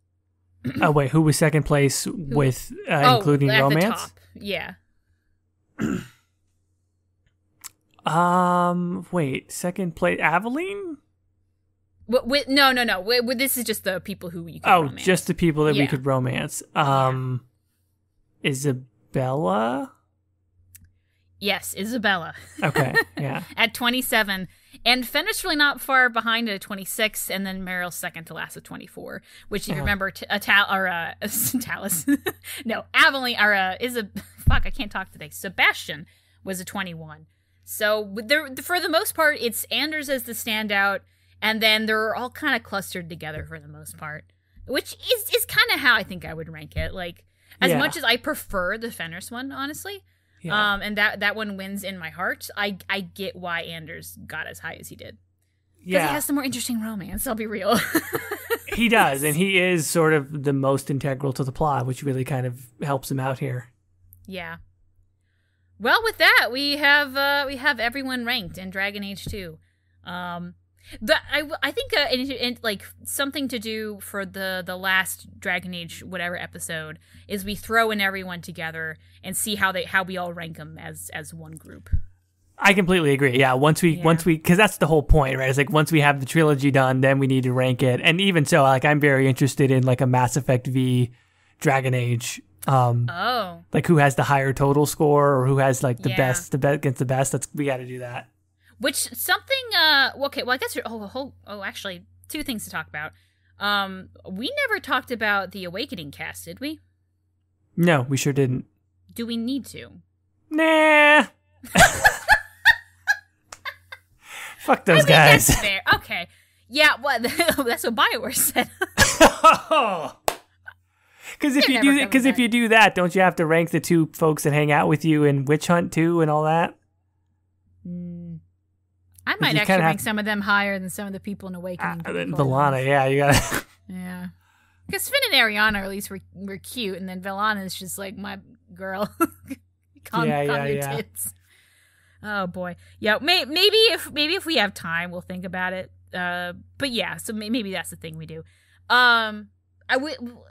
Oh wait, who was second place with including at romance? The top. Yeah. Wait, second place, Aveline? No. This is just the people who you could romance. Just the people that we could romance. Isabella? Yes, Isabella. Okay, yeah. At 27. And Fenris really not far behind at 26, and then Meryl's second to last at 24. Which, if you remember, Tallis. No, Aveline, fuck, I can't talk today. Sebastian was a 21. So, for the most part, it's Anders as the standout, and then they're all kind of clustered together for the most part. Which is kind of how I think I would rank it. Like, as much as I prefer the Fenris one, honestly. Yeah. And that one wins in my heart. I get why Anders got as high as he did. Because he has the more interesting romance, I'll be real. He does, and he is sort of the most integral to the plot, which really kind of helps him out here. Yeah. Well, with that, we have everyone ranked in Dragon Age 2. I think like something to do for the last Dragon Age whatever episode is we throw in everyone together and see how we all rank them as one group. I completely agree. Yeah, once we because that's the whole point, right? It's like once we have the trilogy done, then we need to rank it. And even so, like I'm very interested in like a Mass Effect V Dragon Age. Like who has the higher total score or who has like the best against the best. We got to do that. Which something okay, well I guess actually two things to talk about. We never talked about the Awakening cast, did we? No, we sure didn't. Do we need to? Nah. Fuck those guys. That's fair. Okay. Yeah, well, that's what Bioware said. Because if you do that, don't you have to rank the two folks that hang out with you in Witch Hunt 2 and all that? I might actually rank some of them higher than some of the people in Awakening. Vellana, yeah, you gotta. Yeah. Because Finn and Ariana, at least, were cute, and then Vellana is just like my girl. Calm your tits. Oh boy, yeah. Maybe if we have time, we'll think about it. But yeah, so maybe that's the thing we do.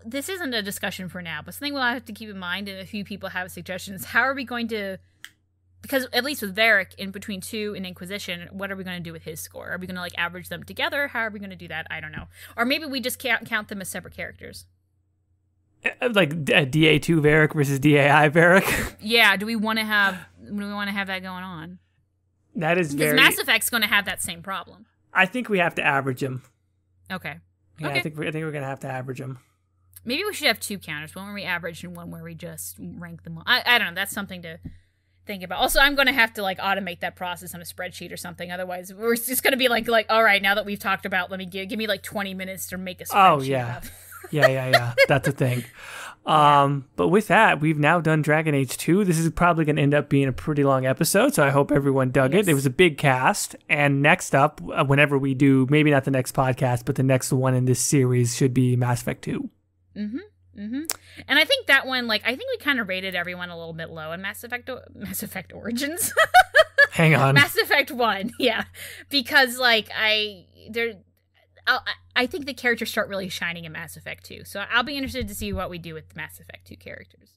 This isn't a discussion for now, but something we'll have to keep in mind, and a few people have suggestions. How are we going to? Because at least with Varrick, in between 2 and Inquisition, what are we going to do with his score? Are we going to like average them together? How are we going to do that? I don't know. Or maybe we just count them as separate characters. Like DA2 Varrick versus DAI Varrick. Yeah. Do we want to have that going on? That is because Mass Effect's going to have that same problem. I think we have to average them. Okay. Yeah, okay. I think we're going to have to average them. Maybe we should have 2 counters, one where we average and one where we just rank them all. I don't know. That's something to think about. Also, I'm going to have to like automate that process on a spreadsheet or something. Otherwise, we're just going to be like, all right, now that we've talked about, let me give me like 20 minutes to make a spreadsheet. Oh, yeah. Yeah. That's a thing. But with that, we've now done Dragon Age 2. This is probably going to end up being a pretty long episode, so I hope everyone dug it. It was a big cast. And next up, whenever we do, maybe not the next podcast, but the next one in this series should be Mass Effect 2. And I think that one, like, I think we kind of rated everyone a little bit low in Mass Effect Origins. Hang on. Mass Effect 1, yeah. Because, like, I think the characters start really shining in Mass Effect 2. So I'll be interested to see what we do with Mass Effect 2 characters.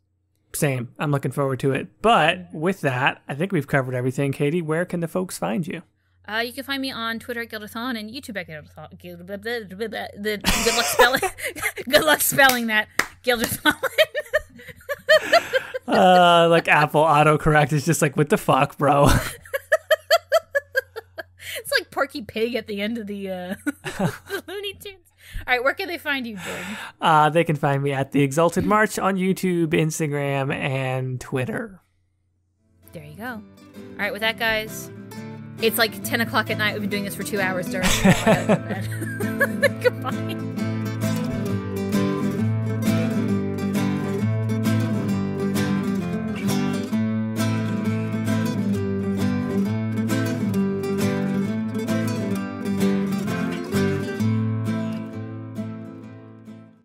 Same. I'm looking forward to it. But with that, I think we've covered everything. Caitie, where can the folks find you? You can find me on Twitter at Ghildirthalen and YouTube at Ghildirthalen. Good luck spelling that. Ghildirthalen. Like Apple autocorrect is just like, what the fuck, bro? It's like Porky Pig at the end of the Looney Tunes. All right, where can they find you, Jordan? They can find me at the Exalted March on YouTube, Instagram, and Twitter. There you go. All right, with that, guys, it's like 10 o'clock at night. We've been doing this for 2 hours, Darren. Goodbye.